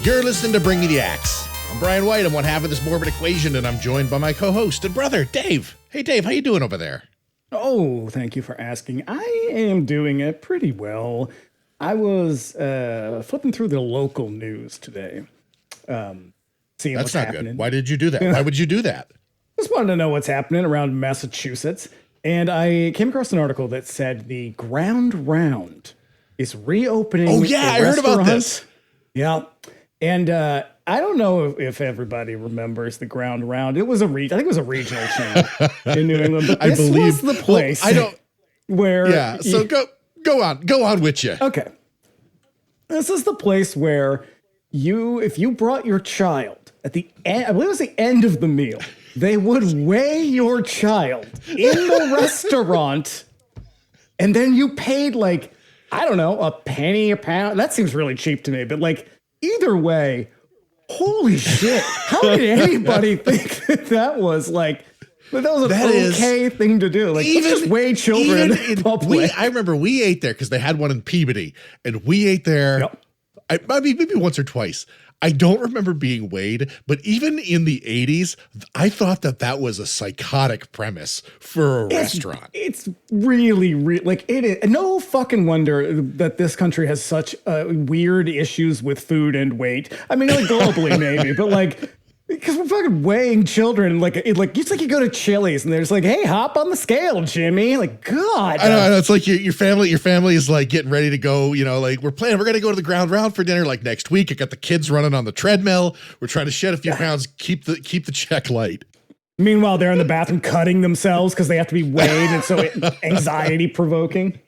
You're listening to Bring Me the Axe. I'm Bryan White. I'm one half of this Morbid equation, and I'm joined by my co-host and brother, Dave. Hey, Dave, how you doing over there? Oh, thank you for asking. I am doing it pretty well. I was flipping through the local news today, seeing That's what's not happening. good. Why did you do that? Why would you do that? Just wanted to know what's happening around Massachusetts, and I came across an article that said the Ground Round is reopening. Oh, yeah, I heard about this. Yeah, and I don't know if everybody remembers the Ground Round. It was I think it was a regional chain in New England, but this was the place. Well, I don't. Where? Yeah. So go on with you. Okay. This is the place where if you brought your child at the end, I believe it was the end of the meal, they would weigh your child in the restaurant, and then you paid like, I don't know, a penny a pound. That seems really cheap to me, but like either way, holy shit. How did anybody think that was like, that was an okay thing to do? Like, let's just weigh children in public. I remember we ate there because they had one in Peabody, and we ate there. Yep. Maybe once or twice. I don't remember being weighed, but even in the 80s, I thought that was a psychotic premise for a restaurant. It's really, like it is. No fucking wonder that this country has such weird issues with food and weight. I mean, like globally maybe, but like, because we're fucking weighing children, like it's like you go to Chili's and there's like, hey, hop on the scale, Jimmy. Like, God, I know. It's like your family is like getting ready to go. You know, like we're gonna go to the Ground Round for dinner like next week. I got the kids running on the treadmill. We're trying to shed a few pounds, keep the check light. Meanwhile, they're in the bathroom cutting themselves because they have to be weighed, and so anxiety provoking.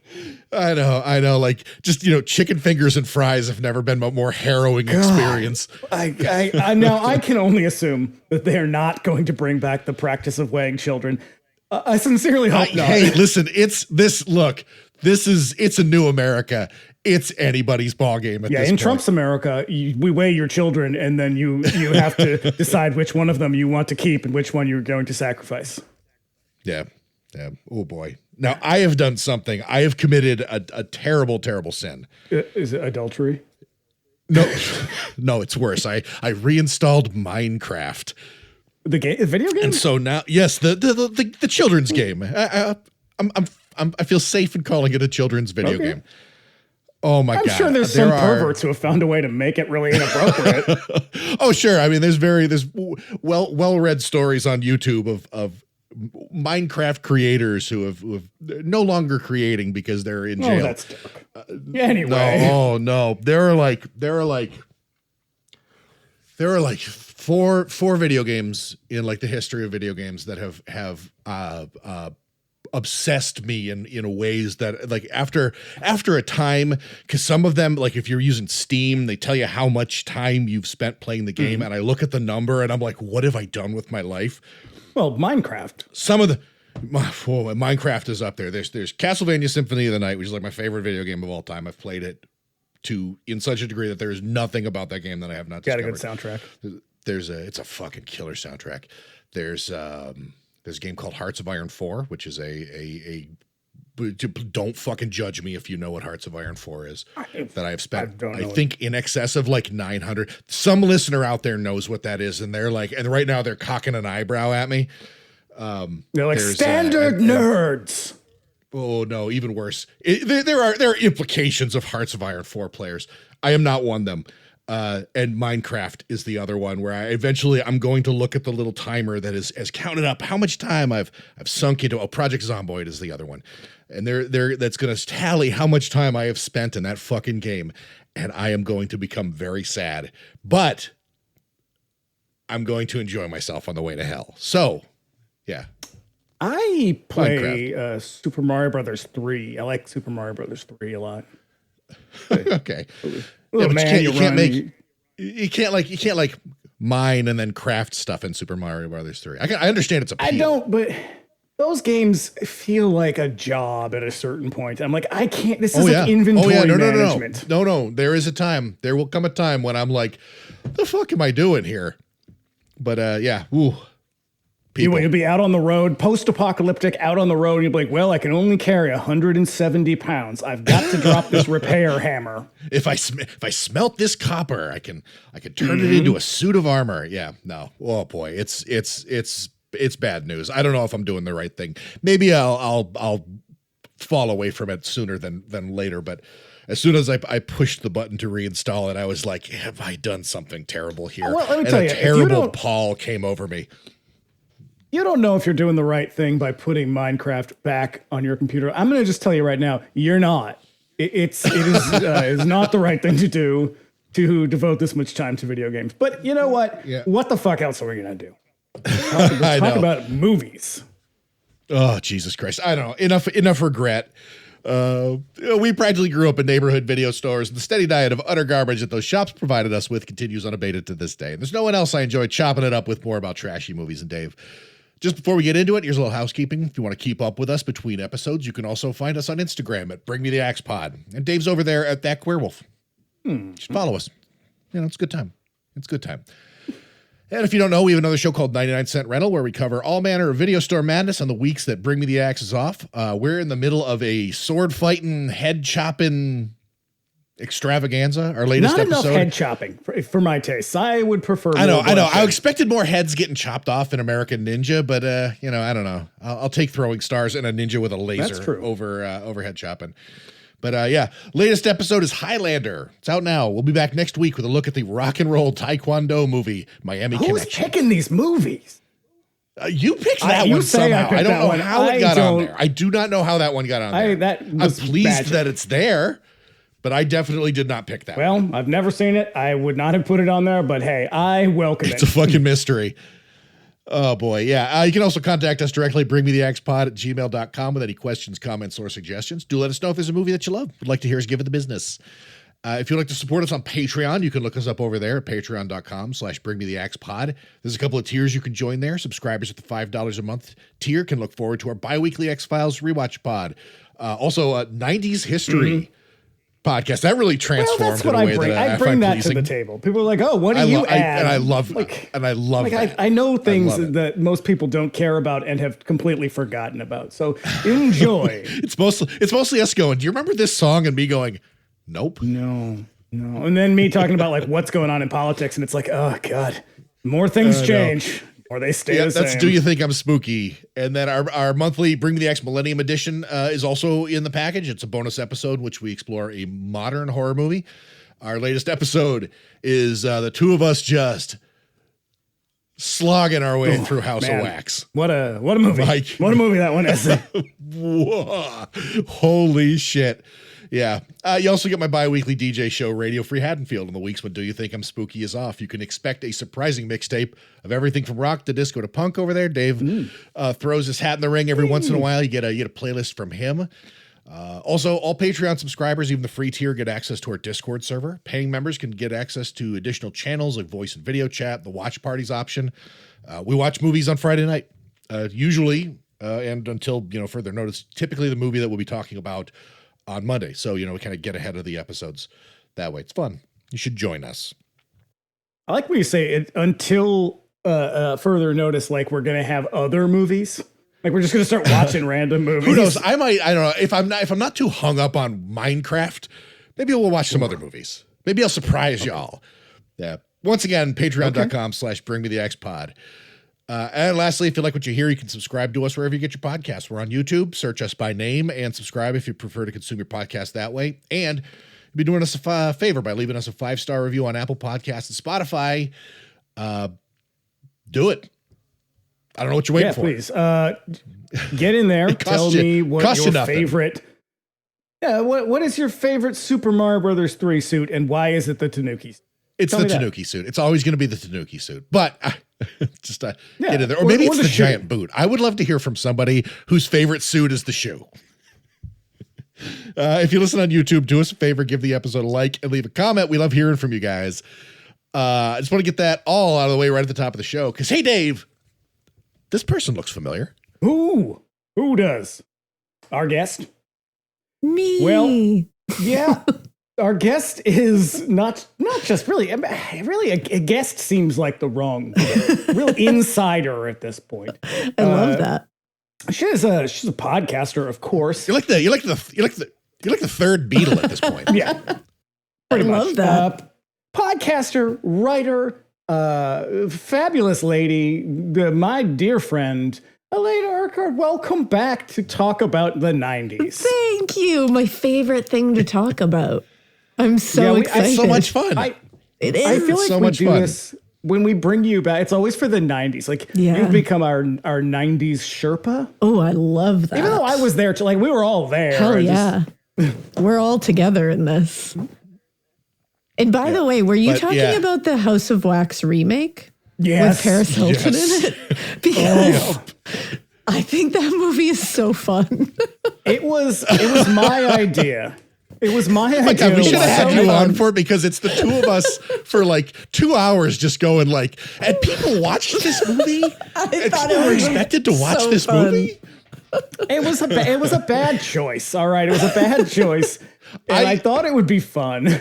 I know. Like just, chicken fingers and fries have never been a more harrowing experience. I now I can only assume that they are not going to bring back the practice of weighing children. I sincerely hope not. Hey, listen, it's a new America. It's anybody's ball game at this point. In Trump's America, we weigh your children, and then you have to decide which one of them you want to keep and which one you're going to sacrifice. Yeah. Oh boy. Now I have done something. I have committed a terrible, terrible sin. Is it adultery? No, it's worse. I reinstalled Minecraft. The video game? And so now, yes, the children's game. I feel safe in calling it a children's video game. Oh my God. I'm sure there's some perverts who have found a way to make it really inappropriate. Oh, sure. I mean, there's well-read stories on YouTube of Minecraft creators who have no longer creating because they're in jail. Oh, that's dark. Anyway. No. There are like four video games in like the history of video games that have obsessed me in ways that like after a time, because some of them, like if you're using Steam, they tell you how much time you've spent playing the game, and I look at the number and I'm like, what have I done with my life? Well, Minecraft. Some of the Minecraft is up there. There's Castlevania Symphony of the Night, which is like my favorite video game of all time. I've played it in such a degree that there is nothing about that game that I have not discovered. Got a good soundtrack. It's a fucking killer soundtrack. There's a game called Hearts of Iron 4, which is don't fucking judge me if you know what Hearts of Iron 4 is. That I have spent, I think, in excess of like 900. Some listener out there knows what that is, and they're like, and right now they're cocking an eyebrow at me. They're like standard nerds. Oh no, even worse. There are implications of Hearts of Iron 4 players. I am not one of them. And Minecraft is the other one where I'm going to look at the little timer that has counted up how much time I've sunk into. Project Zomboid is the other one. And that's going to tally how much time I have spent in that fucking game. And I am going to become very sad, but I'm going to enjoy myself on the way to hell. So, yeah. I play Super Mario Brothers 3. I like Super Mario Brothers 3 a lot. Okay. Yeah, but you can't mine and then craft stuff in Super Mario Brothers 3. I understand it's appeal. I don't, but those games feel like a job at a certain point. I'm like, I can't. This is like inventory management. No. There is a time. There will come a time when I'm like, the fuck am I doing here? But yeah. Ooh. people. You'd be out on the road, post-apocalyptic, out on the road, and you'd be like, well, I can only carry 170 pounds. I've got to drop this repair hammer. If I smelt this copper, I can turn it into a suit of armor. Yeah, no. Oh boy, it's bad news. I don't know if I'm doing the right thing. Maybe I'll fall away from it sooner than later, but as soon as I pushed the button to reinstall it, I was like, have I done something terrible here? Well, let me and tell a you, terrible pall came over me. You don't know if you're doing the right thing by putting Minecraft back on your computer. I'm going to just tell you right now, you're not. It is not the right thing to do to devote this much time to video games. But you know what? Yeah. What the fuck else are we going to do? Talk about movies. Oh, Jesus Christ. I don't know. Enough regret. We practically grew up in neighborhood video stores, and the steady diet of utter garbage that those shops provided us with continues unabated to this day. And there's no one else I enjoy chopping it up with more about trashy movies than Dave. Just before we get into it, here's a little housekeeping. If you want to keep up with us between episodes, you can also find us on Instagram at Bring Me the Axe Pod. And Dave's over there at That Werewolf. You should follow us. You know, it's a good time. It's a good time. And if you don't know, we have another show called 99 Cent Rental where we cover all manner of video store madness on the weeks that Bring Me the Axe is off. We're in the middle of a sword-fighting, head-chopping extravaganza. Our latest Not episode. enough head chopping for my tastes. I would prefer. I know. I expected more heads getting chopped off in American Ninja, but you know, I don't know. I'll take throwing stars and a ninja with a laser over head chopping. But yeah, latest episode is Highlander. It's out now. We'll be back next week with a look at the rock and roll taekwondo movie, Miami Connection. Who's picking these movies? You picked that one somehow. I don't know how it got on there. I do not know how that one got on there. I'm pleased that it's there, but I definitely did not pick that one. Well, I've never seen it. I would not have put it on there, but hey, I welcome it. It's a fucking mystery. Oh boy, yeah. You can also contact us directly, bringmethexpod@gmail.com with any questions, comments, or suggestions. Do let us know if there's a movie that you love. We'd like to hear us give it the business. If you'd like to support us on Patreon, you can look us up over there at patreon.com/bringmethexpod. There's a couple of tiers you can join there. Subscribers at the $5 a month tier can look forward to our bi-weekly X-Files rewatch pod. Also, 90s history podcast. That really transformed in a way that I bring find that pleasing. to the table. People are like, oh, what do you add? And I love that. I know things that most people don't care about and have completely forgotten about. So enjoy. It's mostly us going, do you remember this song? And me going, nope. No. And then me talking about like what's going on in politics. And it's like, oh God, more things change. Or they stay the same. That's Do You Think I'm Spooky? And then our monthly Bring Me the X Millennium Edition is also in the package. It's a bonus episode in which we explore a modern horror movie. Our latest episode is the two of us just slogging our way through House of Wax. What a movie. What a movie that one is. Holy shit. Yeah. You also get my bi-weekly DJ show, Radio Free Haddonfield, in the weeks when Do You Think I'm Spooky is off. You can expect a surprising mixtape of everything from rock to disco to punk over there. Dave throws his hat in the ring every once in a while. You get a playlist from him. Also, all Patreon subscribers, even the free tier, get access to our Discord server. Paying members can get access to additional channels like voice and video chat, the watch parties option. We watch movies on Friday night, usually, and until further notice, typically the movie that we'll be talking about on Monday. So, we kind of get ahead of the episodes that way. It's fun. You should join us. I like when you say it until further notice, like we're going to have other movies. Like we're just going to start watching random movies. Who knows? I don't know. If I'm not too hung up on Minecraft, maybe we'll watch some other movies. Maybe I'll surprise y'all. Yeah. Once again, patreon.com/bringmethexpod. And lastly, if you like what you hear, you can subscribe to us wherever you get your podcasts. We're on YouTube. Search us by name and subscribe if you prefer to consume your podcast that way. And you'll be doing us a favor by leaving us a 5-star review on Apple Podcasts and Spotify. Do it. I don't know what you're waiting for. Please. Get in there. Tell me what your favorite. Yeah, what is your favorite Super Mario Brothers 3 suit, and why is it the Tanuki? It's the Tanuki suit. It's always going to be the Tanuki suit. But just get in there. Or maybe it's the giant boot. I would love to hear from somebody whose favorite suit is the shoe. If you listen on YouTube, do us a favor, give the episode a like and leave a comment. We love hearing from you guys. I just want to get that all out of the way right at the top of the show. Because, hey, Dave, this person looks familiar. Who does? Our guest? Me. Well, yeah. Our guest is not just really a guest seems like the wrong real insider at this point. I love that. She's a podcaster, of course. You're like the third Beatle at this point. Yeah, I love that. Podcaster, writer, fabulous lady, my dear friend Alaina Urquhart. Welcome back to talk about the 90s. Thank you. My favorite thing to talk about. I'm so excited. It's so much fun. It is. I feel like so we much do fun. this when we bring you back. It's always for the 90s. Like you've become our 90s Sherpa. Oh, I love that. Even though I was there, like we were all there. Hell yeah. We're all together in this. And by the way, were you talking about the House of Wax remake? Yes. With Paris Hilton in it? Because I think that movie is so fun. It was my idea. It was my idea. Oh my God, we should have had you fun. on for it because it's the two of us for like 2 hours just going like, and people watched this movie? And people were expected to watch so this fun. movie? It was a bad choice. All right. It was a bad choice. And I thought it would be fun.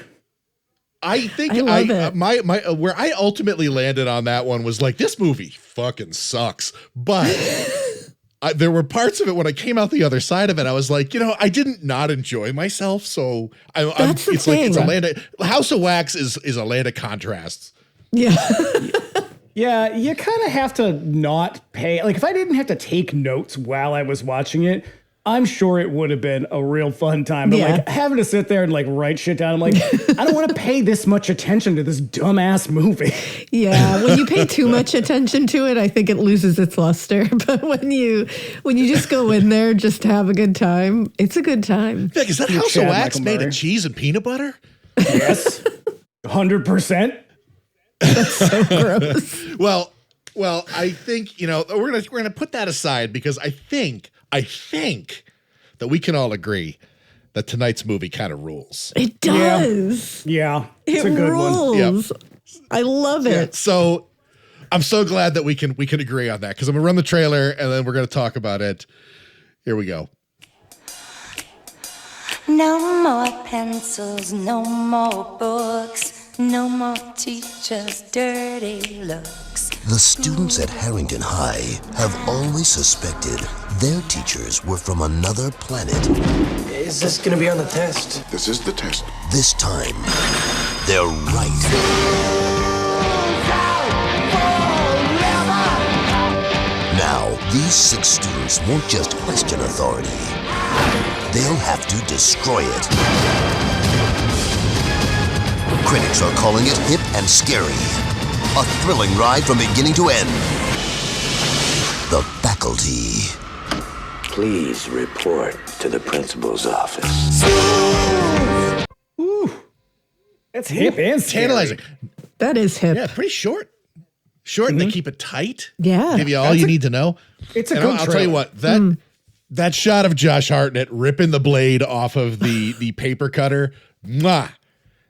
I think I love it. my where I ultimately landed on that one was like, this movie fucking sucks. But there were parts of it when I came out the other side of it, I was like, I didn't not enjoy myself. So it's thing. like it's House of Wax is a land of contrasts. Yeah. Yeah, you kind of have to not pay. Like, if I didn't have to take notes while I was watching it, I'm sure it would have been a real fun time. But like having to sit there and like write shit down, I'm like, I don't want to pay this much attention to this dumbass movie. Yeah, when you pay too much attention to it, I think it loses its luster. But when you just go in there just to have a good time, it's a good time. Like, is that House of Wax made of cheese and peanut butter? Yes, 100%. That's so gross. Well, I think we're gonna put that aside because I think that we can all agree that tonight's movie kind of rules. It does. Yeah, it's It a good rules. one. Yep. I love it. Yeah, so I'm so glad that we can agree on that because I'm gonna run the trailer and then we're gonna talk about it. Here we go. No more pencils, no more books. No more teachers' dirty looks. The students at Harrington High have always suspected their teachers were from another planet. Is this gonna be on the test? This is the test. This time, they're right. Now, these 6 students won't just question authority. They'll have to destroy it. Critics are calling it hip and scary. A thrilling ride from beginning to end. The faculty. Please report to the principal's office. Ooh, that's hip and scary. Tantalizing. That is hip. Yeah, pretty short. Short and they keep it tight. Yeah. Give you all you need to know. It's a And good I'll tell you what, that shot of Josh Hartnett ripping the blade off of the paper cutter, mwah.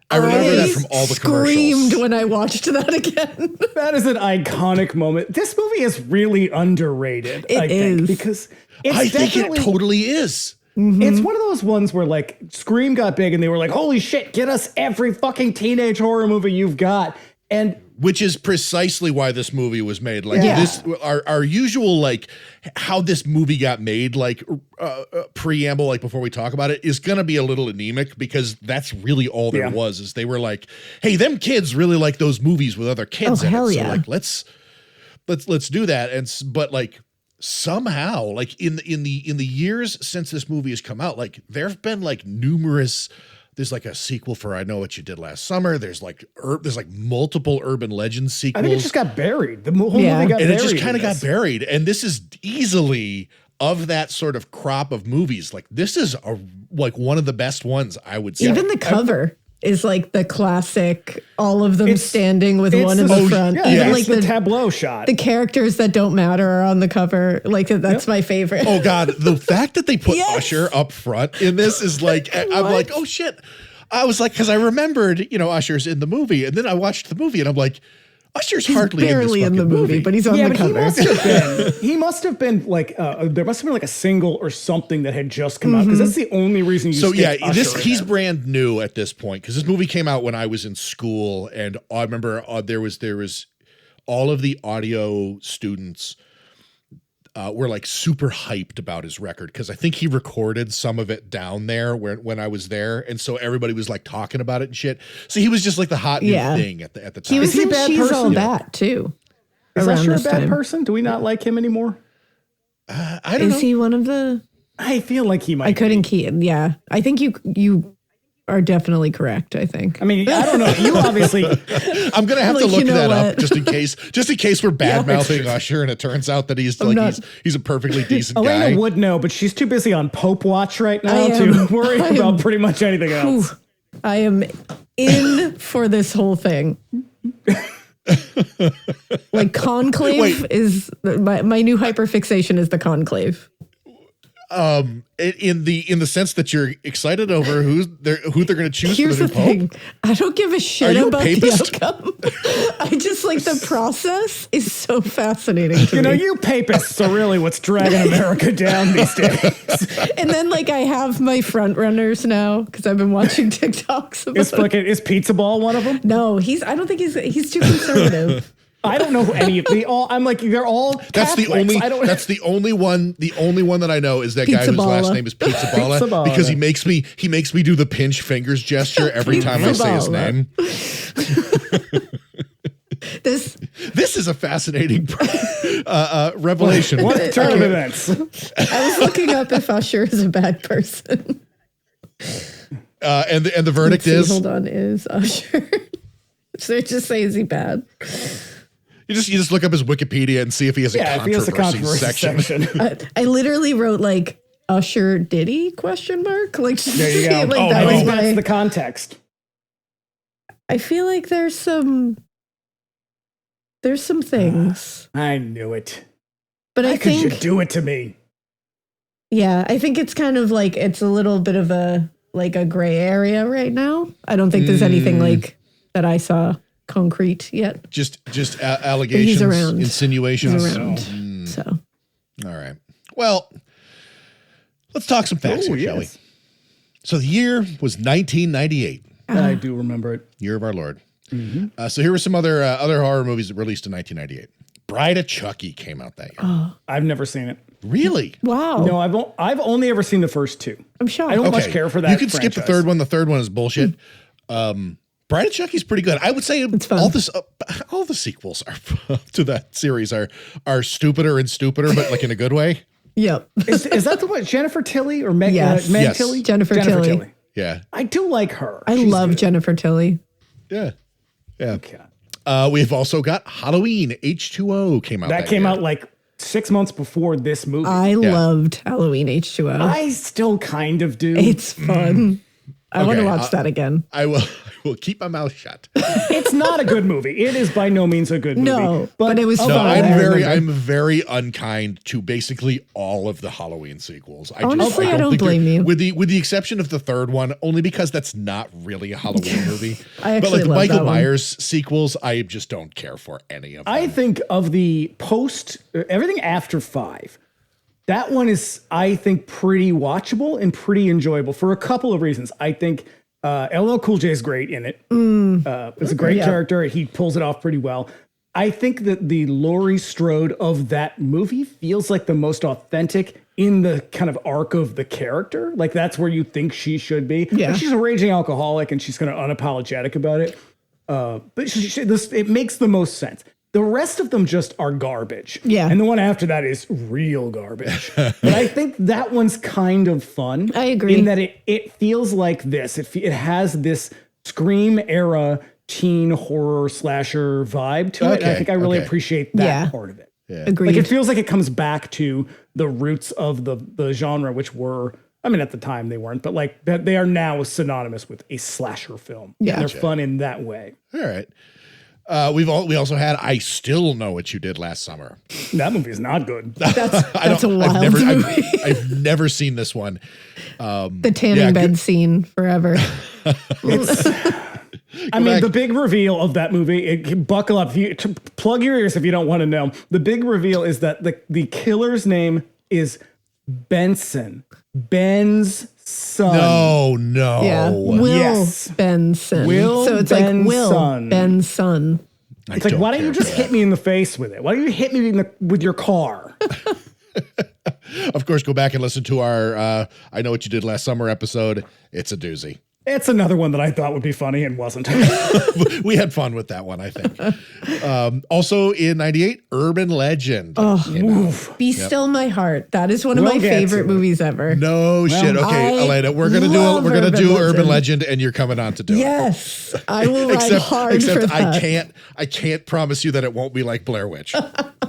I remember that from all the screamed commercials. when I watched that again. That is an iconic moment. This movie is really underrated, I think, because I think it totally is. It's one of those ones where like Scream got big and they were like, holy shit, get us every fucking teenage horror movie you've got. And which is precisely why this movie was made. Like this, our usual, like how this movie got made, like preamble, like before we talk about it, is going to be a little anemic because that's really all there was. Is they were like, hey, them kids really like those movies with other kids in it. So like, let's do that. And but like somehow, like in the years since this movie has come out, like there've been like numerous. There's like a sequel for I Know What You Did Last Summer. There's like multiple urban legend sequels. I think it just got buried. The whole movie got buried. And it just kind of got buried. And this is easily of that sort of crop of movies. Like this is like one of the best ones, I would say. Even the cover is like the classic, all of them standing with one in the front. Yeah, Even it's like the tableau shot. The characters that don't matter are on the cover. Like that's my favorite. Oh God, the fact that they put Usher up front in this is like, I'm like, oh shit. I was like, because I remembered, Usher's in the movie, and then I watched the movie, and I'm like, Usher's hardly barely in in this the movie, but he's on Yeah, the but cover. he must have been like, there must have been like a single or something that had just come out, because that's the only reason you So stick yeah, Usher in he's there. brand new at this point, because this movie came out when I was in school, and I remember there was all of the audio students were like super hyped about his record, because I think he recorded some of it down there when I was there, and so everybody was like talking about it and shit. So he was just like the hot new thing at the time. He was he a in bad She's person? All That too. Is around Usher a this bad time. person? Do we not like him anymore? I don't know. Is he one of the? I feel like he might. I couldn't keep. Yeah, I think you are definitely correct. I think. I mean, I don't know. You obviously. I'm gonna have to Like, look you know that up what? just in case we're bad mouthing Usher, and it turns out that he's he's a perfectly decent guy. Alaina would know, but she's too busy on Pope watch right now I to am- worry I am- about pretty much anything else. I am in for this whole thing. Like conclave is my new hyperfixation is the conclave. In the sense that you're excited over who they're going to choose Here's for the the new pope. thing. I don't give a shit Are you a about papist? the outcome. I just like the process is so fascinating to You know, me. you papists are really what's dragging America down these days. And then like I have my front runners now because I've been watching TikToks about Is Pizza Ball one of them? No, I don't think he's too conservative. I don't know who any of the all. I'm like, they're all. That's the Catholics. only. I don't. That's the only one. The only one that I know is that guy Pizza whose last Balla. name is Pizza Balla, Pizza Balla. because he makes me do the pinch fingers gesture every time I say his Balla. name. This This is a fascinating revelation. What turn of events? I was looking up if Usher is a bad person. And the verdict Let's see, is hold on, is Usher. So they just say, is he bad? you just look up his Wikipedia and see if he has Yeah, if he has a controversy section. I literally wrote like Usher Diddy ? Like just There you to go. see, like Oh, that I was think my. that's the context. I feel like there's some things, I knew it. but I Why could you think do it to me? yeah, I think it's kind of like it's a little bit of a gray area right now. I don't think there's anything like that I saw concrete yet. just allegations, around. insinuations. He's around, so All right. Well, let's talk some facts here, shall we? So the year was 1998, I do remember it. year of our Lord. So here were some other horror movies that released in 1998. Bride of Chucky came out that year. I've never seen it. Really? wow. No, I've only ever seen the first two. I'm shocked. I don't much care for that. You can skip the franchise. third one. The third one is bullshit. Bride of Chucky's pretty good. I would say fun. all the sequels are to that series are stupider and stupider, but like in a good way. Yep. Is that the one? Jennifer Tilly or Meg, Yes. Meg Yes. Tilly? Jennifer Tilly. Yeah. I do like her. I She's love good. Jennifer Tilly. Yeah. Yeah. Okay. We've also got Halloween H2O came out. That came year. out like 6 months before this movie. I loved Halloween H2O. I still kind of do. It's fun. I want to Okay, watch that again. I will keep my mouth shut. It's not a good movie. It is by no means a good movie. No, but it was oh, No, fun. I'm very unkind to basically all of the Halloween sequels. Honestly, I don't think they're- blame you. With the exception of the third one, only because that's not really a Halloween movie. I but actually like the love Michael that one. Myers sequels, I just don't care for any of them. I think of the everything after 5, that one is, I think, pretty watchable and pretty enjoyable for a couple of reasons. I think LL Cool J is great in it. It's a great character. He pulls it off pretty well. I think that the Laurie Strode of that movie feels like the most authentic in the kind of arc of the character. Like that's where you think she should be. Yeah. Like, she's a raging alcoholic and she's kind of unapologetic about it. But it makes the most sense. The rest of them just are garbage. Yeah. And the one after that is real garbage. But I think that one's kind of fun. I agree. In that it feels like this. It has this Scream era teen horror slasher vibe to it. And I think I really appreciate that part of it. Agreed. Like it feels like it comes back to the roots of the genre, which were, I mean, at the time they weren't, but like they are now synonymous with a slasher film. Yeah. And they're fun in that way. All right. We also had I Still Know What You Did Last Summer. That movie is not good. That's a wild movie. I've never seen this one. The tanning bed scene forever. I mean, the big reveal of that movie, buckle up, plug your ears if you don't want to know. The big reveal is that the killer's name is Benson. Ben's son. No. Yeah. Will Yes. Benson. Will so it's Ben's like Will son. Ben's son. It's like, why don't you just hit me in the face with it? Why don't you hit me with your car? Of course, go back and listen to our I Know What You Did Last Summer episode. It's a doozy. It's another one that I thought would be funny and wasn't. We had fun with that one, I think. Also in 98, Urban Legend. Be Still My Heart. That is one of my We'll get favorite to it. movies ever. No shit. Okay, I Alaina, we're gonna do Urban Legend, and you're coming on to do it. Yes, I will ride hard for that. I can't promise you that it won't be like Blair Witch.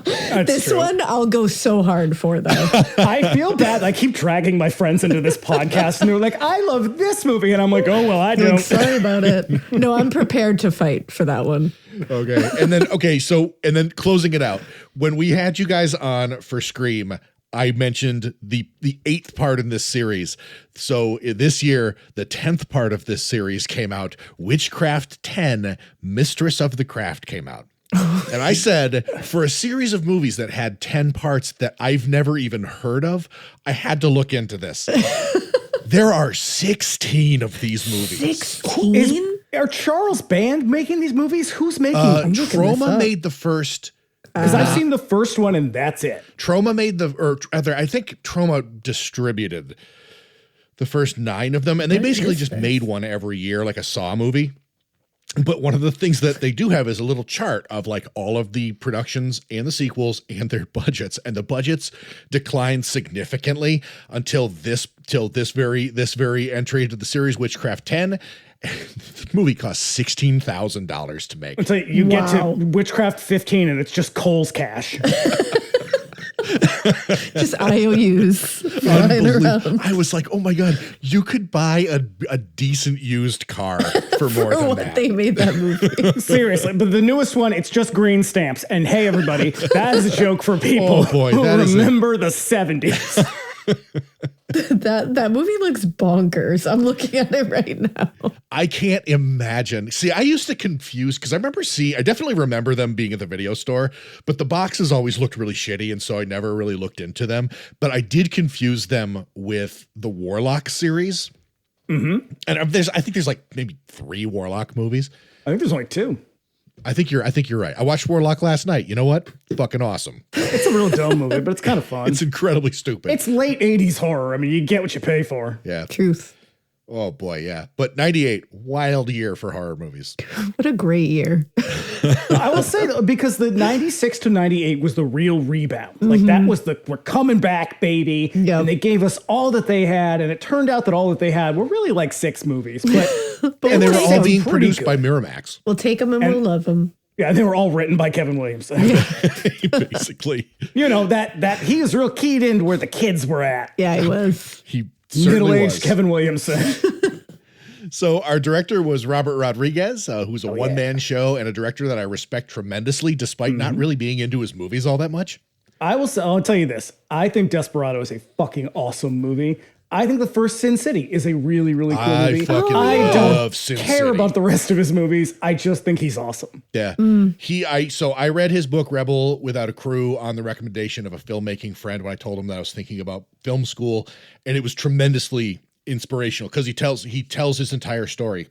That's true. One I'll go so hard for though. I feel bad. I keep dragging my friends into this podcast, and they're like, "I love this movie," and I'm like, "Oh well, I don't." Like, sorry about it. No, I'm prepared to fight for that one. Okay, and then closing it out. When we had you guys on for Scream, I mentioned the 8th part in this series. So this year, the 10th part of this series came out. Witchcraft 10, Mistress of the Craft came out. And I said, for a series of movies that had 10 parts that I've never even heard of, I had to look into this. There are 16 of these movies. 16? Are Charles Band making these movies? Who's making them? Troma made the first. Because I've seen the first one and that's it. Troma made I think Troma distributed the first 9 of them, and they basically just made one every year, like a Saw movie. But one of the things that they do have is a little chart of like all of the productions and the sequels and their budgets, and the budgets declined significantly until this very entry into the series, Witchcraft 10. The movie cost $16,000 to make. Until you get to Witchcraft 15 and it's just Cole's cash. Just IOUs flying around. I was like, oh my God, you could buy a decent used car for more than that. They made that movie. Seriously, but the newest one, it's just green stamps. And hey, everybody, that is a joke for people who remember the 70s. That movie looks bonkers. I'm looking at it right now. I can't imagine. See, I used to confuse because I definitely remember them being at the video store, but the boxes always looked really shitty, and so I never really looked into them. But I did confuse them with the Warlock series. Mm-hmm. And I think there's like maybe 3 Warlock movies. I think there's only 2. I think you're right. I watched Warlock last night. You know what? Fucking awesome. It's a real dumb movie, but it's kind of fun. It's incredibly stupid. It's late 80s horror. I mean, you get what you pay for. Yeah. Truth. Oh boy, yeah. But 98, wild year for horror movies. What a great year. I will say though, because the 96 to 98 was the real rebound. Like that was we're coming back, baby. Yep. And they gave us all that they had. And it turned out that all that they had were really like 6 movies. But And they were all being pretty produced good. by Miramax. We'll take them and we'll love them. Yeah, they were all written by Kevin Williamson. Basically. You know, that he was real keyed into where the kids were at. Yeah, he was. He certainly Middle-aged was. Kevin Williamson. So our director was Robert Rodriguez, who's a one-man show and a director that I respect tremendously, despite not really being into his movies all that much. I'll tell you this. I think Desperado is a fucking awesome movie. I think the first Sin City is a really, really cool movie. I don't Sin care City. about the rest of his movies. I just think he's awesome. Yeah. So I read his book, Rebel Without a Crew, on the recommendation of a filmmaking friend when I told him that I was thinking about film school. And it was tremendously inspirational because he tells his entire story.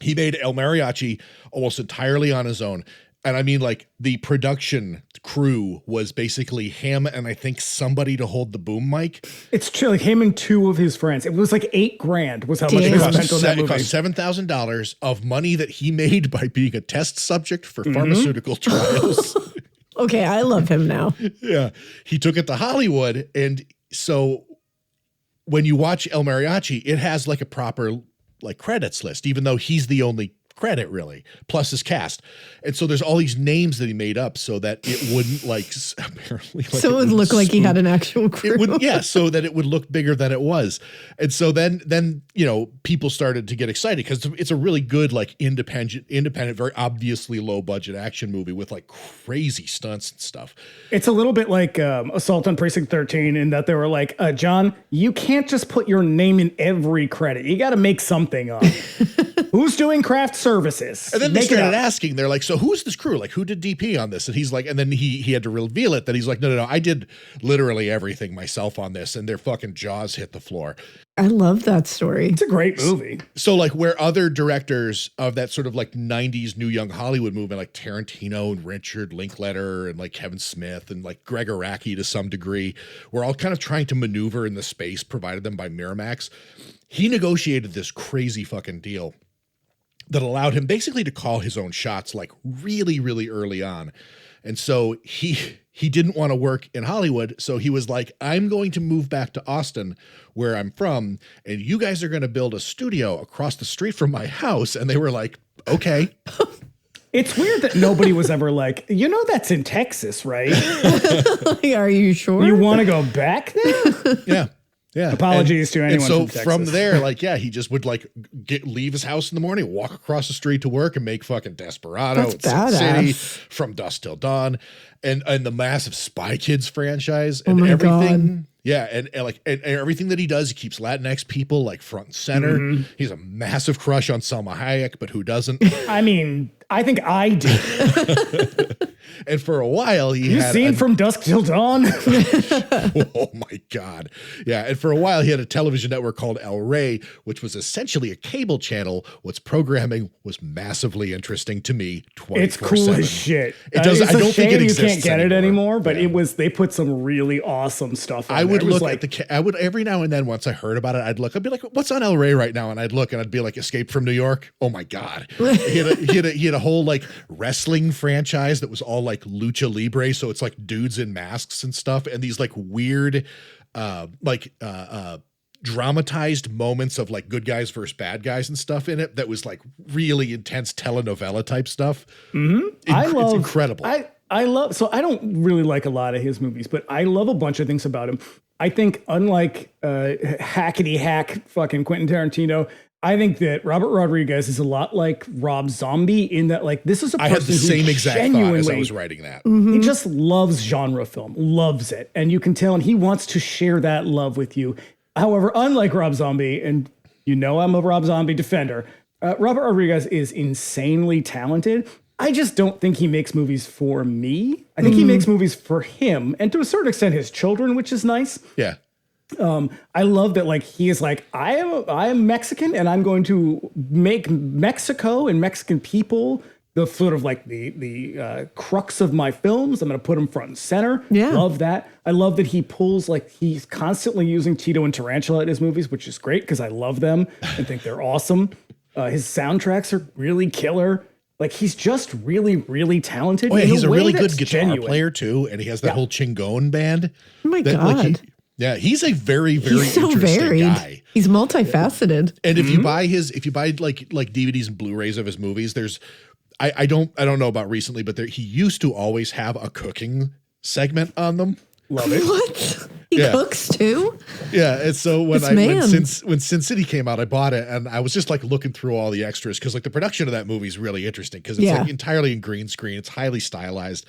He made El Mariachi almost entirely on his own. And I mean, like, the production crew was basically him and I think somebody to hold the boom mic. It's true, like him and 2 of his friends. It was like $8,000 was how much Damn. they spent on that movie. It cost $7,000 of money that he made by being a test subject for pharmaceutical trials. Okay, I love him now. Yeah. He took it to Hollywood. And so when you watch El Mariachi, it has like a proper like credits list, even though he's the only credit really, plus his cast. And so there's all these names that he made up so that it wouldn't like apparently like So it would look like he had an actual crew. It would, yeah, so that it would look bigger than it was. And so then you know, people started to get excited because it's a really good like independent, very obviously low budget action movie with like crazy stunts and stuff. It's a little bit like Assault on Precinct 13 in that they were like, John, you can't just put your name in every credit. You got to make something up. Who's doing craft services? And then they Make it started up. asking, they're like, so who's this crew? Like, who did DP on this? And he's like, and then he had to reveal it that he's like, no, I did literally everything myself on this. And their fucking jaws hit the floor. I love that story. It's a great movie. So like where other directors of that sort of like 90s New Young Hollywood movement, like Tarantino and Richard Linklater and like Kevin Smith and like Greg Araki to some degree, were all kind of trying to maneuver in the space provided them by Miramax. He negotiated this crazy fucking deal that allowed him basically to call his own shots like really, really early on. And so he didn't want to work in Hollywood. So he was like, I'm going to move back to Austin where I'm from. And you guys are going to build a studio across the street from my house. And they were like, okay. It's weird that nobody was ever like, that's in Texas, right? Are you sure? You want to go back there? Yeah. Yeah. Apologies to anyone so from Texas. there, like, yeah, he just would like leave his house in the morning, walk across the street to work and make fucking Desperado That's and Sin City, badass. From Dusk Till Dawn, and the massive Spy Kids franchise Oh and my everything. God. Yeah, and everything that he does, he keeps Latinx people like front and center. Mm-hmm. He's a massive crush on Salma Hayek, but who doesn't? I mean, I think I do. And for a while, he You had seen From Dusk Till Dawn? oh my God. Yeah. And for a while, he had a television network called El Rey, which was essentially a cable channel. What's programming was massively interesting to me 24/7. It's cool as shit. It does. It's I a don't think shame it you exists can't get it anymore, but Yeah. they put some really awesome stuff on I would there. It was look at I would every now and then, once I heard about it, I'd be like, what's on El Rey right now? And I'd look and I'd be like, Escape from New York. Oh my God. He had a whole like wrestling franchise that was all like lucha libre. So it's like dudes in masks and stuff. And these like weird, dramatized moments of like good guys versus bad guys and stuff in it. That was like really intense telenovela type stuff. Mm-hmm. It's incredible. I love, so I don't really like a lot of his movies, but I love a bunch of things about him. I think unlike hackety hack fucking Quentin Tarantino, I think that Robert Rodriguez is a lot like Rob Zombie in that like this is a person I had the who same exact thought as I genuinely was writing that. he just loves genre film, loves it. And you can tell, and he wants to share that love with you. However, unlike Rob Zombie, and I'm a Rob Zombie defender, Robert Rodriguez is insanely talented. I just don't think he makes movies for me. I think he makes movies for him and to a certain extent his children, which is nice. Yeah. I love that like he is like, I am Mexican and I'm going to make Mexico and Mexican people the sort of like the crux of my films. I'm going to put them front and center. Yeah. Love that. I love that he pulls like he's constantly using Tito and Tarantula in his movies, which is great because I love them and think they're awesome. His soundtracks are really killer. Like he's just really, really talented. Oh yeah, in he's a way really good that's guitar genuine. player too, and he has that whole Chingon band. Oh my that, God. He's a very, very He's so interesting varied. guy. He's multifaceted. And if you buy like DVDs and Blu-rays of his movies, there's I don't know about recently, but he used to always have a cooking segment on them. Love it. What? He Yeah. cooks too? Yeah, and so when This man. when Sin City came out, I bought it and I was just like looking through all the extras because like the production of that movie is really interesting because it's like entirely in green screen. It's highly stylized,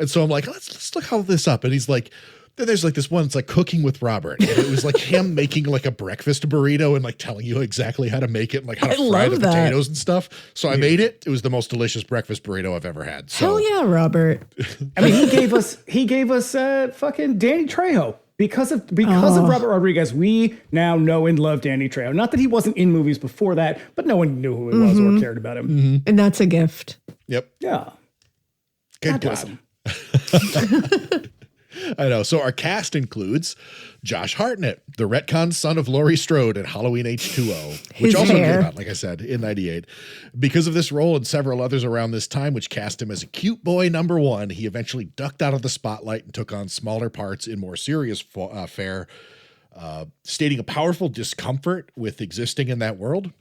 and so I'm like, let's look all this up. And he's like, then there's like this one. It's like Cooking with Robert, and it was like him making like a breakfast burrito and like telling you exactly how to make it and like how to fry the potatoes and stuff. So I made it. It was the most delicious breakfast burrito I've ever had. So. Hell yeah, Robert. I mean, he gave us fucking Danny Trejo. Because of Robert Rodriguez, we now know and love Danny Trejo. Not that he wasn't in movies before that, but no one knew who he was or cared about him. And that's a gift. Yep. Yeah. Good God bless him. I know. So our cast includes Josh Hartnett, the retcon son of Laurie Strode in Halloween H2O, which also came out, like I said, in 98. Because of this role and several others around this time, which cast him as a cute boy number one, he eventually ducked out of the spotlight and took on smaller parts in more serious fare, stating a powerful discomfort with existing in that world.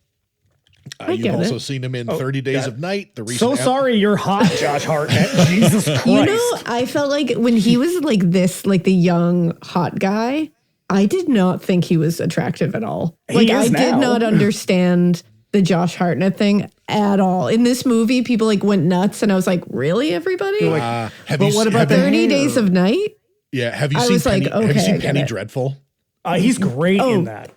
You've also seen him in 30 Days of Night. The recent sorry you're hot, Josh Hartnett. Jesus Christ. You know, I felt like when he was like this, like the young hot guy, I did not think he was attractive at all. Like I did not understand the Josh Hartnett thing at all. In this movie, people like went nuts and I was like, really, everybody? What about 30 Days of Night? Yeah. Have you I seen was Penny, like, okay, have you I seen get Penny it. Dreadful? He's great in that.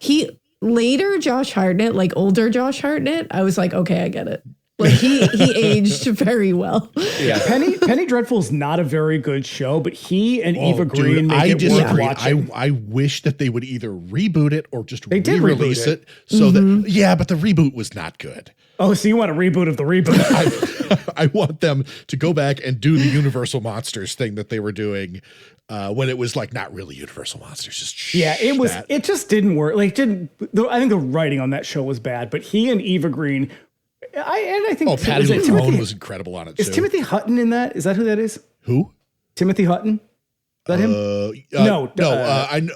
later Josh Hartnett, like older Josh Hartnett, I was like, okay, I get it. Like he aged very well. Yeah, Penny Dreadful's not a very good show, but he and Eva Green make it worth watching. I wish that they would either reboot it or just re-release it. So that but the reboot was not good. Oh, so you want a reboot of the reboot? I want them to go back and do the Universal Monsters thing that they were doing when it was like not really Universal Monsters. Just it was. It just didn't work. Like I think the writing on that show was bad. But he and Eva Green. I think Patty LuPone was incredible on it. Is Timothy Hutton in that? Is that who that is? Who? Timothy Hutton? Is that him? No.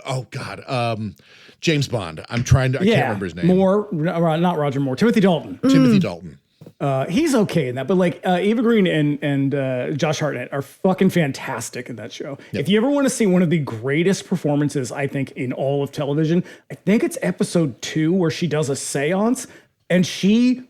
Oh God. James Bond. I can't remember his name. Not Roger Moore. Timothy Dalton. Timothy Dalton. He's okay in that, but like Eva Green and Josh Hartnett are fucking fantastic in that show. Yep. If you ever want to see one of the greatest performances, I think, in all of television, I think it's episode 2 where she does a seance and she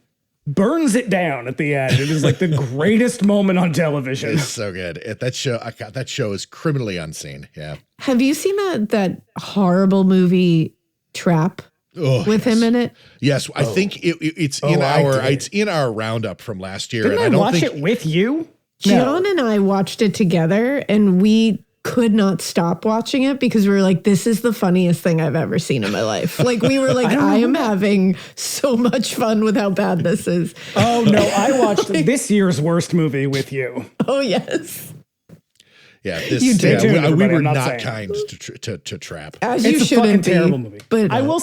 burns it down at the end. It is like the greatest moment on television. It's so good. That show is criminally unseen. Yeah. Have you seen that horrible movie Trap with him in it? Yes, I think it's in our roundup from last year. Didn't I watch it with you? John and I watched it together, and we could not stop watching it because we were like, this is the funniest thing I've ever seen in my life. Like we were like, I am having so much fun with how bad this is. Oh no, I watched this year's worst movie with you. Oh yes. Yeah, you did too, we were not kind to Trap. As you shouldn't be. Terrible movie. But I will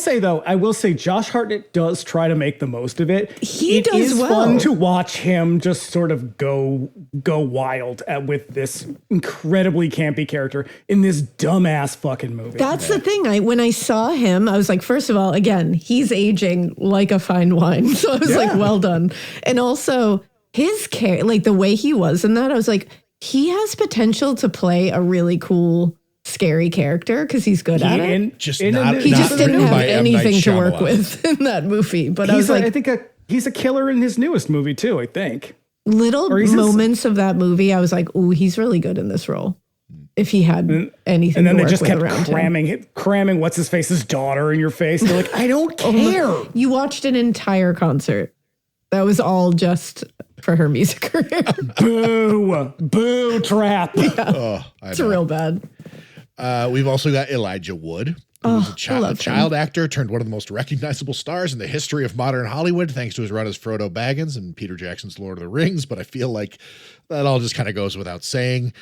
say Josh Hartnett does try to make the most of it. It is fun to watch him just sort of go wild with this incredibly campy character in this dumbass fucking movie. That's the thing. When I saw him, I was like, first of all, again, he's aging like a fine wine. So I was like, well done. And also his like the way he was in that, I was like, he has potential to play a really cool, scary character because he's good at it. He just didn't have anything to work with in that movie. But I was like, I think he's a killer in his newest movie too. I think little moments of that movie, I was like, "Ooh, he's really good in this role." If he had anything, and then to they work just with kept cramming what's his face's daughter in your face. They're like, I don't care. You watched an entire concert. That was all just for her music career. Boo, Trap. Yeah. It's real bad. We've also got Elijah Wood, who's a child actor turned one of the most recognizable stars in the history of modern Hollywood, thanks to his run as Frodo Baggins in Peter Jackson's Lord of the Rings. But I feel like that all just kind of goes without saying.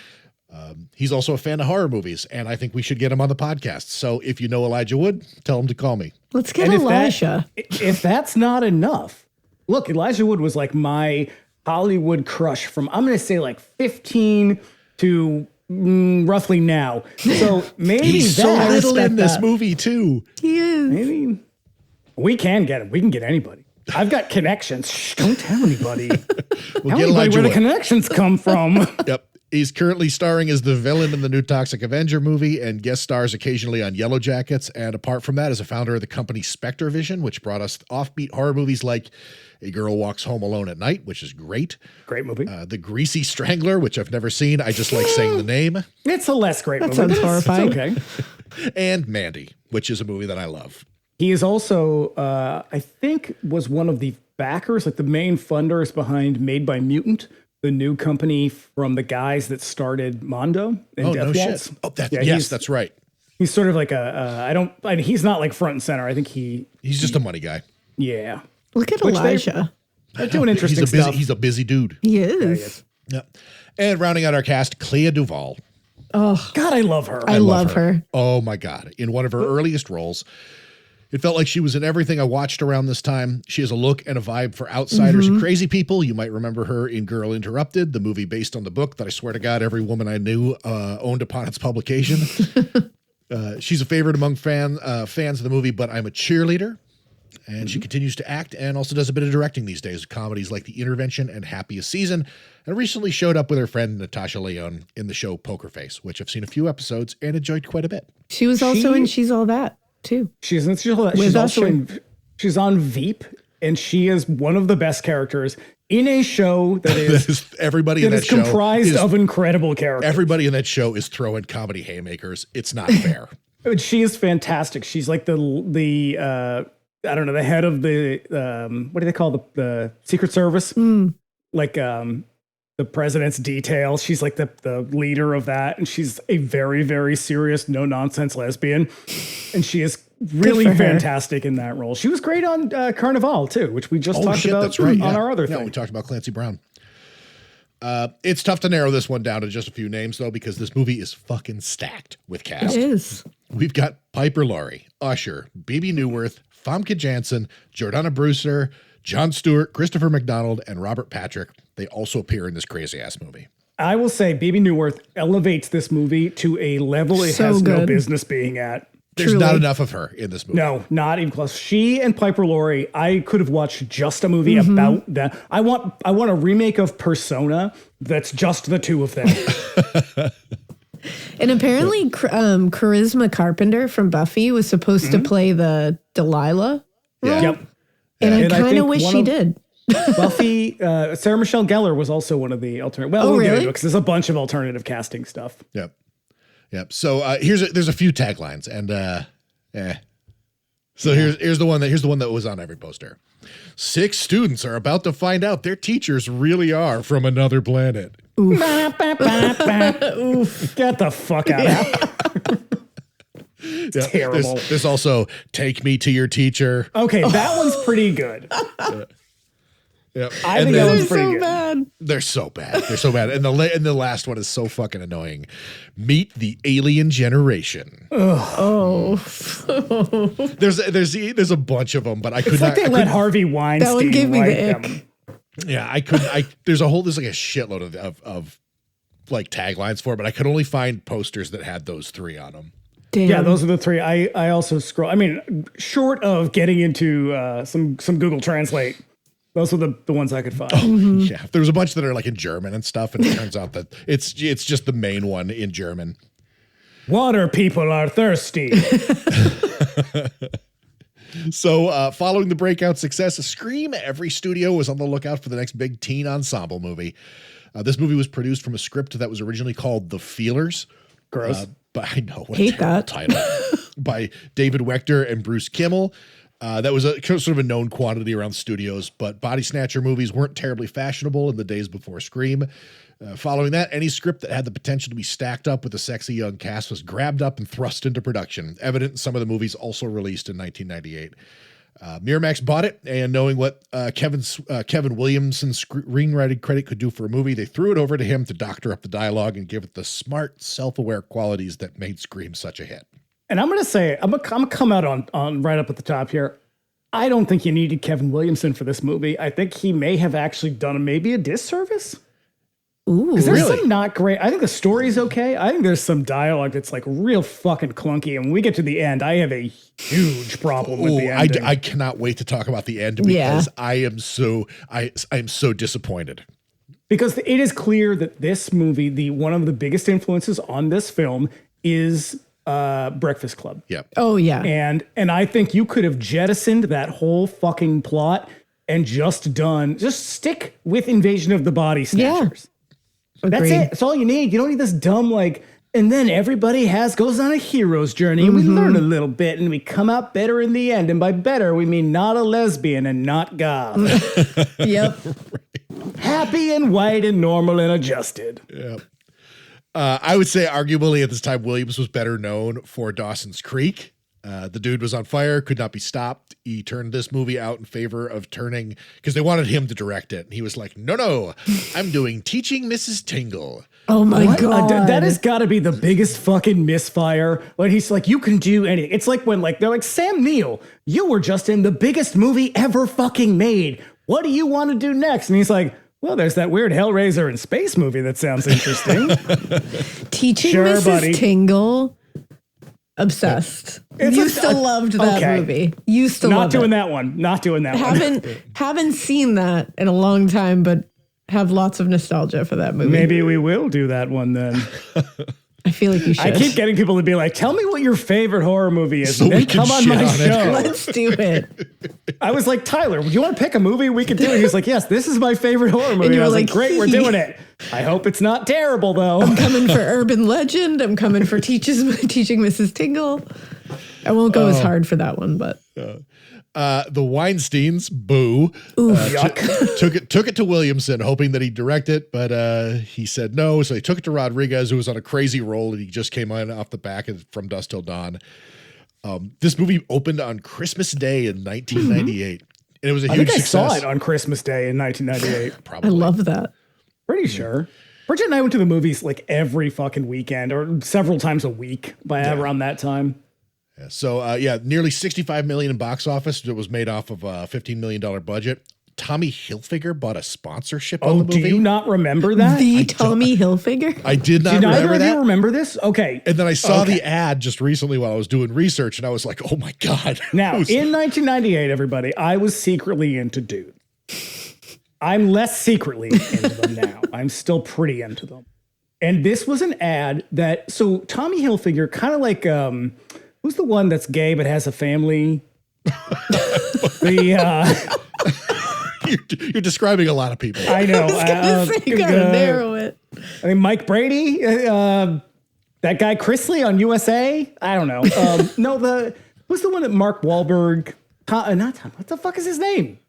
He's also a fan of horror movies, and I think we should get him on the podcast. So if you know Elijah Wood, tell him to call me. Let's get Elijah. If that's not enough, look, Elijah Wood was like my Hollywood crush from, I'm going to say like 15 to roughly now. So maybe he's so little in this movie too. He is. Maybe we can get him. We can get anybody. I've got connections. Shh, don't tell anybody. We'll tell anybody where the connections come from. Yep. He's currently starring as the villain in the new Toxic Avenger movie and guest stars occasionally on Yellow Jackets. And apart from that, is a founder of the company Spectre Vision, which brought us offbeat horror movies like A Girl Walks Home Alone at Night, which is great. Great movie. The Greasy Strangler, which I've never seen. I just like saying the name. It's a less great movie. That sounds horrifying. It's okay. And Mandy, which is a movie that I love. He is also, I think, was one of the backers, like the main funders behind Made by Mutant, the new company from the guys that started Mondo and Death Waltz. Shit. Oh, yes, that's right. He's sort of like he's not like front and center. I think he's just a money guy. Yeah. Look at Elijah. They're doing interesting stuff. He's a busy dude. He is. Yeah. And rounding out our cast, Clea Duvall. Oh, God, I love her. I love her. Oh, my God. In one of her earliest roles, it felt like she was in everything I watched around this time. She has a look and a vibe for outsiders and crazy people. You might remember her in Girl Interrupted, the movie based on the book that I swear to God every woman I knew owned upon its publication. She's a favorite among fans of the movie, but I'm a cheerleader. And she continues to act and also does a bit of directing these days, comedies like The Intervention and Happiest Season, and recently showed up with her friend Natasha Lyonne in the show Poker Face, which I've seen a few episodes and enjoyed quite a bit. She was also in She's All That, too. She's on Veep, and she is one of the best characters in a show that is everybody in that show comprised of incredible characters. Everybody in that show is throwing comedy haymakers. It's not fair. She is fantastic. She's like the I don't know, the head of the, what do they call the Secret Service? Like the president's detail. She's like the leader of that. And she's a very, very serious, no nonsense lesbian. And she is really fantastic in that role. She was great on Carnival too, which we just talked about that's right, on our other thing. Yeah, we talked about Clancy Brown. It's tough to narrow this one down to just a few names, though, because this movie is fucking stacked with cast. It is. We've got Piper Laurie, Usher, Bebe Neuwirth, Famke Janssen, Jordana Brewster, Jon Stewart, Christopher McDonald, and Robert Patrick. They also appear in this crazy-ass movie. I will say Bebe Neuwirth elevates this movie to a level it has no business being at. There's not enough of her in this movie. No, not even close. She and Piper Laurie, I could have watched just a movie about that. I want a remake of Persona that's just the two of them. And apparently Charisma Carpenter from Buffy was supposed to play the Delilah role. Yeah. Yep. And I kind of wish she did. Buffy, Sarah Michelle Gellar was also one of the alternate. Well, we'll get into it because there's a bunch of alternative casting stuff. Yep. Yep. So there's a few taglines, and So here's the one that was on every poster. 6 students are about to find out their teachers really are from another planet. Oof. Oof. Get the fuck out of here. Terrible. There's also Take Me to Your Teacher. Okay, that one's pretty good. Yep. I think that one's pretty good. Bad. They're so bad. They're so bad. And the last one is so fucking annoying. Meet the Alien Generation. Oh. There's a bunch of them, but I could it's not. Like they let Harvey Weinstein that one gave me write the ick. them. Yeah, there's like a shitload of like taglines for it, but I could only find posters that had those 3 on them. Damn. Yeah, those are the 3. I also scroll. I mean, short of getting into some Google Translate, those are the ones I could find. Oh, yeah. There was a bunch that are like in German and stuff, and it turns out that it's just the main one in German. Water people are thirsty. So following the breakout success of Scream, every studio was on the lookout for the next big teen ensemble movie. This movie was produced from a script that was originally called The Feelers. Gross. But I know what Hate that title by David Wechter and Bruce Kimmel. That was sort of a known quantity around studios, but body snatcher movies weren't terribly fashionable in the days before Scream. Following that, any script that had the potential to be stacked up with a sexy young cast was grabbed up and thrust into production, evident in some of the movies also released in 1998. Miramax bought it, and knowing what Kevin Williamson's screenwriting credit could do for a movie, they threw it over to him to doctor up the dialogue and give it the smart, self-aware qualities that made Scream such a hit. And I'm going to say, I'm going to come out on right up at the top here. I don't think you needed Kevin Williamson for this movie. I think he may have actually done maybe a disservice. Ooh, because there's some not great. I think the story's okay. I think there's some dialogue that's like real fucking clunky. And when we get to the end, I have a huge problem with the ending. I cannot wait to talk about the end because I am so disappointed. Because it is clear that this movie, one of the biggest influences on this film is Breakfast Club. Yeah. Oh yeah. And I think you could have jettisoned that whole fucking plot and just stick with Invasion of the Body Snatchers. Yeah. That's it. That's all you need. You don't need this dumb and then everybody goes on a hero's journey and we learn a little bit and we come out better in the end. And by better, we mean not a lesbian and not goth. Yep. Right. Happy and white and normal and adjusted. Yep. I would say arguably at this time, Williams was better known for Dawson's Creek. The dude was on fire, could not be stopped. He turned this movie out in favor of because they wanted him to direct it. And he was like, no, I'm doing Teaching Mrs. Tingle. Oh my God. That has got to be the biggest fucking misfire. When he's like, you can do anything. It's like when they're like, Sam Neill, you were just in the biggest movie ever fucking made. What do you want to do next? And he's like, well, there's that weird Hellraiser in space movie that sounds interesting. Teaching Mrs. Tingle. Obsessed. Loved that movie. Used to love it. Not doing that one. Haven't seen that in a long time, but have lots of nostalgia for that movie. Maybe we will do that one then. I feel like you should. I keep getting people to be like, tell me what your favorite horror movie is, so and then come on my show. Let's do it. I was like, Tyler, would you want to pick a movie we could do it? He was like, yes, this is my favorite horror movie. And you I were was like, great, we're doing it. I hope it's not terrible, though. I'm coming for Urban Legend. I'm coming for Teaching Mrs. Tingle. I won't go as hard for that one, but The Weinsteins, boo, took it to Williamson, hoping that he'd direct it, but he said no. So he took it to Rodriguez, who was on a crazy roll, and he just came on off the back of From Dusk Till Dawn. This movie opened on Christmas Day in 1998, and it was a huge success. I saw it on Christmas Day in 1998. Probably. I love that. Pretty sure. Bridget and I went to the movies like every fucking weekend or several times a week around that time. Yeah. So, nearly $65 million in box office. It was made off of a $15 million budget. Tommy Hilfiger bought a sponsorship on the movie. Do you not remember that? Tommy Hilfiger? I did not Did remember either of that. you remember this? Okay. And then I saw the ad just recently while I was doing research, and I was like, oh my God. Now, in 1998, everybody, I was secretly into dudes. I'm less secretly into them now. I'm still pretty into them. And this was an ad so Tommy Hilfiger, kind of like, who's the one that's gay but has a family? You're describing a lot of people. I know. You gotta narrow it. I mean, Mike Brady, that guy Chrisley on USA. I don't know. Who's the one that Mark Wahlberg? Not Tom. What the fuck is his name?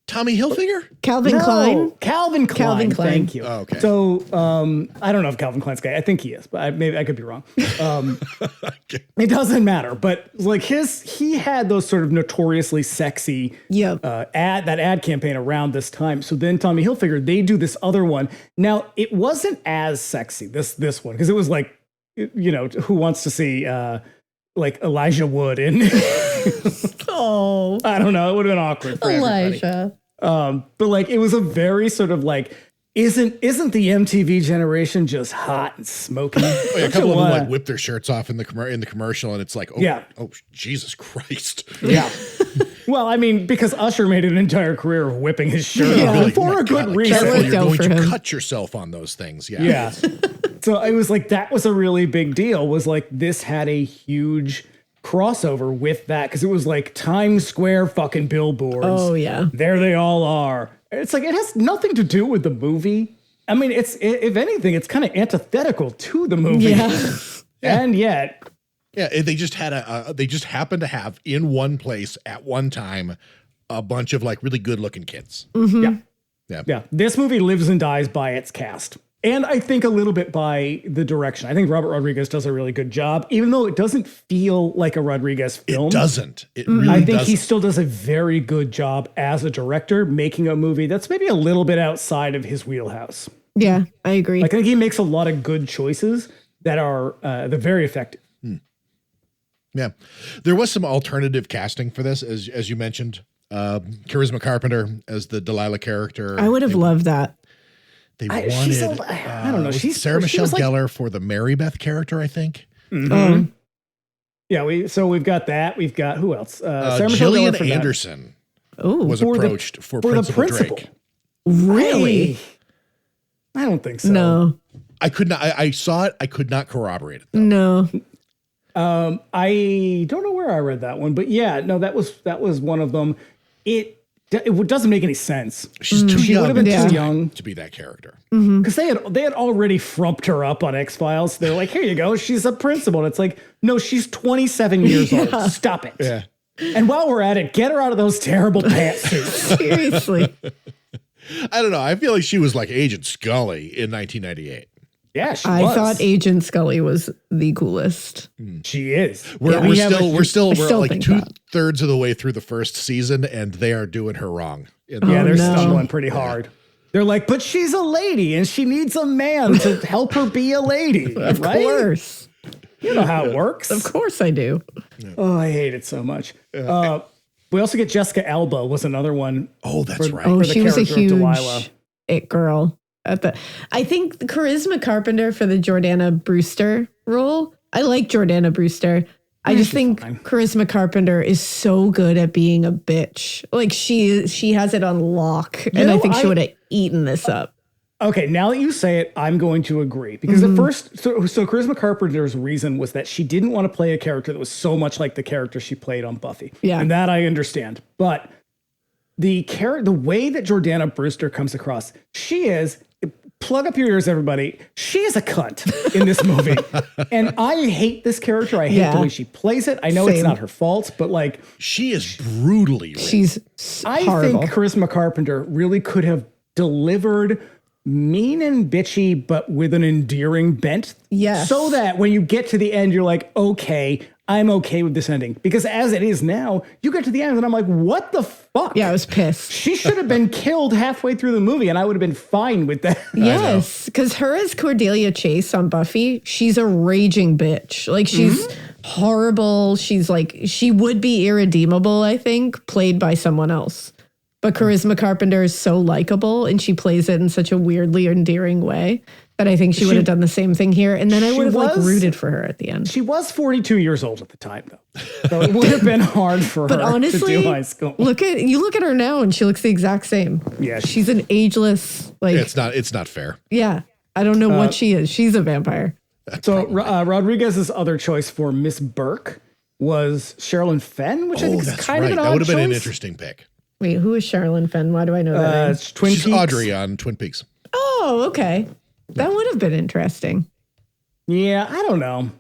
Tommy Hilfiger? Calvin Klein? Calvin Klein. Calvin Klein. Thank you. Oh, okay. So I don't know if Calvin Klein's gay. I think he is, but maybe I could be wrong. It doesn't matter. But like he had those sort of notoriously sexy ad campaign around this time. So then Tommy Hilfiger, they do this other one. Now it wasn't as sexy, this one, because it was like, who wants to see like Elijah Wood in Oh, I don't know. It would have been awkward for Elijah. everybody. But like, it was a very sort of like, isn't the MTV generation just hot and smoky? A couple of them like whip their shirts off in the commercial, and it's like, oh Jesus Christ. Yeah. Well, I mean, because Usher made an entire career of whipping his shirt off Like, for a good reason. Careful, you're going to him. cut yourself on those things. Yeah. Yeah. So it was like, that was a really big deal, was like, this had a huge crossover with that, because it was like Times Square fucking billboards. Oh, yeah. There they all are. It's like, it has nothing to do with the movie. I mean, if anything, it's kind of antithetical to the movie. Yeah. And yet. Yeah, they just happened to have in one place at one time a bunch of like really good looking kids. Mm-hmm. Yeah. This movie lives and dies by its cast. And I think a little bit by the direction. I think Robert Rodriguez does a really good job, even though it doesn't feel like a Rodriguez film. It doesn't. It really doesn't. I think he still does a very good job as a director, making a movie that's maybe a little bit outside of his wheelhouse. Yeah, I agree. Like, I think he makes a lot of good choices that are they're very effective. Yeah. There was some alternative casting for this, as you mentioned. Charisma Carpenter as the Delilah character. I would have loved that. They wanted, I don't know. She's Sarah Michelle like, Gellar for the Mary Beth character, I think. Mm-hmm. Yeah, we've got that. We've got who else? Sarah Michelle Gillian Gellar for Anderson Ooh, was approached for Principal Drake. Really? I don't think so. No. I could not. I saw it. I could not corroborate it. No. I don't know where I read that one, but yeah, no, that was one of them. It doesn't make any sense. She's too young. Would have been too young to be that character. Because they had already frumped her up on X-Files. They're like, here you go, she's a principal. And it's like, no, she's 27 years old. Stop it. Yeah. And while we're at it, get her out of those terrible pantsuits. Seriously. I don't know. I feel like she was like Agent Scully in 1998. Yeah, she I was. thought Agent Scully was the coolest. She is. We're still like think 2/3 of the way through the first season, and they are doing her wrong. Yeah, they're stumbling pretty hard. They're like, but she's a lady, and she needs a man to help her be a lady. Of right? course. You know how it works. Of course I do. Oh, I hate it so much. We also get Jessica Alba was another one. Oh, that's right. Oh, For the she was a character of Delilah. huge it girl. I think the Charisma Carpenter for the Jordana Brewster role. I like Jordana Brewster. I just think Charisma Carpenter is so good at being a bitch. Like she has it on lock, and I think she would have eaten this up. Okay, now that you say it, I'm going to agree. Because at first, so Charisma Carpenter's reason was that she didn't want to play a character that was so much like the character she played on Buffy. Yeah. And that I understand. But the way that Jordana Brewster comes across, she is plug up your ears, everybody. She is a cunt in this movie. And I hate this character. I hate the way she plays it. I know it's not her fault, but like... She is brutally rude. She's horrible. I think Charisma Carpenter really could have delivered mean and bitchy, but with an endearing bent. Yes. So that when you get to the end, you're like, okay, I'm okay with this ending. Because as it is now, you get to the end and I'm like, what the fuck? Yeah, I was pissed. She should have been killed halfway through the movie and I would have been fine with that. Yes, because her as Cordelia Chase on Buffy, she's a raging bitch. Like, she's horrible. She's like, she would be irredeemable, I think, played by someone else. But Charisma Carpenter is so likable and she plays it in such a weirdly endearing way that I think she would have done the same thing here. And then I would have like rooted for her at the end. She was 42 years old at the time, though. So it would have been hard for her honestly, to do high school. Look at her now and she looks the exact same. Yeah. She's an ageless, like... It's not fair. Yeah. I don't know what she is. She's a vampire. So Rodriguez's other choice for Miss Burke was Sherilyn Fenn, which I think is kind of an odd That would have been an choice. interesting pick. Wait, who is Sherilyn Fenn? Why do I know that name? It's Twin She's Peaks. Audrey on Twin Peaks. Oh, okay. That would have been interesting. Yeah, I don't know.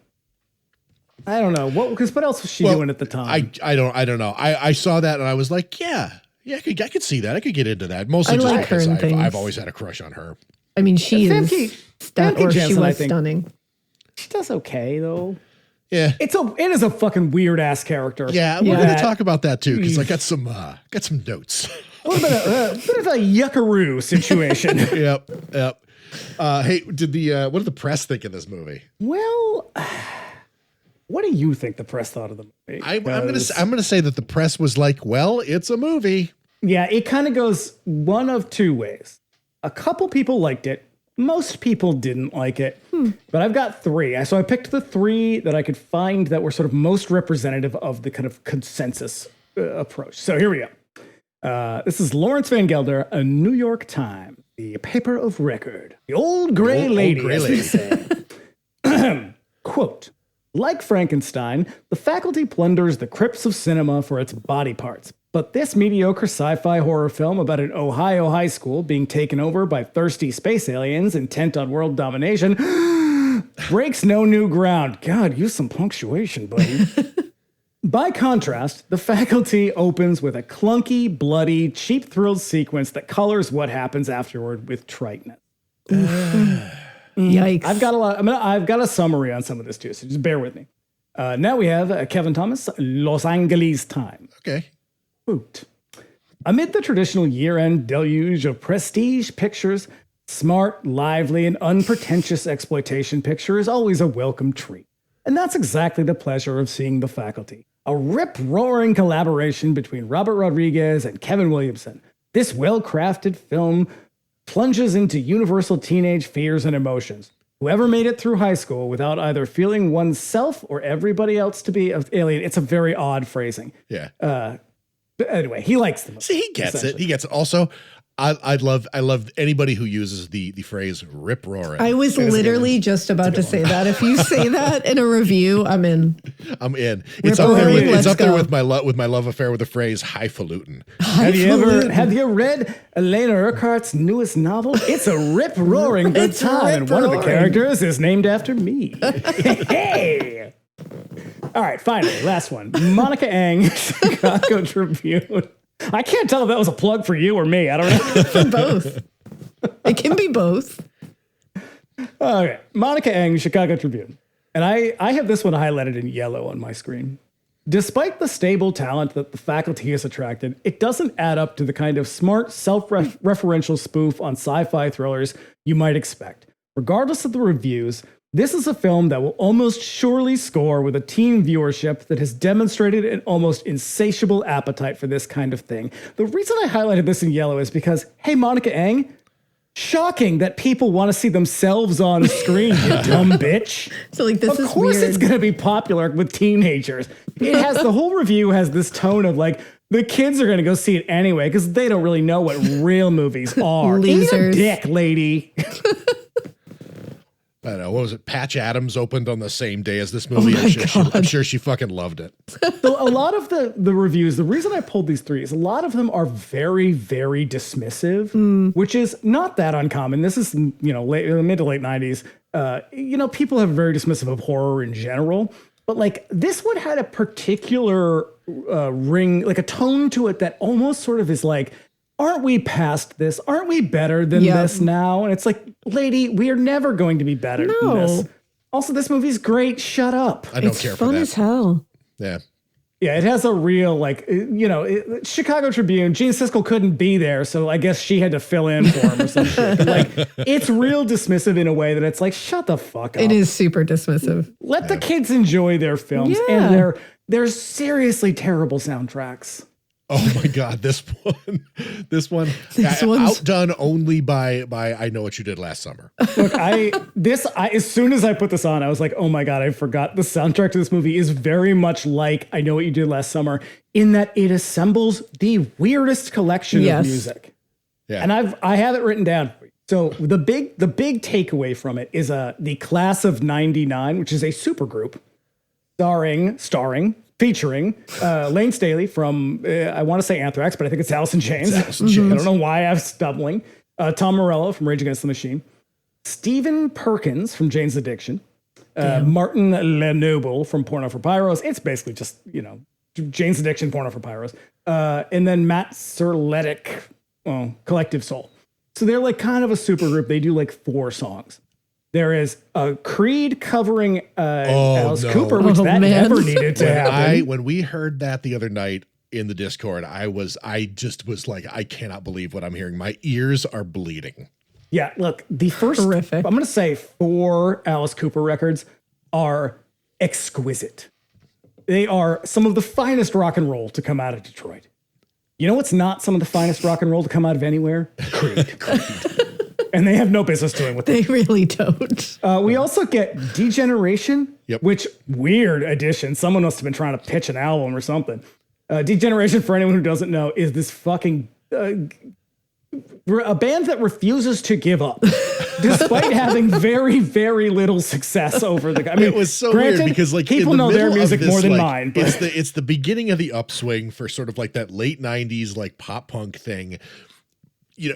What else was she doing at the time? I don't know. I saw that and I was like, yeah, I could see that. I could get into that. Mostly I just like her because in things. I've always had a crush on her. I mean, she Famke is Janssen, I think. stunning. She does okay though. Yeah. It is a fucking weird ass character. Yeah, we're going to talk about that too because I got some notes. A little bit of a yuckaroo situation. Yep. Hey, what did the press think of this movie? Well, what do you think the press thought of the movie? I'm gonna say that the press was like, well, it's a movie. Yeah, it kind of goes one of two ways. A couple people liked it. Most people didn't like it. But I've got three. So I picked the three that I could find that were sort of most representative of the kind of consensus approach. So here we go. This is Lawrence Van Gelder, a New York Times, the paper of record, the old gray lady, as they say. Quote, like Frankenstein, the faculty plunders the crypts of cinema for its body parts. But this mediocre sci-fi horror film about an Ohio high school being taken over by thirsty space aliens intent on world domination breaks no new ground. God, use some punctuation, buddy. By contrast, The Faculty opens with a clunky, bloody, cheap-thrilled sequence that colors what happens afterward with triteness. Yikes. I've got a summary on some of this too, so just bear with me. Now we have Kevin Thomas, Los Angeles Times. Okay. Quote, amid the traditional year-end deluge of prestige pictures, smart, lively, and unpretentious exploitation picture is always a welcome treat. And that's exactly the pleasure of seeing The Faculty. A rip-roaring collaboration between Robert Rodriguez and Kevin Williamson. This well-crafted film plunges into universal teenage fears and emotions. Whoever made it through high school without either feeling oneself or everybody else to be an alien. It's a very odd phrasing. Yeah. But anyway, he likes the movie. See, he gets it. He gets it. Also, I love anybody who uses the phrase rip roaring. I was literally just about to say that. If you say that in a review, I'm in. I'm in. It's up there. It's up there with my love affair with the phrase highfalutin. Have you read Alaina Urquhart's newest novel? It's a rip roaring good time, and one of the characters is named after me. Hey. All right, finally, last one. Monica Eng, Chicago Tribune. I can't tell if that was a plug for you or me. I don't know. For both. It can be both. Okay, Monica Eng, Chicago Tribune. And I have this one highlighted in yellow on my screen. Despite the stable talent that The Faculty has attracted, it doesn't add up to the kind of smart, self-referential spoof on sci-fi thrillers you might expect. Regardless of the reviews, this is a film that will almost surely score with a teen viewership that has demonstrated an almost insatiable appetite for this kind of thing. The reason I highlighted this in yellow is because, hey, Monica Eng, shocking that people want to see themselves on screen, you dumb bitch. So like this of course it's going to be popular with teenagers. It has, the whole review has this tone of like, the kids are going to go see it anyway because they don't really know what real movies are. Losers. Eat a dick, lady. I don't know, what was it? Patch Adams opened on the same day as this movie. I'm sure she fucking loved it. So a lot of the reviews, the reason I pulled these three is a lot of them are very, very dismissive, which is not that uncommon. This is, mid to late 90s. People have very dismissive of horror in general, but like this one had a particular ring, like a tone to it that almost sort of is like, aren't we past this? Aren't we better than this now? And it's like, lady, we are never going to be better than this. Also, this movie's great. Shut up. I don't care for that. It's fun as hell. Yeah. Yeah, it has a real, Chicago Tribune, Gene Siskel couldn't be there, so I guess she had to fill in for him or something. Like, it's real dismissive in a way that it's like, shut the fuck up. It is super dismissive. Let the kids enjoy their films, and they're seriously terrible soundtracks. Oh my God, this one, outdone only by I Know What You Did Last Summer. Look, as soon as I put this on, I was like, oh my God, I forgot the soundtrack to this movie is very much like I Know What You Did Last Summer in that it assembles the weirdest collection of music. Yeah. And I have it written down. So the big takeaway from it is the Class of '99, which is a supergroup featuring Lane Staley from, I want to say Anthrax, but I think it's Alice in Chains. I don't know why I'm stumbling. Tom Morello from Rage Against the Machine. Stephen Perkins from Jane's Addiction. Martin Lenoble from Porno for Pyros. It's basically just, Jane's Addiction, Porno for Pyros. And then Matt Serletic, Collective Soul. So they're like kind of a super group. They do like 4 songs. There is a Creed covering Alice Cooper, which never needed to happen. When we heard that the other night in the Discord, I just was like, I cannot believe what I'm hearing. My ears are bleeding. Yeah, look, the first, horrific. I'm going to say 4 Alice Cooper records are exquisite. They are some of the finest rock and roll to come out of Detroit. You know what's not some of the finest rock and roll to come out of anywhere? Creed. And they have no business doing with it. They really don't. We also get Degeneration, which weird addition. Someone must have been trying to pitch an album or something. Degeneration, for anyone who doesn't know, is this fucking a band that refuses to give up, despite having very, very little success over the. I mean, it was so weird because people know their music more than mine. But it's the beginning of the upswing for sort of like that late '90s like pop punk thing.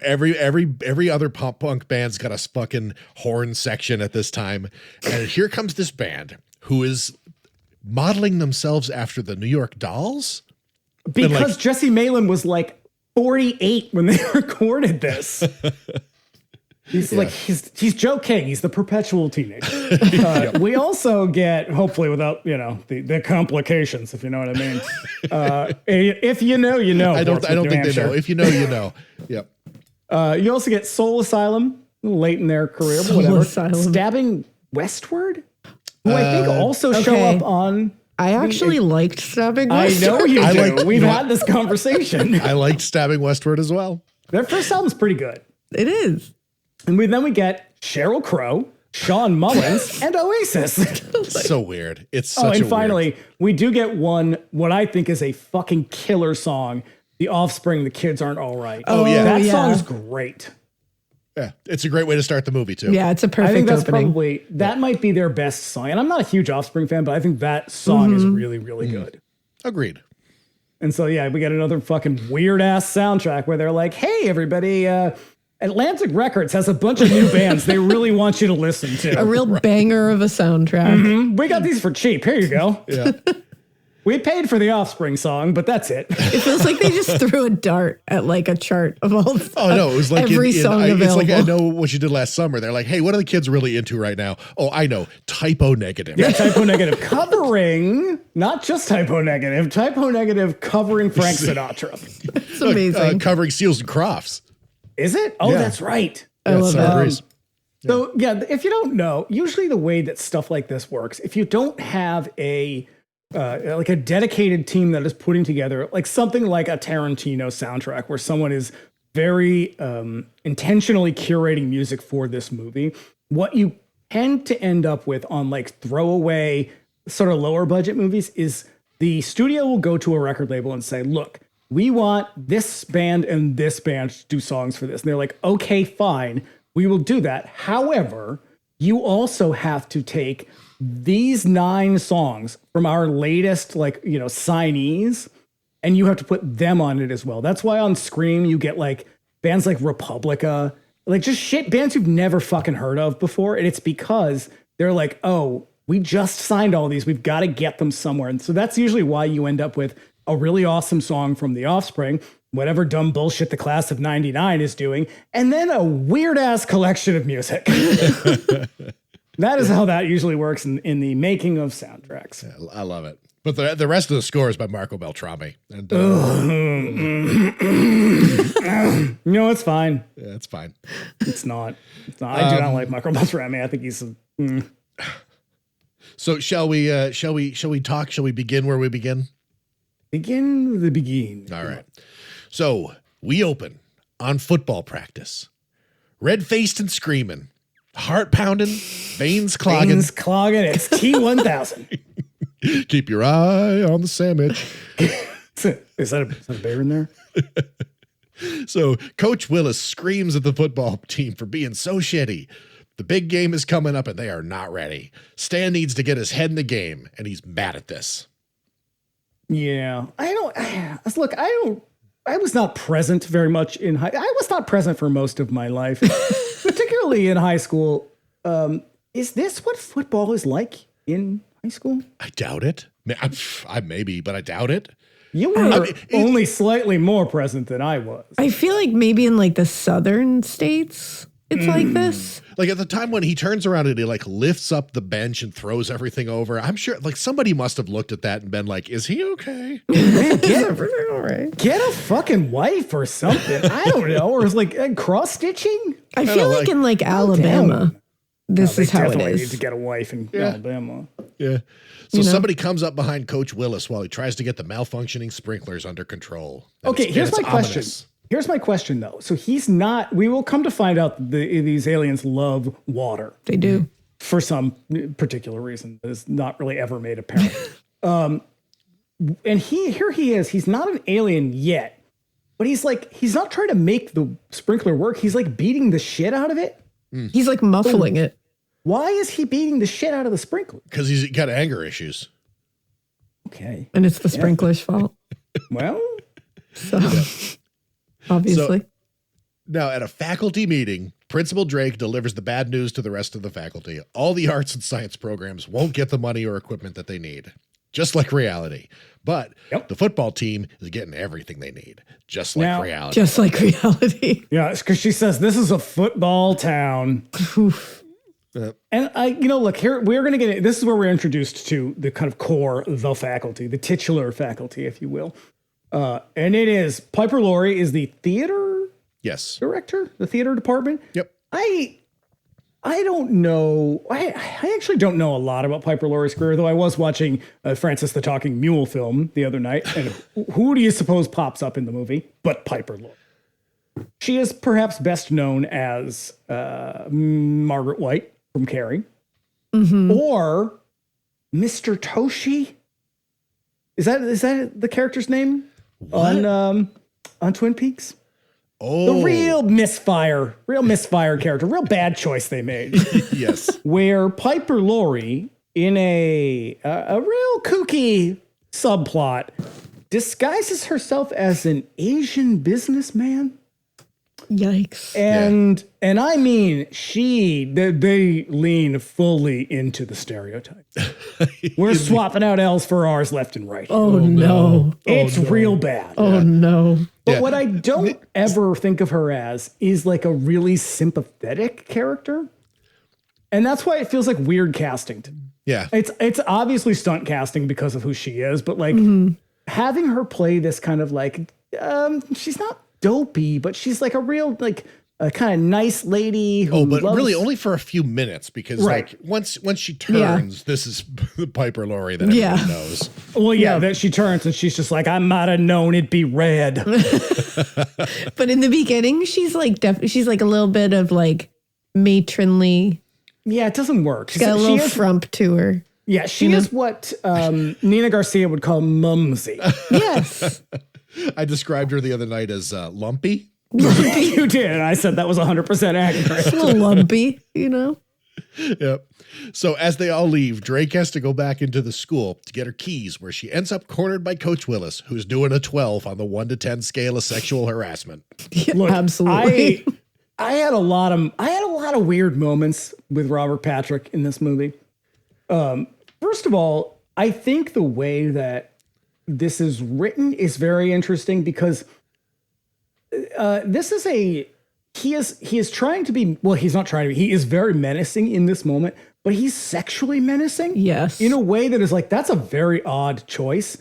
Every other pop punk band's got a fucking horn section at this time. And here comes this band who is modeling themselves after the New York Dolls. Because Jesse Malin was like 48 when they recorded this. He's Joe King. He's the perpetual teenager. We also get, hopefully without, the complications, if you know what I mean. If you know, you know. I don't think they know. If you know, you know. Yep. You also get Soul Asylum late in their career, but whatever. Stabbing Westward, who I think also show up on. I actually liked Stabbing Westward. I know you do. We've had this conversation. I liked Stabbing Westward as well. Their first album's pretty good. It is. And then we get Sheryl Crow, Sean Mullins, and Oasis. So weird. It's such and finally, we do get what I think is a fucking killer song. The Offspring, The Kids Aren't All Right. Oh, yeah. That song's great. Yeah, it's a great way to start the movie, too. Yeah, it's a perfect I think that's opening. that might be their best song. And I'm not a huge Offspring fan, but I think that song is really, really good. Agreed. And so, yeah, we got another fucking weird-ass soundtrack where they're like, hey, everybody, Atlantic Records has a bunch of new bands they really want you to listen to. A real banger of a soundtrack. Mm-hmm. We got these for cheap. Here you go. Yeah. We paid for the Offspring song, but that's it. It feels like they just threw a dart at like a chart of all the Oh no, it was like every song available. It's like I Know What You Did Last Summer. They're like, hey, what are the kids really into right now? Oh, I know. Typo Negative. Yeah, Typo Negative covering, not just Typo Negative covering Frank Sinatra. It's amazing. Covering Seals and Crofts. Is it? Oh, that's right. I love that. So yeah, if you don't know, usually the way that stuff like this works, if you don't have a dedicated team that is putting together like something like a Tarantino soundtrack where someone is very intentionally curating music for this movie, what you tend to end up with on like throwaway sort of lower budget movies is the studio will go to a record label and say, look, we want this band and this band to do songs for this. And they're like, okay, fine, we will do that. However, you also have to take these 9 songs from our latest, like, you know, signees, and you have to put them on it as well. That's why on Scream you get like bands like Republica, like just shit bands you've never fucking heard of before. And it's because they're like, oh, we just signed all these. We've got to get them somewhere. And so that's usually why you end up with a really awesome song from The Offspring, whatever dumb bullshit the class of 99 is doing, and then a weird ass collection of music. That is how that usually works in the making of soundtracks. Yeah, I love it. But the rest of the score is by Marco Beltrami. And No, it's fine. yeah, it's fine. It's not. I do not like Marco Beltrami. I think he's So shall we talk? Shall we begin where we begin? begin with the begin. All right. So we open on football practice. Red-faced and screaming. Heart pounding. Veins clogging. Veins clogging. It's T1000. Keep your eye on the sandwich. Is that a bear in there? So Coach Willis screams at the football team for being so shitty. The big game is coming up and they are not ready. Stan needs to get his head in the game and he's mad at this. Yeah. I was not present very much I was not present for most of my life, particularly in high school. Is this what football is like in high school? I doubt it. I maybe, but I doubt it. You were only slightly more present than I was. I feel like maybe in like the southern states, it's like this. Like at the time when he turns around and he like lifts up the bench and throws everything over, I'm sure like somebody must have looked at that and been like, is he okay? Man, Everything all right. get a fucking wife or something. I don't know. Or it's like cross stitching. I feel like in like Alabama, this They is how it definitely need is. to get a wife in Alabama. Yeah. So somebody comes up behind Coach Willis while he tries to get the malfunctioning sprinklers under control. And Okay, here's my question. ominous. Here's my question, though. So he's not. We will come to find out that these aliens love water They do. for some particular reason that is not really ever made apparent. And here he is. He's not an alien yet, but he's not trying to make the sprinkler work. He's like beating the shit out of it. He's like muffling it. Why is he beating the shit out of the sprinkler? Because he's got anger issues. Okay. And it's the sprinkler's fault. Well, So obviously. Now, at a faculty meeting, Principal Drake delivers the bad news to the rest of the faculty. All the arts and science programs won't get the money or equipment that they need, just like reality. But the football team is getting everything they need, just like reality. Just like reality. yeah, it's because she says this is a football town. And look, here we're going to get, this is where we're introduced to the kind of core, the faculty, the titular faculty, if you will. And it is, Piper Laurie is the theater director, the theater department. Yep. I don't know. I actually don't know a lot about Piper Laurie's career, though I was watching Francis the Talking Mule film the other night. And who do you suppose pops up in the movie but Piper Laurie? She is perhaps best known as Margaret White from Carrie, or Mr. Toshi. Is that the character's name on Twin Peaks? Oh, The real misfire character, real bad choice they made. yes. Where Piper Laurie, in a real kooky subplot, disguises herself as an Asian businessman. Yikes. And I mean, they lean fully into the stereotype. We're swapping out L's for R's left and right. Oh, no. It's real bad. Oh, no. But what I don't ever think of her as is like a really sympathetic character. And that's why it feels like weird casting to me. Yeah. It's obviously stunt casting because of who she is, but like having her play this kind of like, she's not dopey, but she's like a real, like a kind of nice lady who really only for a few minutes because like once she turns, this is the Piper Laurie that everyone knows. Well, that she turns and she's just like, I might have known it'd be red. But in the beginning, she's like she's like a little bit of like matronly. Yeah, it doesn't work. She's got a little frump to her. Yeah, she is what Nina Garcia would call mumsy. Yes. I described her the other night as lumpy. You did. I said that was 100% accurate. A little lumpy, Yep. So as they all leave, Drake has to go back into the school to get her keys, where she ends up cornered by Coach Willis, who's doing a 12 on the 1 to 10 scale of sexual harassment. Look, Absolutely. I had a lot of weird moments with Robert Patrick in this movie. First of all, I think the way that this is written is very interesting because this is he is trying to be, well, he's not trying to be, he is very menacing in this moment, but he's sexually menacing. Yes. In a way that is like, that's a very odd choice.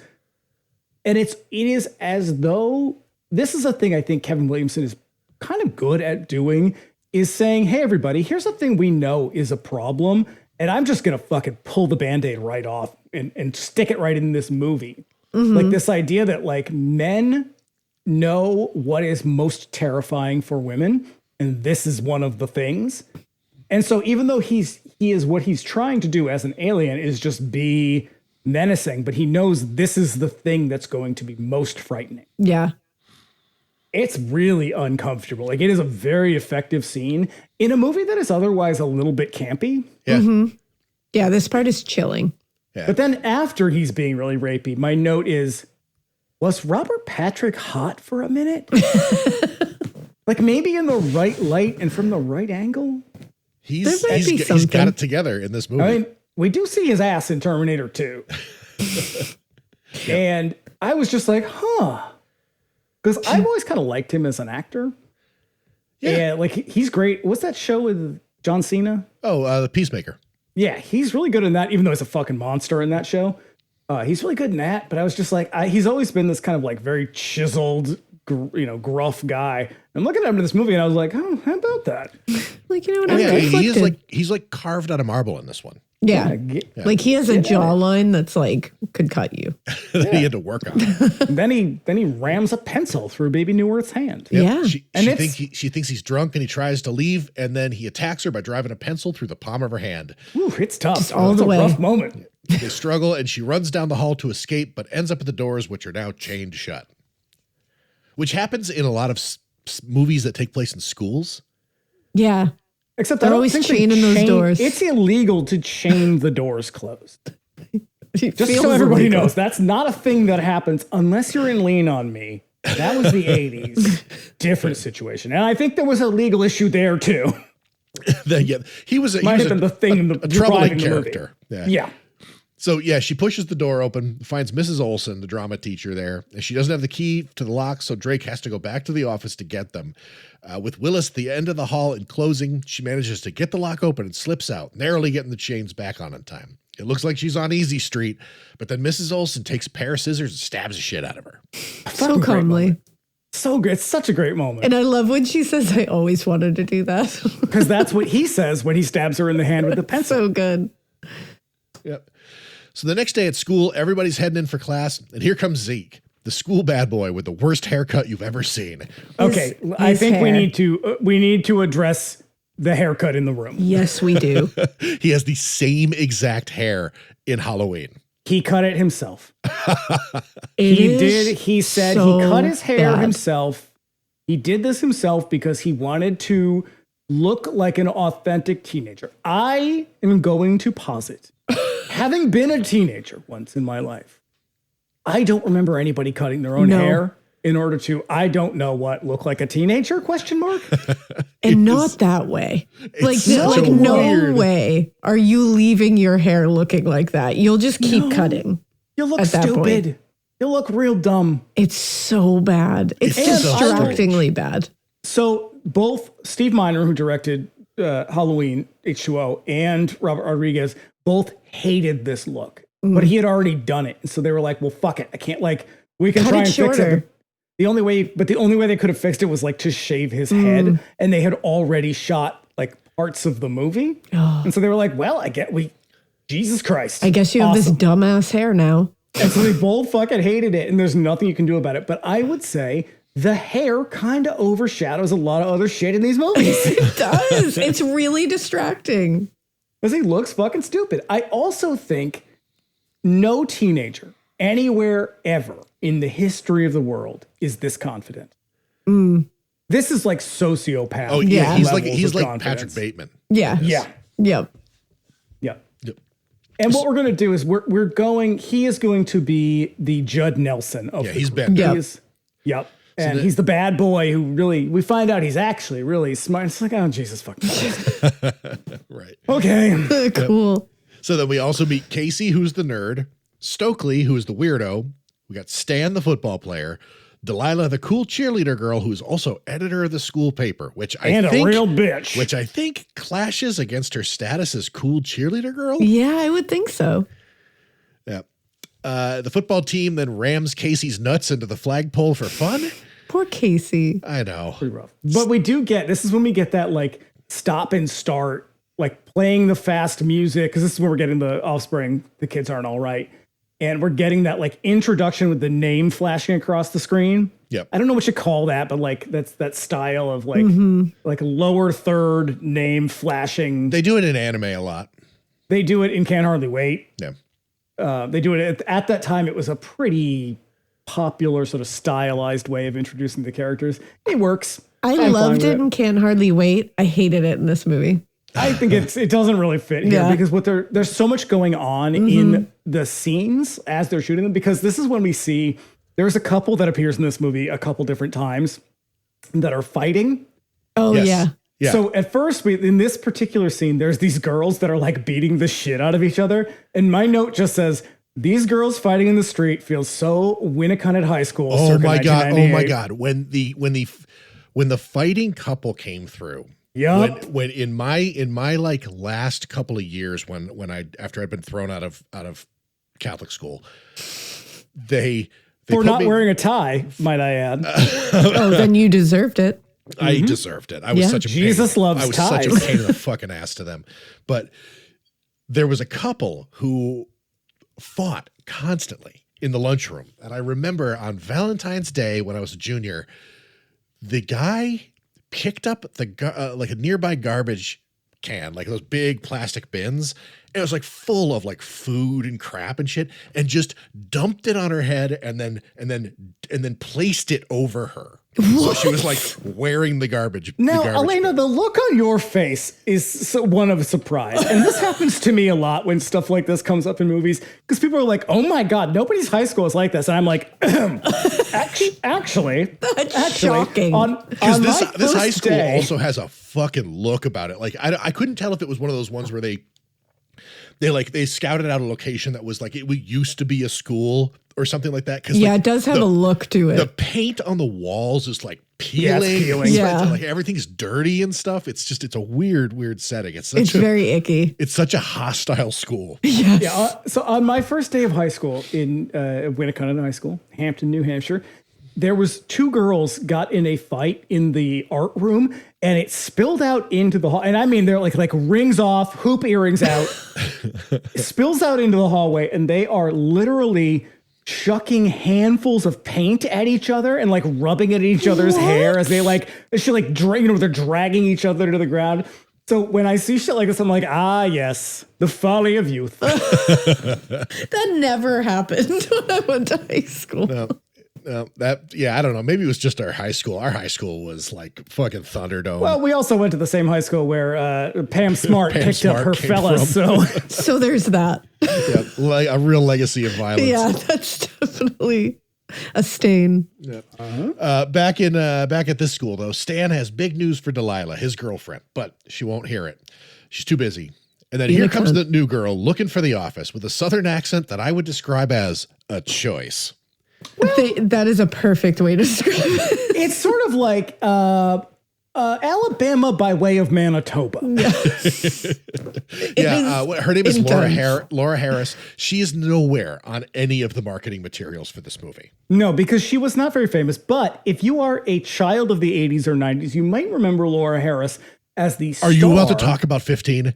And it is as though this is a thing I think Kevin Williamson is kind of good at doing, is saying, hey, everybody, here's a thing we know is a problem. And I'm just going to fucking pull the Band-Aid right off and stick it right in this movie. Mm-hmm. Like this idea that like men know what is most terrifying for women. And this is one of the things. And so even though he is what he's trying to do as an alien is just be menacing, but he knows this is the thing that's going to be most frightening. Yeah. It's really uncomfortable. Like it is a very effective scene in a movie that is otherwise a little bit campy. Yeah. Mm-hmm. Yeah, this part is chilling. Yeah. But then after he's being really rapey, my note is, was Robert Patrick hot for a minute? Like maybe in the right light and from the right angle? He's got it together in this movie. I mean, we do see his ass in Terminator 2. And I was just like, huh. Because I've always kind of liked him as an actor. Yeah. And like he's great. What's that show with John Cena? Oh, The Peacemaker. Yeah, he's really good in that, even though he's a fucking monster in that show. He's really good in that. But I was just like, he's always been this kind of like very chiseled, gruff guy. I'm looking at him in this movie and I was like, oh, how about that? Like, you know what? Yeah, he's like carved out of marble in this one. Yeah. Like he has a jawline that's like could cut you. He had to work on it. then he rams a pencil through Baby New Earth's hand. Yeah. She thinks he's drunk and he tries to leave, and then he attacks her by driving a pencil through the palm of her hand. Ooh, it's tough. Just all the way. It's a rough moment. They struggle and she runs down the hall to escape, but ends up at the doors, which are now chained shut. Which happens in a lot of movies that take place in schools. Yeah. Except they're always chaining those doors. It's illegal to chain the doors closed. Just so feels everybody illegal. knows, that's not a thing that happens unless you're in Lean on Me. That was the 80s. Different situation. And I think there was a legal issue there too. He was Might have been the thing a troubling character. Yeah. So yeah, she pushes the door open, finds Mrs. Olson, the drama teacher, there, and she doesn't have the key to the lock, so Drake has to go back to the office to get them. With Willis at the end of the hall and closing, she manages to get the lock open and slips out, narrowly getting the chains back on in time. It looks like she's on easy street, but then Mrs. Olson takes a pair of scissors and stabs the shit out of her. So calmly. So good. It's such a great moment. And I love when she says, I always wanted to do that. Because that's what he says when he stabs her in the hand with the pencil. So good. Yep. So the next day at school, everybody's heading in for class, and here comes Zeke, the school bad boy with the worst haircut you've ever seen. Okay, I think we need to address the haircut in the room. Yes, we do. He has the same exact hair in Halloween. He cut it himself. He said so he cut his hair bad. himself. He did this himself because he wanted to look like an authentic teenager. I am going to posit, having been a teenager once in my life, I don't remember anybody cutting their own hair in order to, I don't know what, look like a teenager, ? And not that way. Like so no weird. way are you leaving your hair looking like that. You'll just keep cutting. You'll look at that stupid. point. You'll look real dumb. It's so bad. It's distractingly bad. So both Steve Miner, who directed Halloween H2O, and Robert Rodriguez both hated this look, but he had already done it. And so they were like, well, fuck it. I can't we can try and fix it. The only way they could have fixed it was like to shave his head. And they had already shot like parts of the movie. And so they were like, well, Jesus Christ. I guess you have this dumbass hair now. And so they both fucking hated it. And there's nothing you can do about it. But I would say the hair kind of overshadows a lot of other shit in these movies. It does. It's really distracting. Because he looks fucking stupid. I also think no teenager anywhere ever in the history of the world is this confident. This is like sociopath. Oh yeah, he's like confidence. Patrick Bateman. Yeah. Yeah. Yep. Yep. And what we're going to do is he is going to be the Judd Nelson of the he's group. been. Yep. And he's the bad boy who we find out he's actually really smart. It's like, oh, Jesus fucking Christ. Right. Okay. Cool. So then we also meet Casey, who's the nerd, Stokely, who is the weirdo. We got Stan, the football player, Delilah, the cool cheerleader girl, who's also editor of the school paper, which I think a real bitch. Which I think clashes against her status as cool cheerleader girl. Yeah, I would think so. Yeah. The football team then rams Casey's nuts into the flagpole for fun. Poor Casey. I know. Pretty rough. But this is when we get that like stop and start, like playing the fast music, because this is where we're getting the Offspring, The Kids Aren't All Right. And we're getting that like introduction with the name flashing across the screen. Yep. I don't know what you call that, but like that's that style of like like lower third name flashing. They do it in anime a lot. They do it in Can't Hardly Wait. Yeah. They do it at that time. It was a pretty popular sort of stylized way of introducing the characters. It works. I loved it and Can't Hardly Wait. I hated it in this movie. I think it doesn't really fit here because there's so much going on in the scenes as they're shooting them, because this is when we see there's a couple that appears in this movie a couple different times that are fighting. Oh, Yes. Yeah. So at first, in this particular scene, there's these girls that are like beating the shit out of each other. And my note just says, these girls fighting in the street feels so Winnicott High School. Oh my God. Oh my God. When the fighting couple came through. Yep. When in my like last couple of years after I'd been thrown out of Catholic school, they for not wearing a tie, might I add. Oh, then you deserved it. I deserved it. I was such a Jesus pain. loves I was ties. such a pain in the fucking ass to them. But there was a couple who fought constantly in the lunchroom, and I remember on Valentine's Day when I was a junior, the guy picked up like a nearby garbage can, like those big plastic bins. And it was like full of like food and crap and shit, and just dumped it on her head and then placed it over her. So she was like wearing the garbage. Now, bin. Alaina, the look on your face is one of surprise. And this happens to me a lot when stuff like this comes up in movies, because people are like, oh my God, nobody's high school is like this. And I'm like, actually, shocking. Because this high school also has a fucking look about it. Like, I couldn't tell if it was one of those ones where they scouted out a location that was like, it used to be a school or something like that. Yeah, it does have a look to it. The paint on the walls is like peeling. Yeah. Like everything's dirty and stuff. It's a weird setting. It's very icky. It's such a hostile school. Yes. Yeah. So on my first day of high school in Winnicott High School, Hampton, New Hampshire, there was two girls got in a fight in the art room, and it spilled out into the hall. And I mean, they're like rings off, hoop earrings out, it spills out into the hallway, and they are literally chucking handfuls of paint at each other and like rubbing it at each other's hair as they they're dragging each other to the ground. So when I see shit like this, I'm like, yes, the folly of youth. That never happened when I went to high school. No. I don't know. Maybe it was just our high school. Our high school was like fucking Thunderdome. Well, we also went to the same high school where Pam Smart picked up her fellas. So there's that. Yeah, like a real legacy of violence. Yeah, that's definitely a stain. Yeah. Back at this school though, Stan has big news for Delilah, his girlfriend, but she won't hear it. She's too busy. And then here comes the new girl looking for the office with a southern accent that I would describe as a choice. Well, that is a perfect way to describe it. It's sort of like Alabama by way of Manitoba. Yeah, her name is Laura Harris. She is nowhere on any of the marketing materials for this movie. No, because she was not very famous. But if you are a child of the 80s or 90s, you might remember Laura Harris as the star. Are you about to talk about 15?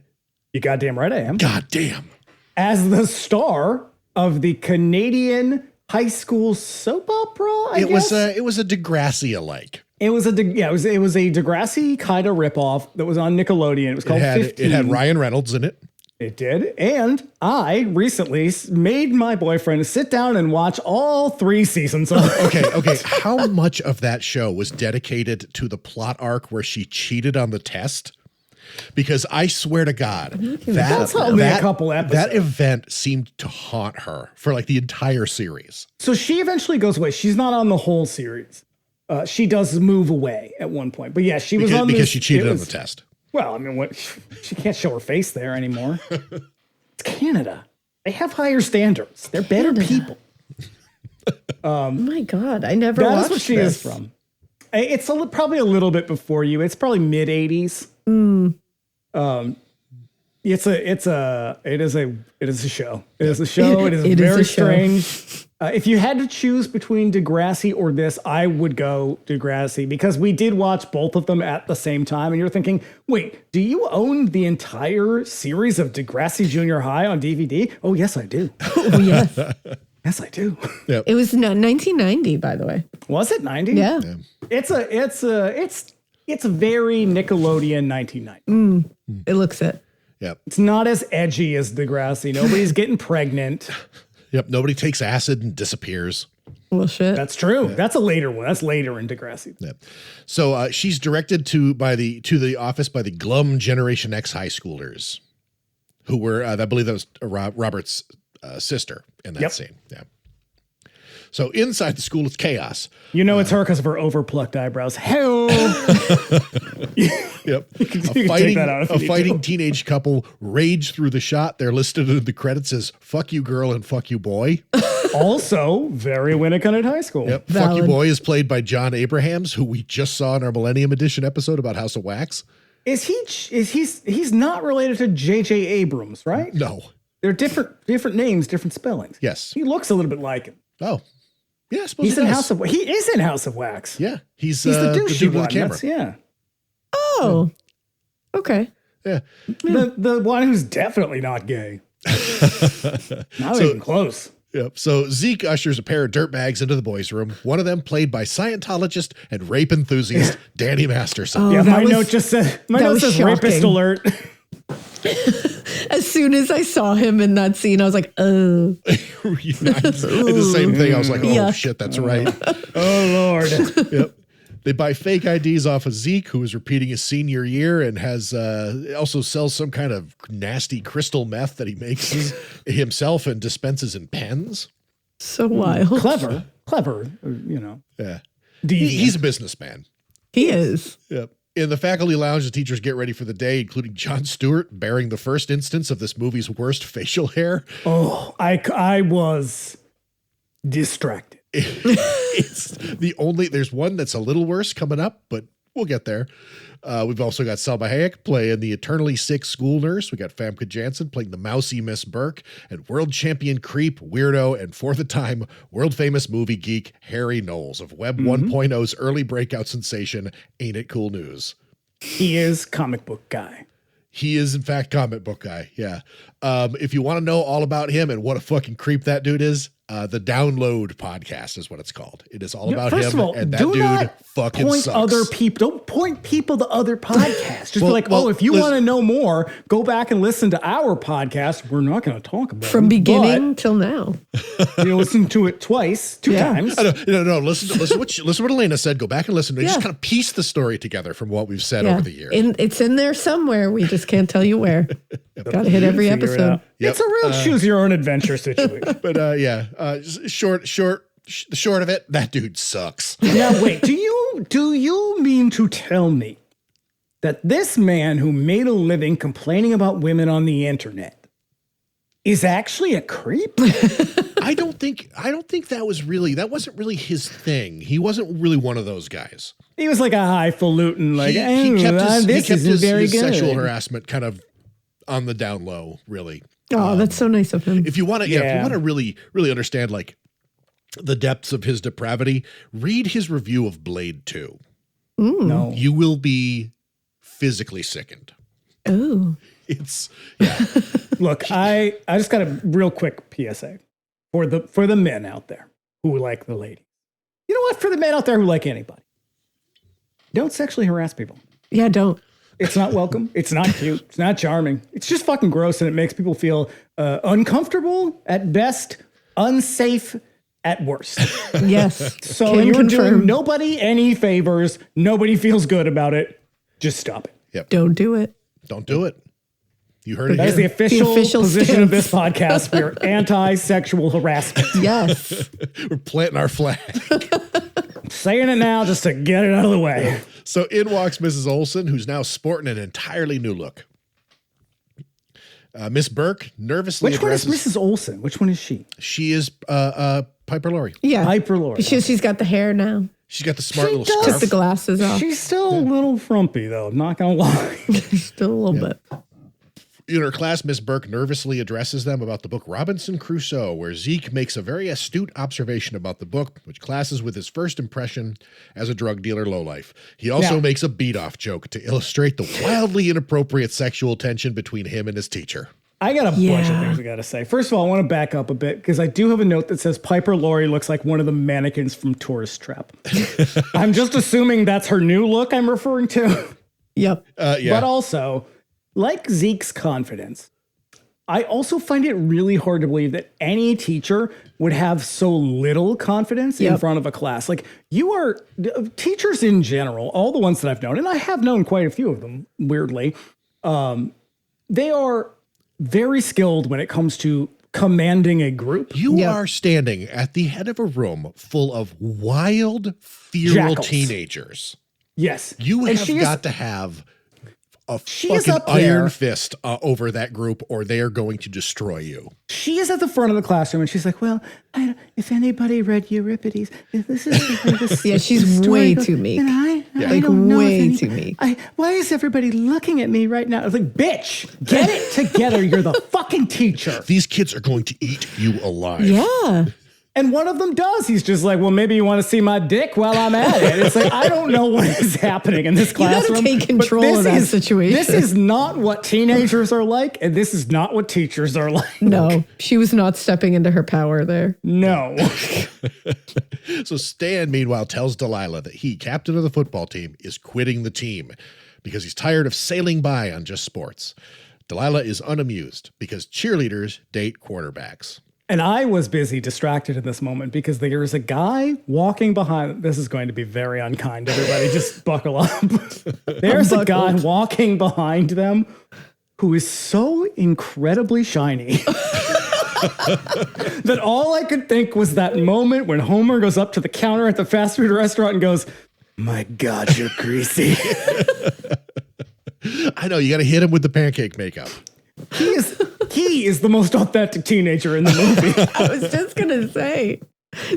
You goddamn right I am. Goddamn. As the star of the Canadian high school soap opera, It was a Degrassi-alike. It was a Degrassi kind of ripoff that was on Nickelodeon. It was called 15. It had Ryan Reynolds in it. It did. And I recently made my boyfriend sit down and watch all 3 seasons of it. Okay. How much of that show was dedicated to the plot arc where she cheated on the test? Because I swear to God, That's only a couple episodes. That event seemed to haunt her for like the entire series. So she eventually goes away. She's not on the whole series. She does move away at one point. But yeah, she was on because she cheated on the test. Well, I mean, what? She can't show her face there anymore. It's Canada. They have higher standards. They're better people. Oh my God, I never watched That's what she this. is from. It's probably a little bit before you. It's probably mid 80s. It is a show. It is a show. It is very strange. If you had to choose between Degrassi or this, I would go Degrassi because we did watch both of them at the same time. And you're thinking, wait, do you own the entire series of Degrassi Junior High on DVD? Oh, yes, I do. Oh, yes. Yes, I do. Yep. It was 1990, by the way. Was it 90? Yeah. It's very Nickelodeon 1990. It looks it. Yep. It's not as edgy as Degrassi. Nobody's getting pregnant. Yep. Nobody takes acid and disappears. Well, shit. That's true. Yeah. That's a later one. That's later in Degrassi. Yep. So she's directed to the office by the glum Generation X high schoolers, who were I believe that was Robert's sister in that scene. Yeah. So inside the school, it's chaos. You know it's her because of her overplucked eyebrows. Hell. Yep. A fighting teenage couple rage through the shot. They're listed in the credits as "fuck you, girl" and "fuck you, boy." Also, very Winnicott High School. Yep. "Fuck you, boy" is played by John Abrahams, who we just saw in our Millennium Edition episode about House of Wax. He's not related to J.J. Abrams, right? No. They're different names, different spellings. Yes. He looks a little bit like him. Oh. Yeah, I suppose he is in House of Wax. Yeah. He's the douchey dude with one. the camera. Yeah. Oh. Okay. Yeah. The one who's definitely not gay. Not even close. Yep. So Zeke ushers a pair of dirtbags into the boys' room. One of them played by Scientologist and rape enthusiast Danny Masterson. Yeah, my note says rapist alert. As soon as I saw him in that scene, I was like, oh. I did the same thing. I was like, oh, shit, that's right. Oh, Lord. Yep. They buy fake IDs off of Zeke, who is repeating his senior year and has also sells some kind of nasty crystal meth that he makes himself and dispenses in pens. So wild. Clever, you know. Yeah. He's a businessman. He is. Yep. In the faculty lounge, the teachers get ready for the day, including Jon Stewart bearing the first instance of this movie's worst facial hair. Oh, I was distracted. There's one that's a little worse coming up, but we'll get there. We've also got Salma Hayek playing the eternally sick school nurse. We got Famke Janssen playing the mousy Miss Burke, and world champion creep, weirdo, and for the time, world famous movie geek Harry Knowles of Web 1.0's early breakout sensation, Ain't It Cool News. He is comic book guy. He is, in fact, comic book guy. Yeah. If you want to know all about him and what a fucking creep that dude is, the Download podcast is what it's called. It is all about him. First of all, and that do dude not fucking point sucks. other people. Don't point people to other podcasts. Just be like, if you want to know more, go back and listen to our podcast. We're not going to talk about from it, beginning till now. You listen to it two times. No. Listen what Alaina said. Go back and listen. Just kind of piece the story together from what we've said over the years. It's in there somewhere. We just can't tell you where. Got to hit every episode. It's a real choose your own adventure situation. But the short of it, that dude sucks. Now wait, do you mean to tell me that this man who made a living complaining about women on the internet is actually a creep? I don't think that wasn't really his thing. He wasn't really one of those guys. He was like a highfalutin, like he kept his very good. Sexual harassment kind of on the down low, really. Oh, that's so nice of him. If you want to really, really understand like the depths of his depravity, read his review of Blade 2. No. You will be physically sickened. Oh. Look, I just got a real quick PSA for the men out there who like the lady. You know what? For the men out there who like anybody, don't sexually harass people. Yeah, don't. It's not welcome. It's not cute. It's not charming. It's just fucking gross, and it makes people feel uncomfortable at best, unsafe at worst. Yes. So you're doing nobody any favors. Nobody feels good about it. Just stop it. Yep. Don't do it. Don't do it. You heard it That is here. the official position stance of this podcast. We're anti-sexual harassment. Yes. We're planting our flag. Saying it now just to get it out of the way. So in walks Mrs. Olson, who's now sporting an entirely new look. Miss Burke nervously Which one is addresses... Mrs. Olson? Which one is she? She is Piper Laurie. Yeah. Piper Laurie. She's got the hair now. She's got the smart She little does. Took scarf. the glasses off. She's still a little frumpy, though. I'm not going to lie. Still a little bit. In her class, Miss Burke nervously addresses them about the book Robinson Crusoe, where Zeke makes a very astute observation about the book, which clashes with his first impression as a drug dealer lowlife. He also makes a beat-off joke to illustrate the wildly inappropriate sexual tension between him and his teacher. I got a bunch of things I got to say. First of all, I want to back up a bit because I do have a note that says Piper Laurie looks like one of the mannequins from Tourist Trap. I'm just assuming that's her new look I'm referring to. Yep. Yeah. But also, like Zeke's confidence, I also find it really hard to believe that any teacher would have so little confidence in front of a class. Like teachers in general, all the ones that I've known, and I have known quite a few of them, weirdly, they are very skilled when it comes to commanding a group. You are standing at the head of a room full of wild, feral Jackals. teenagers. Yes. You And have she got is- to have a She is fucking up there. iron fist over that group, or they are going to destroy you. She is at the front of the classroom and she's like, well, if anybody read Euripides, this is Yeah, she's way too meek. And I Like, don't know if way too meek. Why is everybody looking at me right now? I was like, bitch, get it together. You're the fucking teacher. These kids are going to eat you alive. Yeah. And one of them does. He's just like, well, maybe you want to see my dick while I'm at it. It's like, I don't know what is happening in this gotta classroom. take but control this of that situation. This is not what teenagers are like, and this is not what teachers are like. No, she was not stepping into her power there. No. So Stan, meanwhile, tells Delilah that he, captain of the football team, is quitting the team because he's tired of sailing by on just sports. Delilah is unamused because cheerleaders date quarterbacks. And I was busy distracted in this moment because there is a guy walking behind. This is going to be very unkind, everybody. Just buckle up. There's a guy walking behind them who is so incredibly shiny that all I could think was that moment when Homer goes up to the counter at the fast food restaurant and goes, my God, you're greasy. I know, you got to hit him with the pancake makeup. He is the most authentic teenager in the movie. I was just going to say,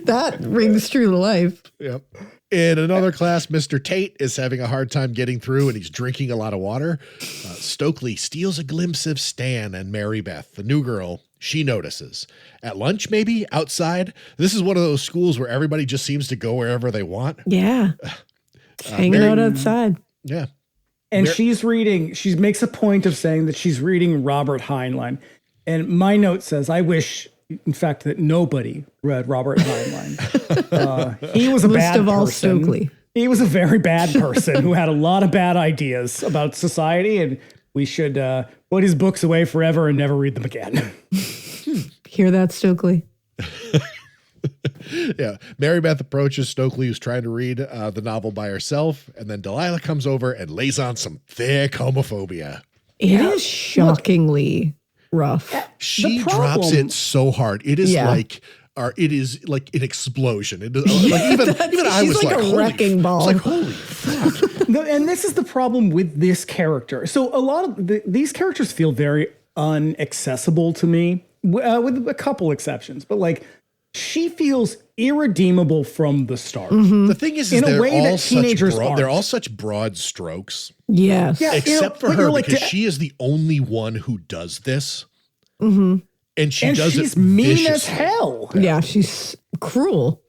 that rings true to life. Yep. In another class, Mr. Tate is having a hard time getting through and he's drinking a lot of water. Stokely steals a glimpse of Stan and Mary Beth, the new girl. She notices. At lunch, maybe? Outside? This is one of those schools where everybody just seems to go wherever they want. Yeah. Hanging out outside. Yeah. And she makes a point of saying that she's reading Robert Heinlein. And my note says, I wish, in fact, that nobody read Robert Heinlein. He was a Most bad of all, person. Stokely. He was a very bad person who had a lot of bad ideas about society, and we should put his books away forever and never read them again. Hear that, Stokely? Yeah. Mary Beth approaches Stokely, who's trying to read the novel by herself, and then Delilah comes over and lays on some thick homophobia. It is shockingly rough. She problem- drops it so hard. It is like an explosion. It is, like even I she's was like a holy wrecking ball. I was like, holy fuck. No, and this is the problem with this character. So a lot of these characters feel very unaccessible to me, with a couple exceptions. But like, she feels irredeemable from the start. The thing is In a they're way all that teenagers such aren't. they're all such broad strokes. Yes. Yeah. Except for but her, you're like, because she is the only one who does this. Mm-hmm. And she and does she's it mean viciously. as hell. Yeah, she's cruel.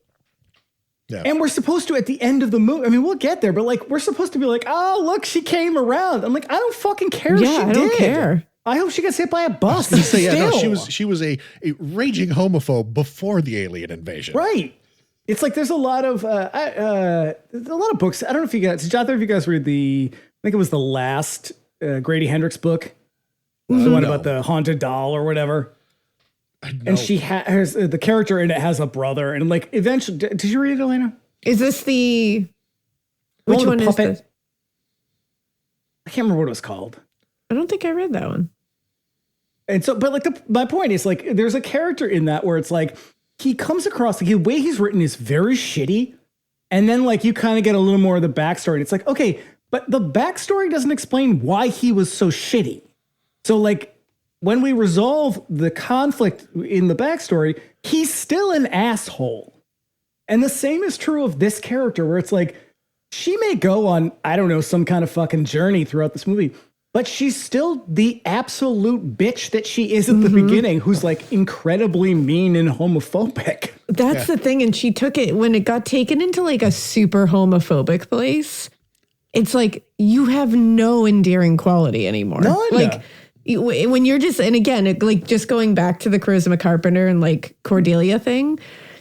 Yeah. And we're supposed to, at the end of the movie, I mean, we'll get there, but like, we're supposed to be like, oh, look, she came around. I'm like, I don't fucking care if she Yeah, I did. don't care. I hope she gets hit by a bus. So yeah, no, Still. she was a raging homophobe before the alien invasion. Right. It's like there's a lot of books. I don't know if you guys, did either of you guys read I think it was the last Grady Hendrix book, the one about the haunted doll or whatever. And she has the character in it has a brother, and like eventually, did you read it, Alaina? Is this the... Which Oh, the one is puppet. this? I can't remember what it was called. I don't think I read that one. And so, but like my point is like, there's a character in that where it's like, he comes across, like, the way he's written is very shitty. And then like, you kind of get a little more of the backstory. And it's like, okay, but the backstory doesn't explain why he was so shitty. So like, when we resolve the conflict in the backstory, he's still an asshole. And the same is true of this character where it's like, she may go on, I don't know, some kind of fucking journey throughout this movie, but she's still the absolute bitch that she is at the beginning, who's like incredibly mean and homophobic. That's the thing. And she took it when it got taken into like a super homophobic place. It's like, you have no endearing quality anymore. None. Like, when you're just, and again, like just going back to the Charisma Carpenter and like Cordelia thing,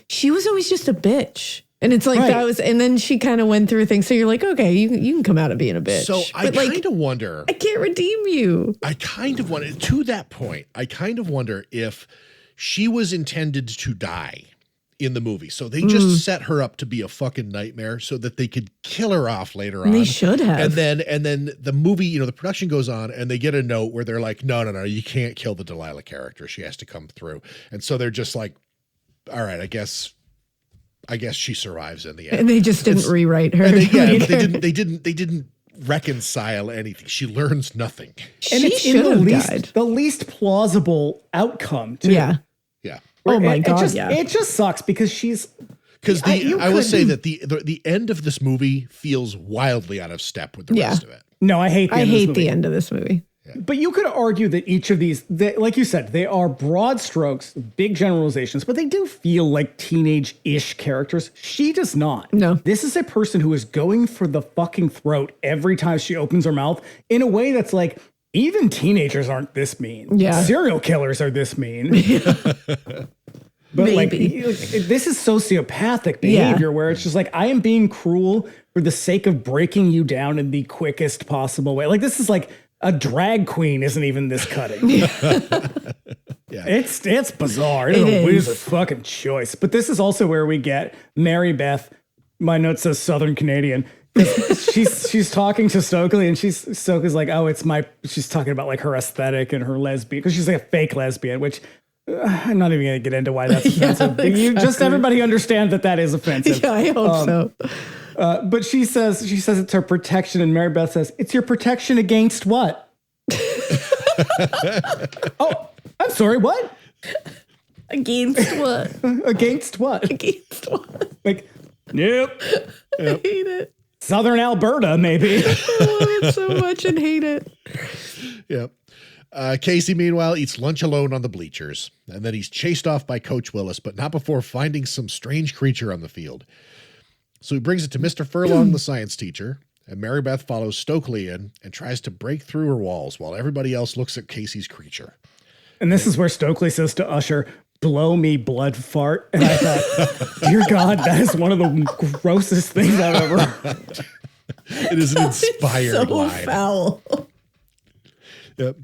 she was always just a bitch. And it's like that was, and then she kind of went through things. So you're like, okay, you can come out of being a bitch. So I kind of wonder. I can't redeem you. I kind of wonder, to that point, I kind of wonder if she was intended to die in the movie. So they just set her up to be a fucking nightmare so that they could kill her off later on. They should have. And then the movie, you know, the production goes on and they get a note where they're like, no, you can't kill the Delilah character. She has to come through. And so they're just like, all right, I guess she survives in the end. And they just didn't rewrite her. And they didn't reconcile anything. She learns nothing. And She it's in the least plausible outcome too. Yeah. Yeah. Oh my God. It just sucks because she's. Because I will say that the end of this movie feels wildly out of step with the rest of it. No, I hate the end of this movie. But you could argue that each of these, like you said, they are broad strokes, big generalizations, but they do feel like teenage-ish characters. She does not. No. This is a person who is going for the fucking throat every time she opens her mouth in a way that's like, even teenagers aren't this mean. Yeah. Serial killers are this mean. But Maybe. like, this is sociopathic behavior where it's just like, I am being cruel for the sake of breaking you down in the quickest possible way. Like, this is like, a drag queen isn't even this cutting. It's bizarre. It is a weird fucking choice. But this is also where we get Mary Beth. My note says Southern Canadian. She's talking to Stokely, and Stokely's like, oh, she's talking about like her aesthetic and her lesbian, because she's like a fake lesbian, which I'm not even going to get into why that's offensive. Exactly. Everybody understand that is offensive. Yeah, I hope so. But she says it's her protection, and Mary Beth says, it's your protection against what? Oh, I'm sorry, what? Against what? Against what? Against what? Like, yep. I hate it. Southern Alberta, maybe. I love it so much and hate it. Yep. Casey, meanwhile, eats lunch alone on the bleachers, and then he's chased off by Coach Willis, but not before finding some strange creature on the field. So he brings it to Mr. Furlong, the science teacher, and Mary Beth follows Stokely in and tries to break through her walls while everybody else looks at Casey's creature. And this is where Stokely says to Usher, blow me blood fart. And I thought, dear God, that is one of the grossest things I've ever heard. It is an inspired line. Foul. Yep.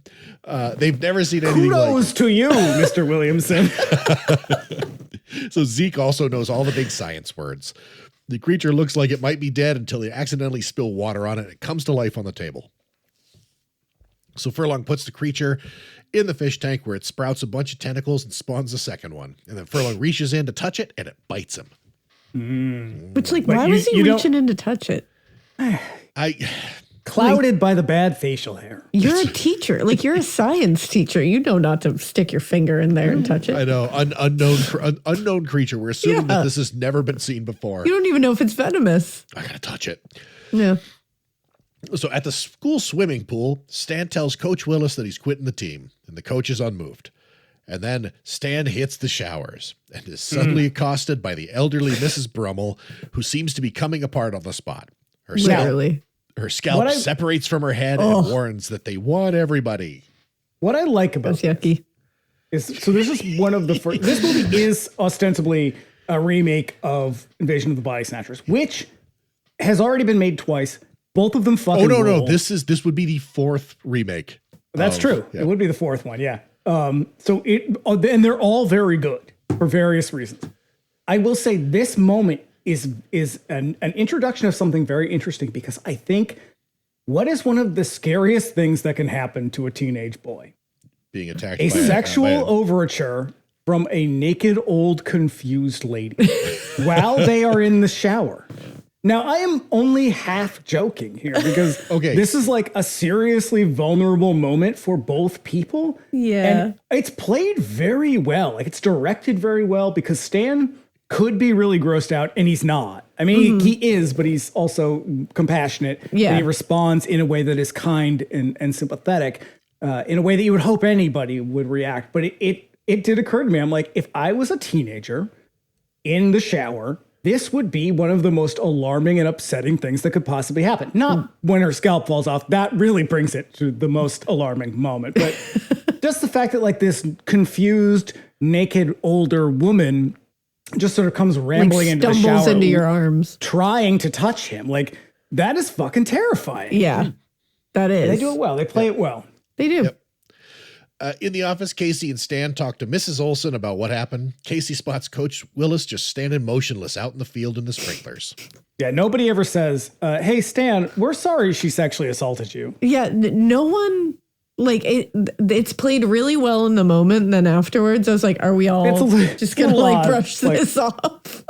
They've never seen anything Kudos like to you, Mr. Williamson. So Zeke also knows all the big science words. The creature looks like it might be dead until they accidentally spill water on it. It comes to life on the table. So Furlong puts the creature in the fish tank where it sprouts a bunch of tentacles and spawns a second one. And then Furlong reaches in to touch it and it bites him. Which, like, why was he reaching in to touch it? Clouded by the bad facial hair. You're a teacher. Like, you're a science teacher. You know not to stick your finger in there and touch it. I know. Unknown creature. We're assuming that this has never been seen before. You don't even know if it's venomous. I gotta touch it. Yeah. So at the school swimming pool, Stan tells Coach Willis that he's quitting the team, and the coach is unmoved. And then Stan hits the showers and is suddenly accosted by the elderly Mrs. Brummel, who seems to be coming apart on the spot. Her scalp separates from her head and warns that they want everybody. What I like about That's yucky. This is one of the first. This movie is ostensibly a remake of Invasion of the Body Snatchers, which has already been made twice. Both of them fucking no. This would be the fourth remake. That's true. Yeah. It would be the fourth one, yeah. And they're all very good for various reasons. I will say this moment is an introduction of something very interesting, because I think what is one of the scariest things that can happen to a teenage boy? Being attacked A by sexual by overture from a naked, old, confused lady while they are in the shower. Now, I am only half joking here because this is like a seriously vulnerable moment for both people. Yeah. And it's played very well. Like, it's directed very well because Stan could be really grossed out and he's not. I mean, he is, but he's also compassionate. Yeah. And he responds in a way that is kind and sympathetic, in a way that you would hope anybody would react. But it did occur to me. I'm like, if I was a teenager in the shower, this would be one of the most alarming and upsetting things that could possibly happen. Not when her scalp falls off. That really brings it to the most alarming moment. But just the fact that like this confused, naked, older woman just sort of comes rambling into the shower. Stumbles into your arms. Trying to touch him. Like, that is fucking terrifying. Yeah, that is. They do it well. They play it well. They do. Yep. In the office, Casey and Stan talk to Mrs. Olson about what happened. Casey spots Coach Willis just standing motionless out in the field in the sprinklers. Yeah, nobody ever says, hey, Stan, we're sorry she sexually assaulted you. Yeah, no one, like, it's played really well in the moment, and then afterwards, I was like, are we all just going to, like, brush this off?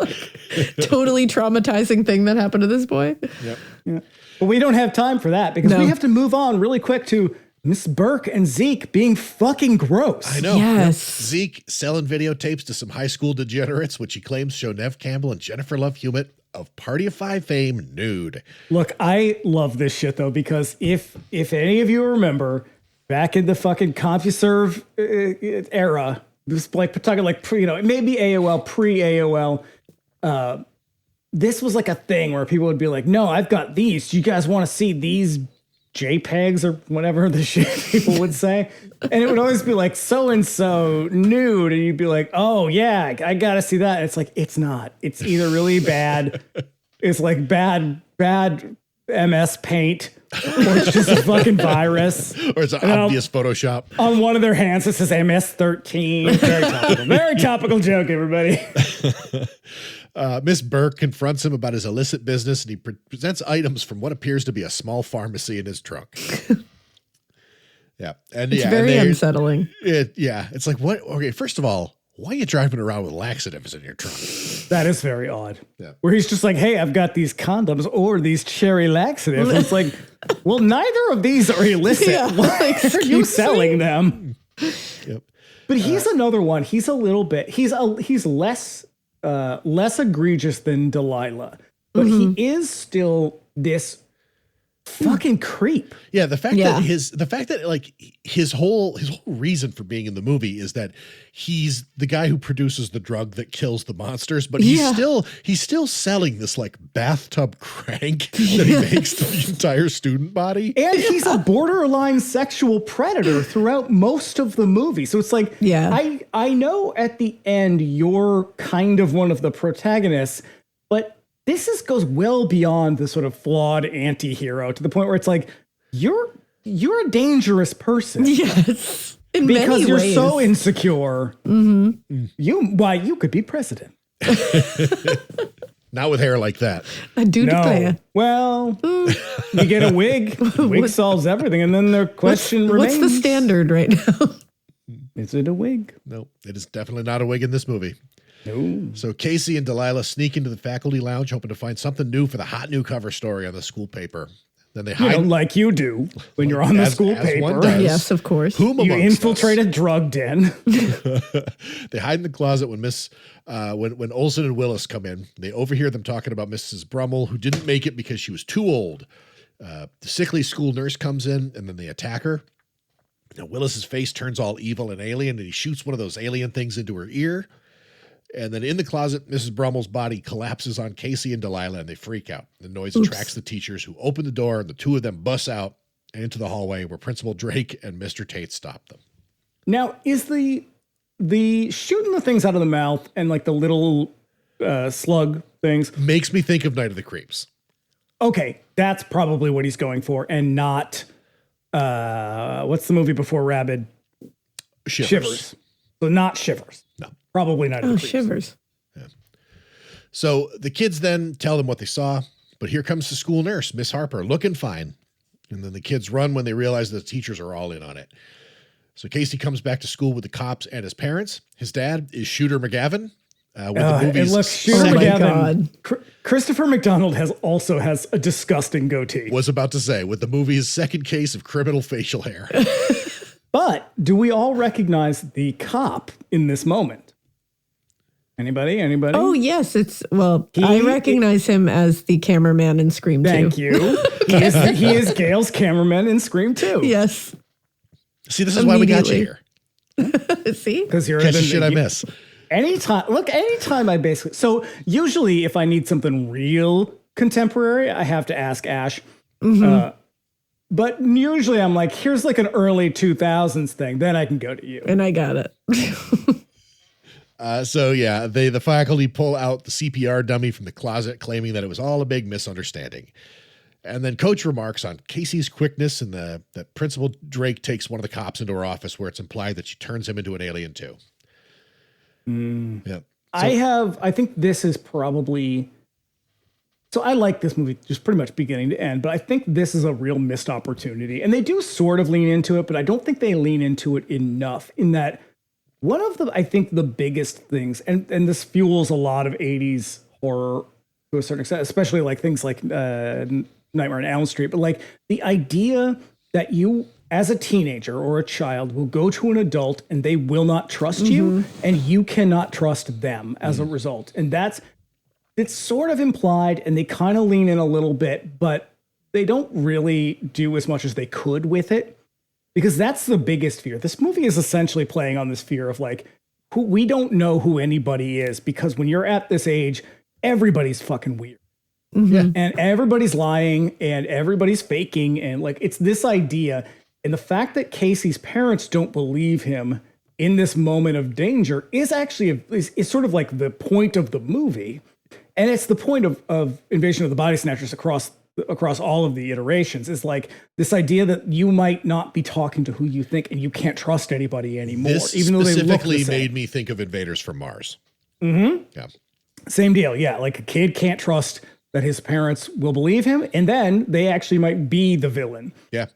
Totally traumatizing thing that happened to this boy. Yep. Yeah. But we don't have time for that because we have to move on really quick to Miss Burke and Zeke being fucking gross. I know. Yes. Zeke selling videotapes to some high school degenerates, which he claims show Nev Campbell and Jennifer Love Hewitt of Party of Five fame nude. Look, I love this shit though, because if any of you remember back in the fucking CompuServe era, this like talking like maybe AOL, pre-AOL, this was like a thing where people would be like, no, I've got these. Do you guys want to see these JPEGs or whatever the shit people would say? And it would always be like so-and-so nude. And you'd be like, oh yeah, I got to see that. And it's like, it's not. It's either really bad. It's like bad MS Paint, or it's just a fucking virus. Or it's an obvious Photoshop. On one of their hands, it says MS-13. Very topical. Very topical joke, everybody. Miss Burke confronts him about his illicit business, and he presents items from what appears to be a small pharmacy in his trunk. Yeah. And it's very unsettling. It's like, what? Okay, first of all, why are you driving around with laxatives in your trunk? That is very odd. Yeah. Where he's just like, hey, I've got these condoms or these cherry laxatives. And it's like, well, neither of these are illicit. Yeah, why are you selling them? Yep. But he's another one. He's a little bit, he's less egregious than Delilah, but he is still this fucking creep. Yeah, the fact that like his whole reason for being in the movie is that he's the guy who produces the drug that kills the monsters, but he's still selling this like bathtub crank that he makes to the entire student body. And he's a borderline sexual predator throughout most of the movie. So it's like, I know at the end you're kind of one of the protagonists, but this goes well beyond the sort of flawed anti-hero to the point where it's like, you're a dangerous person. Yes. In because many you're ways. so insecure. Mm-hmm. You could be president. Not with hair like that. I do declare. Well, you get a wig. Wig solves everything. And then the question remains. What's the standard right now? Is it a wig? No, it is definitely not a wig in this movie. No. So Casey and Delilah sneak into the faculty lounge, hoping to find something new for the hot new cover story on the school paper. Then they hide, like you do when you're on the school paper. Yes, of course. You infiltrate a drug den. They hide in the closet when when Olson and Willis come in. They overhear them talking about Mrs. Brummel, who didn't make it because she was too old. The sickly school nurse comes in, and then they attack her. Now Willis's face turns all evil and alien, and he shoots one of those alien things into her ear. And then in the closet, Mrs. Brummel's body collapses on Casey and Delilah, and they freak out. The noise attracts the teachers, who open the door, and the two of them bust out into the hallway where Principal Drake and Mr. Tate stop them. Now, is the shooting the things out of the mouth and like the little slug things makes me think of Night of the Creeps? Okay, that's probably what he's going for, and not what's the movie before Rabid? Shivers. So not Shivers. No. Probably not. Oh, Shivers. Yeah. So the kids then tell them what they saw, but here comes the school nurse, Miss Harper, looking fine. And then the kids run when they realize the teachers are all in on it. So Casey comes back to school with the cops and his parents. His dad is Shooter McGavin. With the movie's Shooter McGavin. Christopher McDonald has a disgusting goatee. Was about to say, with the movie's second case of criminal facial hair. But do we all recognize the cop in this moment? Anybody? Oh, yes. I recognize him as the cameraman in Scream 2. Thank you. He is Gail's cameraman in Scream 2. Yes. See, this is why we got you here. See? Because you're catch the shit I miss. Anytime I basically... So usually if I need something real contemporary, I have to ask Ash. Mm-hmm. But usually I'm like, here's like an early 2000s thing. Then I can go to you. And I got it. The faculty pull out the CPR dummy from the closet, claiming that it was all a big misunderstanding. And then Coach remarks on Casey's quickness and that Principal Drake takes one of the cops into her office where it's implied that she turns him into an alien too. Yeah. I think this is probably... So I like this movie just pretty much beginning to end, but I think this is a real missed opportunity. And they do sort of lean into it, but I don't think they lean into it enough in that one of the biggest things, and this fuels a lot of 80s horror to a certain extent, especially like things like Nightmare on Elm Street, but like the idea that you as a teenager or a child will go to an adult and they will not trust you and you cannot trust them as a result. And it's sort of implied, and they kind of lean in a little bit, but they don't really do as much as they could with it, because that's the biggest fear. This movie is essentially playing on this fear of like, we don't know who anybody is, because when you're at this age, everybody's fucking weird. Mm-hmm. And everybody's lying and everybody's faking. And like, it's this idea. And the fact that Casey's parents don't believe him in this moment of danger is actually is sort of like the point of the movie. And it's the point of Invasion of the Body Snatchers across all of the iterations, is like this idea that you might not be talking to who you think and you can't trust anybody anymore. This even though they look the specifically same. made me think of Invaders from Mars. Mm-hmm. Yeah. Same deal. Yeah. Like a kid can't trust that his parents will believe him, and then they actually might be the villain. Yeah.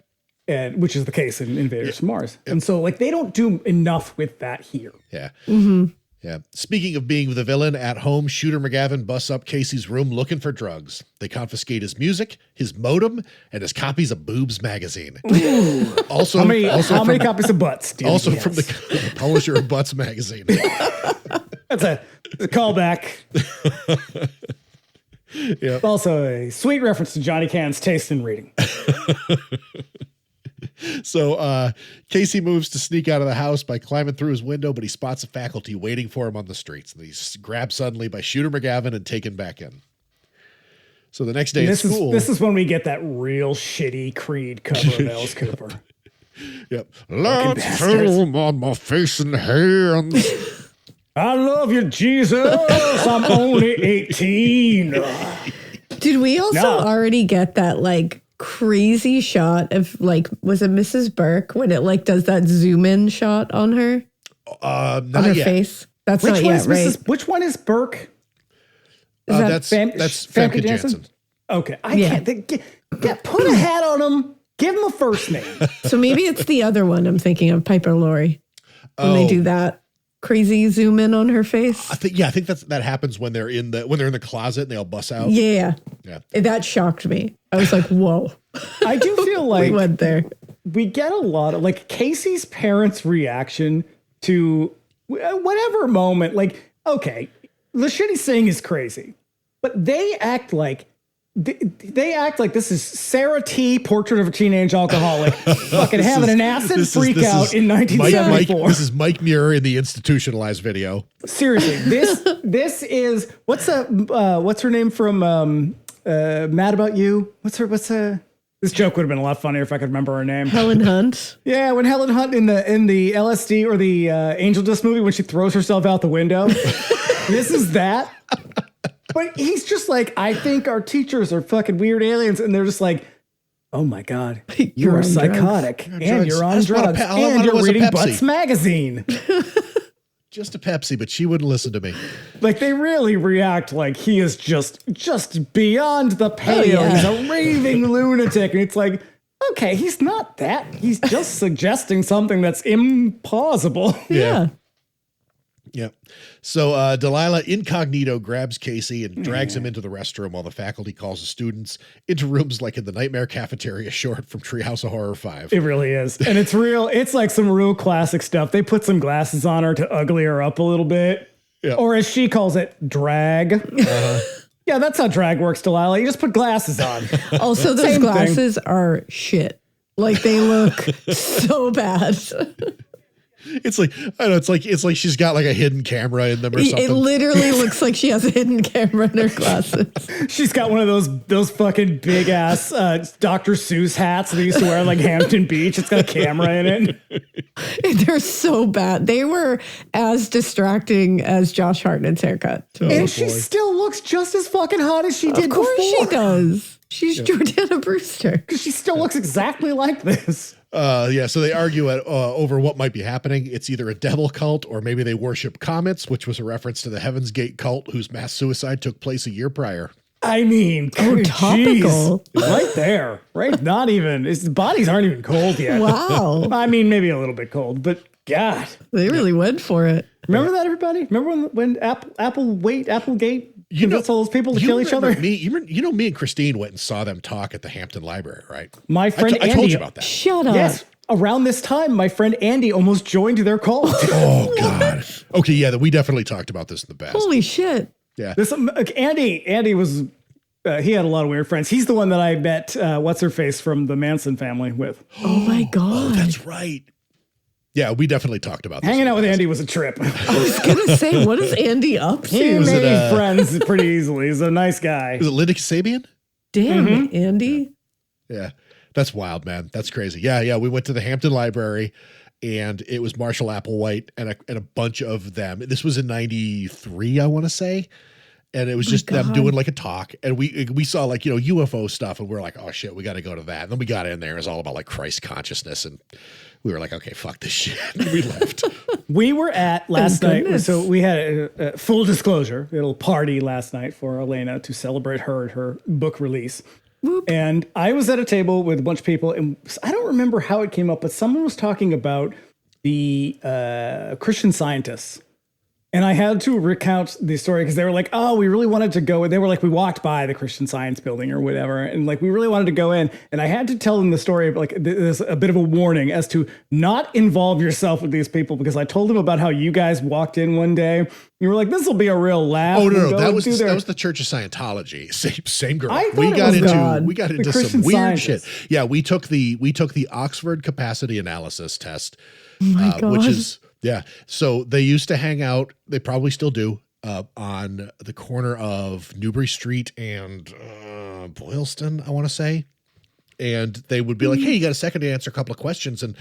And which is the case in Invaders from Mars. And so like they don't do enough with that here. Yeah. Mm-hmm. Yeah. Speaking of being the villain, at home, Shooter McGavin busts up Casey's room looking for drugs. They confiscate his music, his modem, and his copies of Boobs magazine. Also, how many copies of Butts? Also from the publisher of Butts magazine. That's a callback. Yeah. Also a sweet reference to Johnny Cann's taste in reading. So Casey moves to sneak out of the house by climbing through his window, but he spots a faculty waiting for him on the streets. And he's grabbed suddenly by Shooter McGavin and taken back in. So the next day at school... This is when we get that real shitty Creed cover of Alice Cooper. Yep. Let's film on my face and hands. I love you, Jesus. I'm only 18. Did we also already get that like crazy shot of like, was it Mrs. Burke when it like does that zoom in shot on her? Not on her yet. face? That's not yet, right? Which one is Burke? That's Famke Janssen. Okay. I can't. Put a hat on him. Give him a first name. So maybe it's the other one I'm thinking of, Piper Laurie. When they do that crazy zoom in on her face. I think that happens when they're in the closet and they all bust out. Yeah. That shocked me. I was like, whoa. I do feel like we went there. We get a lot of like Casey's parents' reaction to whatever moment. Like, okay, the shit he's saying is crazy, but they act like this is Sarah T. Portrait of a Teenage Alcoholic fucking having an acid freak out in 1974. This is Mike Muir in the institutionalized video. Seriously, this is what's her name from Mad About You? What's her this joke would have been a lot funnier if I could remember her name. Helen Hunt. Yeah, when Helen Hunt in the LSD or the Angel Dust movie when she throws herself out the window. This is that. But he's just like, I think our teachers are fucking weird aliens. And they're just like, oh my God, you are psychotic. And you're on drugs. And you're reading Butts magazine. Just a Pepsi, but she wouldn't listen to me. Like they really react like he is just beyond the pale. Oh, yeah. He's a raving lunatic. And it's like, okay, he's not that. He's just suggesting something that's implausible. Yeah. Yeah. So Delilah incognito grabs Casey and drags him into the restroom while the faculty calls the students into rooms like in the Nightmare Cafeteria short from Treehouse of Horror 5. It really is. And it's real. It's like some real classic stuff. They put some glasses on her to ugly her up a little bit. Yeah. Or as she calls it, drag. Yeah, that's how drag works, Delilah. You just put glasses on. Also, those Same glasses are shit. Like they look so bad. It's like, I don't know, it's like she's got like a hidden camera in them or something. It literally looks like she has a hidden camera in her glasses. She's got one of those fucking big ass Dr. Seuss hats they used to wear in like Hampton Beach. It's got a camera in it. They're so bad. They were as distracting as Josh Hartnett's haircut. And she still looks just as fucking hot as she did before. Of course she does. She's Jordana Brewster. Because she still looks exactly like this. So they argue over what might be happening. It's either a devil cult or maybe they worship comets, which was a reference to the Heaven's Gate cult whose mass suicide took place a year prior. I mean, topical. Right there. Right? Not even. His bodies aren't even cold yet. Wow. I mean, maybe a little bit cold, but God. They really went for it. Remember that, everybody? Remember when Applegate convinced all those people to kill each other? Me and Christine went and saw them talk at the Hampton Library, right? My friend I Andy. told you about that. Shut up. Yes. Around this time, my friend Andy almost joined their cult. Oh, God. Okay, yeah, we definitely talked about this in the past. Holy shit. Yeah. Andy was, he had a lot of weird friends. He's the one that I met, what's-her-face from the Manson family with. Oh, my God. Oh, that's right. Yeah, we definitely talked about this. Hanging out with Andy was a trip. I was going to say, what is Andy up to? He made friends pretty easily. He's a nice guy. Is it Linda Kasabian? Damn, Andy. Yeah. That's wild, man. That's crazy. Yeah. We went to the Hampton Library and it was Marshall Applewhite and a bunch of them. This was in 93, I want to say. And it was just them doing like a talk. And we saw like, UFO stuff and we're like, oh shit, we got to go to that. And then we got in there. It was all about like Christ consciousness. And we were like, okay, fuck this shit. And we left. We were at last night. Goodness. So we had a full disclosure, a little party last night for Alaina to celebrate her book release. Whoop. And I was at a table with a bunch of people, and I don't remember how it came up, but someone was talking about the Christian Scientists. And I had to recount the story because they were like, oh, we really wanted to go. They were like, we walked by the Christian Science building or whatever. And like, we really wanted to go in. And I had to tell them the story of like, there's a bit of a warning as to not involve yourself with these people, because I told them about how you guys walked in one day. You were like, this will be a real laugh. Oh, no. That was the Church of Scientology. Same girl. We got into some weird shit. Yeah. We took the Oxford capacity analysis test, which is, yeah. So they used to hang out, they probably still do, on the corner of Newbury Street and Boylston, I want to say. And they would be like, hey, you got a second to answer a couple of questions. And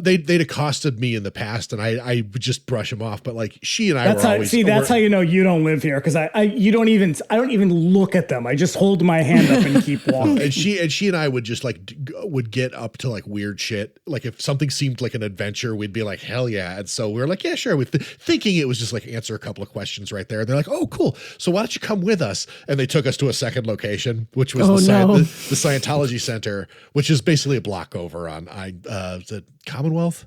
they'd accosted me in the past and I would just brush them off. But like she and I were always... See, that's how you know you don't live here. Because I don't even look at them. I just hold my hand up and keep walking. And she and I would just like would get up to like weird shit. Like if something seemed like an adventure, we'd be like, hell yeah. And so we were like, yeah, sure. Thinking it was just like answer a couple of questions right there. And they're like, oh, cool. So why don't you come with us? And they took us to a second location, which was the Scientology Center, which is basically a block over on the Commonwealth.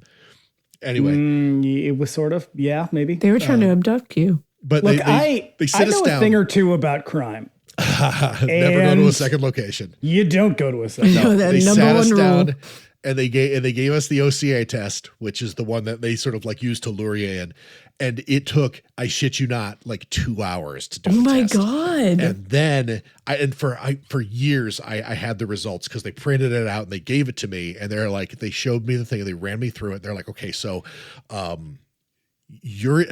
Anyway, it was sort of, yeah, maybe. They were trying to abduct you. But look, they sit us down. I know a thing or two about crime. Never go to a second location. You don't go to a second. No, they number sat us one down rule. and they gave us the OCA test, which is the one that they sort of like used to lure you in. And it took, I shit you not, like 2 hours to do. Oh my test. God. And then for years I had the results because they printed it out and they gave it to me and they're like, they showed me the thing and they ran me through it. They're like, okay, so you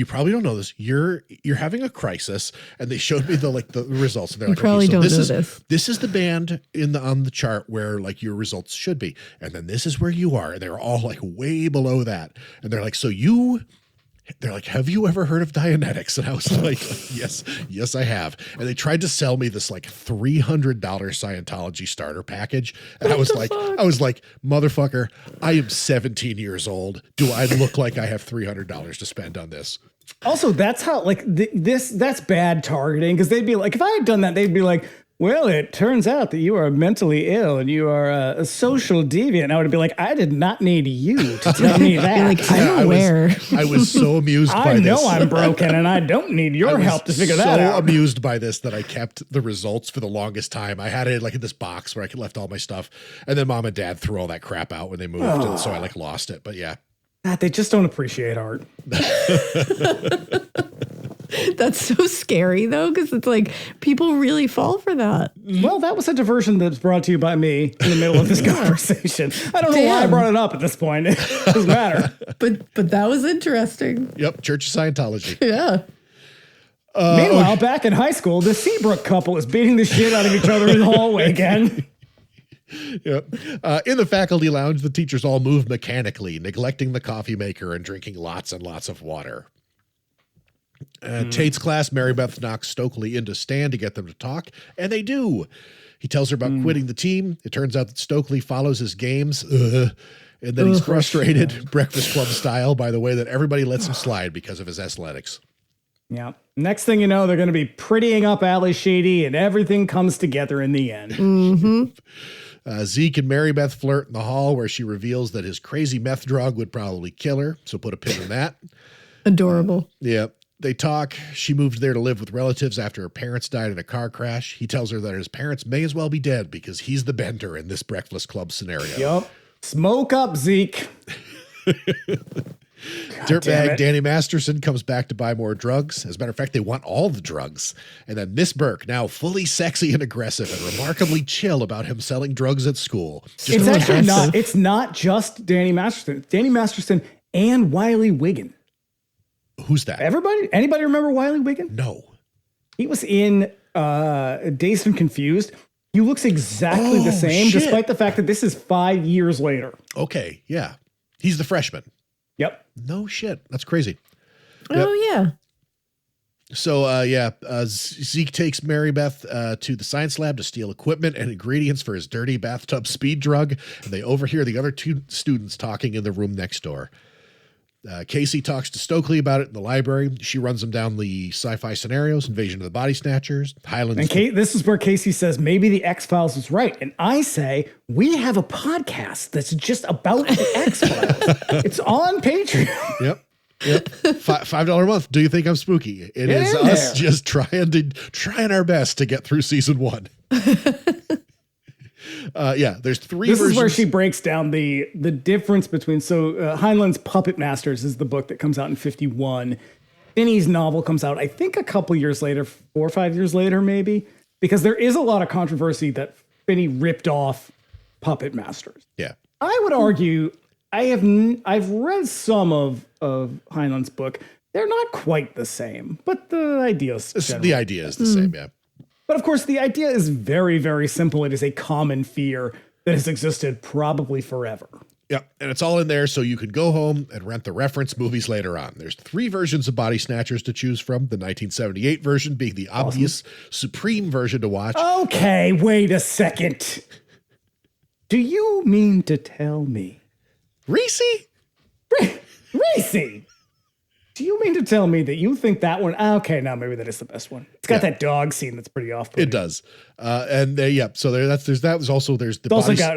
probably don't know this. You're having a crisis, and they showed me the results. And they're like, probably okay, so don't know this. This is the band on the chart where like your results should be, and then this is where you are. And they're all like way below that. And they're like, they're like, have you ever heard of Dianetics? And I was like, yes, I have. And they tried to sell me this like $300 Scientology starter package. And I was like, motherfucker, I am 17 years old. Do I look like I have $300 to spend on this? Also, that's how like that's bad targeting, because they'd be like, if I had done that, they'd be like, well, it turns out that you are mentally ill and you are a social deviant. I would be like, I did not need you to tell me that. You're like, I'm aware. I was so amused by I this. know I'm broken and I don't need your help to figure that out. So amused by this that I kept the results for the longest time. I had it like in this box where I could left all my stuff, and then mom and dad threw all that crap out when they moved, and so I like lost it. But yeah, God, they just don't appreciate art. That's so scary, though, because it's like people really fall for that. Well, that was a diversion that's brought to you by me in the middle of this conversation. I don't know why I brought it up at this point. It doesn't matter. But that was interesting. Yep, Church of Scientology. Yeah. Meanwhile, back in high school, the Seabrook couple is beating the shit out of each other in the hallway again. Yep. In the faculty lounge, the teachers all move mechanically, neglecting the coffee maker and drinking lots and lots of water. Tate's class, Mary Beth knocks Stokely into stand to get them to talk, and they do. He tells her about quitting the team. It turns out that Stokely follows his games, and then he's frustrated, Breakfast Club style, by the way that everybody lets him slide because of his athletics. Yeah. Next thing you know, they're going to be prettying up Ali Sheedy, and everything comes together in the end. Mm-hmm. Zeke and Mary Beth flirt in the hall where she reveals that his crazy meth drug would probably kill her, so put a pin in that. Adorable. Yeah. They talk. She moved there to live with relatives after her parents died in a car crash. He tells her that his parents may as well be dead because he's the bender in this Breakfast Club scenario. Yup. Smoke up, Zeke. Dirtbag Danny Masterson comes back to buy more drugs. As a matter of fact, they want all the drugs. And then Miss Burke, now fully sexy and aggressive and remarkably chill about him selling drugs at school. It's actually not. It's not just Danny Masterson. It's Danny Masterson and Wiley Wiggin. Who's that? Anybody remember Wiley Wiggin? No. He was in Dazed and Confused. He looks exactly the same, despite the fact that this is 5 years later. Okay, yeah. He's the freshman. Yep. No shit. That's crazy. Oh, yeah. So, Zeke takes Mary Beth to the science lab to steal equipment and ingredients for his dirty bathtub speed drug, and they overhear the other two students talking in the room next door. Casey talks to Stokely about it in the library. She runs him down the sci-fi scenarios, Invasion of the Body Snatchers, Highlands. And this is where Casey says, maybe the X-Files is right. And I say, we have a podcast that's just about the X-Files. It's on Patreon. Yep. $5 a month. Do you think I'm spooky? It is us just trying our best to get through season 1. There's 3 versions. This is where she breaks down the difference between, Heinlein's Puppet Masters is the book that comes out in 1951. Finney's novel comes out, I think, a couple years later, 4 or 5 years later, maybe, because there is a lot of controversy that Finney ripped off Puppet Masters. Yeah. I would argue, I've read some of Heinlein's book. They're not quite the same, but the idea is the same, yeah. But of course, the idea is very, very simple. It is a common fear that has existed probably forever. Yeah, and it's all in there so you can go home and rent the reference movies later on. There's 3 versions of Body Snatchers to choose from, the 1978 version being the obvious supreme version to watch. Okay, wait a second. Do you mean to tell me? Reese? Reese! Do you mean to tell me that you think that one? Okay, now maybe that is the best one. It's got that dog scene that's pretty off-putting. It does, So there's the. It's also got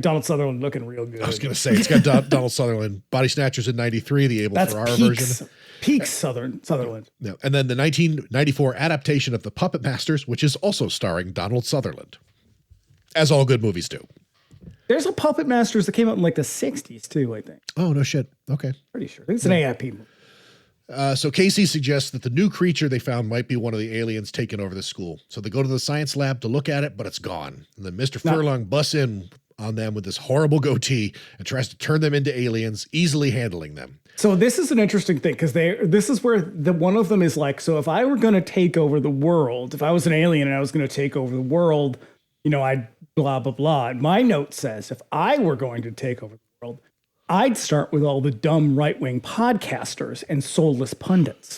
Donald Sutherland looking real good. I was gonna say it's got Donald Sutherland. Body Snatchers in '93, the Abel Ferrara version. Peaks Sutherland. Yeah, and then the 1994 adaptation of The Puppet Masters, which is also starring Donald Sutherland, as all good movies do. There's a Puppet Masters that came out in like the 60s too, I think. Oh, no shit. Okay. Pretty sure. I think it's an AIP movie. So Casey suggests that the new creature they found might be one of the aliens taking over the school. So they go to the science lab to look at it, but it's gone. And then Mr. Furlong busts in on them with this horrible goatee and tries to turn them into aliens, easily handling them. So this is an interesting thing because this is where one of them is like, so if I were going to take over the world, if I was an alien and I was going to take over the world, I'd blah, blah, blah. My note says, if I were going to take over the world, I'd start with all the dumb right-wing podcasters and soulless pundits.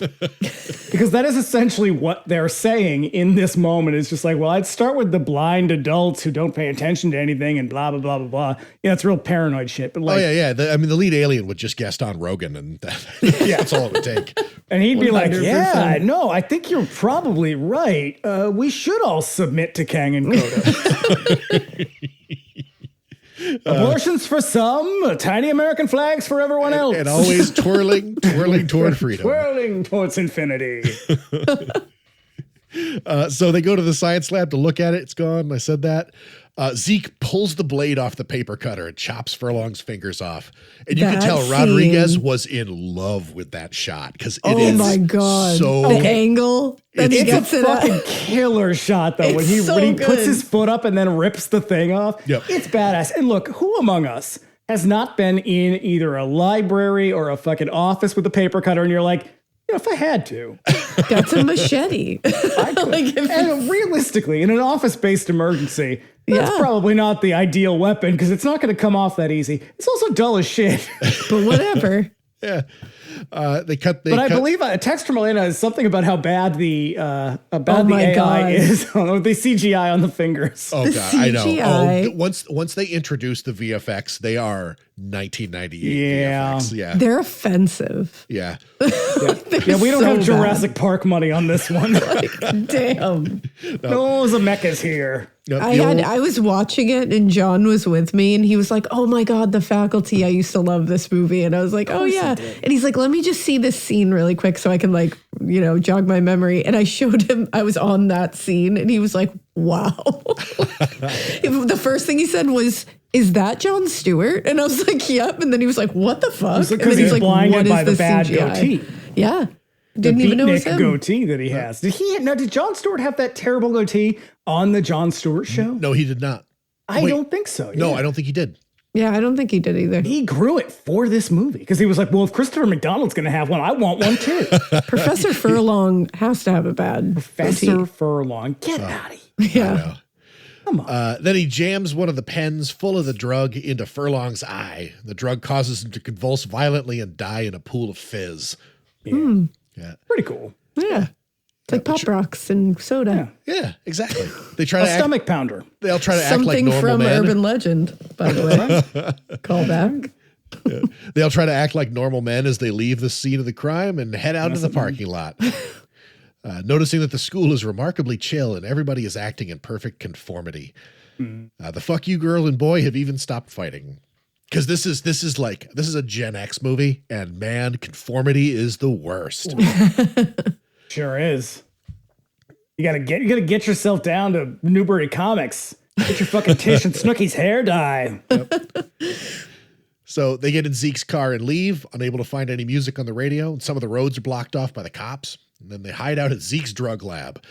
Because that is essentially what they're saying in this moment. It's just like, well, I'd start with the blind adults who don't pay attention to anything and blah, blah, blah, blah, blah. Yeah, it's real paranoid shit. But like, The lead alien would just guest on Rogan and that's all it would take. And he'd be 100%. like, yeah, no, I think you're probably right. We should all submit to Kang and Coda. Abortions for some, tiny American flags for everyone else. And always twirling toward freedom. Twirling towards infinity. So they go to the science lab to look at it. It's gone. I said that. Zeke pulls the blade off the paper cutter and chops Furlong's fingers off. And you can That tell Rodriguez scene. was in love with that shot because it is Oh my God. so The angle that he It's a gets it fucking at. killer shot, though. When It's he so when he puts good. his foot up and then rips the thing off. Yep. It's badass. And look, who among us has not been in either a library or a fucking office with a paper cutter and you're like, you know, if I had to. That's a machete. Like, if And realistically, in an office-based emergency, that's Yeah. probably not the ideal weapon because it's not going to come off that easy. It's also dull as shit. but whatever. yeah. They cut. But I believe a text from Alaina is something about how bad the Oh the my AI God. is. The CGI on the fingers. Oh The God, I know. CGI. Once they introduce the VFX, they are 1998 Yeah. VFX. Yeah. They're offensive. Yeah. Yeah, we don't so have bad. Jurassic Park money on this one. Damn. No Zemeckis here. Nope, I was watching it and John was with me and he was like, oh my God, The Faculty. I used to love this movie. And I was like, oh yeah. And he's like, let me just see this scene really quick so I can like, you know, jog my memory. And I showed him, I was on that scene and he was like, wow. The first thing he said was, is that Jon Stewart? And I was like, yep. And then he was like, what the fuck? And Because then he's blinded by the bad CGI? goatee. Yeah. The Didn't even know it was beatnik him. goatee that he has. Did Jon Stewart have that terrible goatee on the Jon Stewart show? No, he did not. I Wait. don't think so. No, yeah. I don't think he did. Yeah, I don't think he did either. He grew it for this movie because he was like, well, if Christopher McDonald's going to have one, I want one too. Professor Furlong has to have a bad Professor goatee. Furlong, get out of here. I Yeah. know. Come on. Then he jams one of the pens full of the drug into Furlong's eye. The drug causes him to convulse violently and die in a pool of fizz. Yeah. Pretty cool. Yeah. It's like Pop Rocks and soda. Yeah, exactly. They try A to stomach pounder. they'll try to act like Something normal from men. Urban Legend, by the way. Call back. They'll try to act like normal men as they leave the scene of the crime and head out to the parking lot. Noticing that the school is remarkably chill and everybody is acting in perfect conformity. The fuck you girl and boy have even stopped fighting. Because this is a Gen X movie, and man, conformity is the worst. Sure is. You gotta get yourself down to Newbury Comics. Get your fucking Tish and Snooki's hair dye. So they get in Zeke's car and leave, unable to find any music on the radio, and some of the roads are blocked off by the cops. And then they hide out at Zeke's drug lab.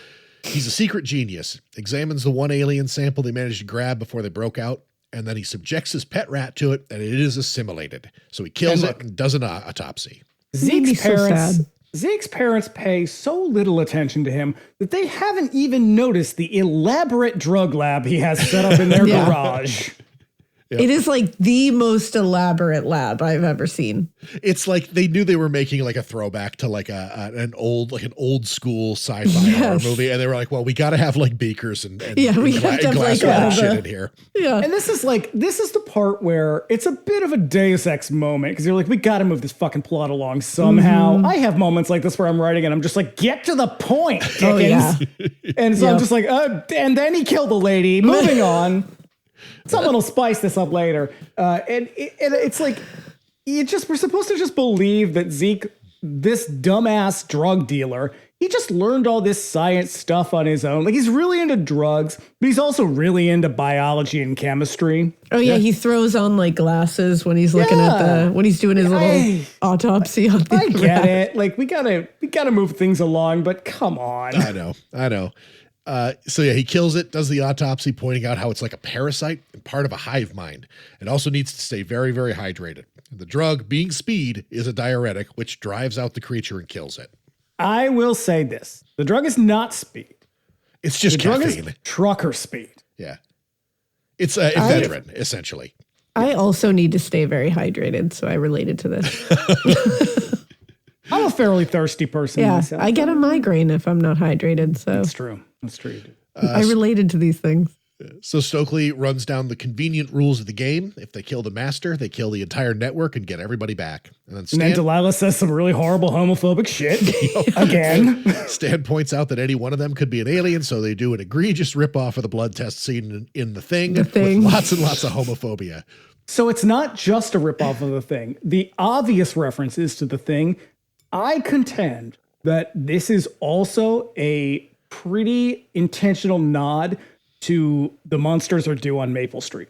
He's a secret genius, examines the one alien sample they managed to grab before they broke out, and then he subjects his pet rat to it, and it is assimilated. So he kills it and does an autopsy. Made me so sad. Zeke's parents pay so little attention to him that they haven't even noticed the elaborate drug lab he has set up in their Yeah. garage. It is like the most elaborate lab I've ever seen. It's like they knew they were making like a throwback to like an old school sci-fi horror Yes. movie, and they were like, "Well, we got to have like beakers and Yeah, we have to have, like, glassware all shit the- in here." Yeah. And this is the part where it's a bit of a Deus Ex moment because you're like, we got to move this fucking plot along somehow. Mm-hmm. I have moments like this where I'm writing and I'm just like, get to the point, Oh, yeah. Dickens. And so I'm Yep. just like, and then he killed the lady. Moving on. Someone will spice this up later. And it's like, we're supposed to just believe that Zeke, this dumbass drug dealer, he just learned all this science stuff on his own. Like, he's really into drugs, but he's also really into biology and chemistry. Oh yeah, he throws on like glasses when he's looking at when he's doing his little autopsy on the I get rat. it. Like, we gotta move things along, but come on. I know. So yeah, he kills it, does the autopsy, pointing out how it's like a parasite and part of a hive mind. It also needs to stay very, very hydrated. The drug, being speed, is a diuretic, which drives out the creature and kills it. I will say this. The drug is not speed. It's just The drug caffeine. is trucker speed. Yeah. It's ephedrine, essentially. I also need to stay very hydrated, so I related to this. I'm a fairly thirsty person myself. I get a migraine if I'm not hydrated. So That's true. That's true. I related to these things. So Stokely runs down the convenient rules of the game. If they kill the master, they kill the entire network and get everybody back. And then Delilah says some really horrible homophobic shit again. Stan points out that any one of them could be an alien, so they do an egregious ripoff of the blood test scene in The Thing. With lots and lots of homophobia. So it's not just a ripoff of The Thing. The obvious reference is to The Thing. I contend that this is also a pretty intentional nod to The Monsters Are Due on Maple Street.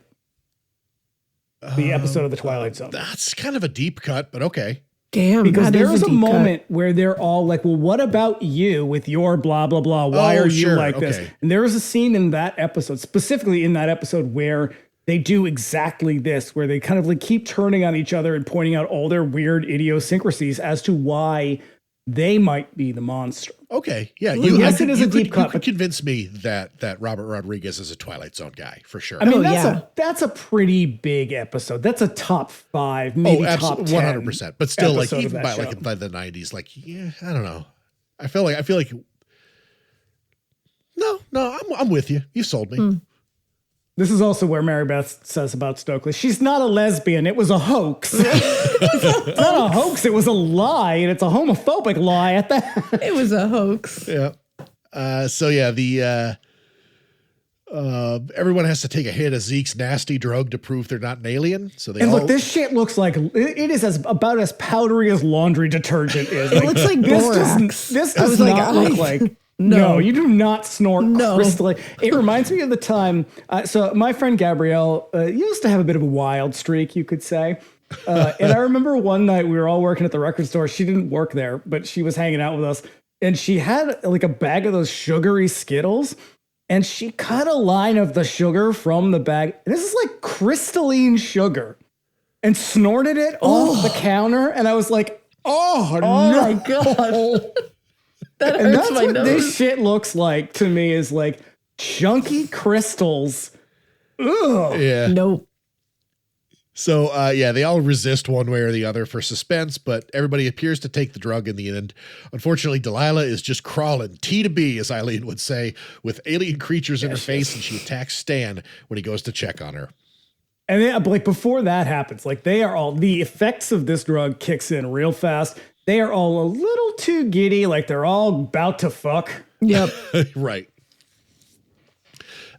The episode of The Twilight Zone. That's kind of a deep cut, but okay. Damn, because there's a moment where they're all like, well, what about you with your blah, blah, blah? Why are you like this? And there was a scene in that episode, specifically in that episode, where they do exactly this, where they kind of like keep turning on each other and pointing out all their weird idiosyncrasies as to why they might be the monster. Okay, yeah. Yes, it is a deep cut. You could convince me that Robert Rodriguez is a Twilight Zone guy, for sure. I mean, that's a pretty big episode. That's a top 5, maybe top 10. 100%. But still, like even by the 90s, like, yeah, I don't know. I feel like no, I'm with you. You sold me. This is also where Mary Beth says about Stokely, she's not a lesbian. It was a hoax. It's not a hoax. It was a lie, and it's a homophobic lie at that. It was a hoax. Yeah. Everyone has to take a hit of Zeke's nasty drug to prove they're not an alien. So look, this shit looks like it is about as powdery as laundry detergent is. It looks like borax. This does not look like. No, you do not snort crystally. It reminds me of the time. So my friend Gabrielle used to have a bit of a wild streak, you could say. And I remember one night we were all working at the record store. She didn't work there, but she was hanging out with us. And she had like a bag of those sugary Skittles. And she cut a line of the sugar from the bag. And this is like crystalline sugar. And snorted it off the counter. And I was like, oh no. My God. That hurts and that's my what nose. This shit looks like to me is like chunky crystals. Ugh. Yeah. Nope. So, they all resist one way or the other for suspense, but everybody appears to take the drug in the end. Unfortunately, Delilah is just crawling T to B, as Eileen would say, with alien creatures in her face, and she attacks Stan when he goes to check on her. And then, like, before that happens, like, the effects of this drug kicks in real fast. They are all a little too giddy, like they're all about to fuck. Yep. Right.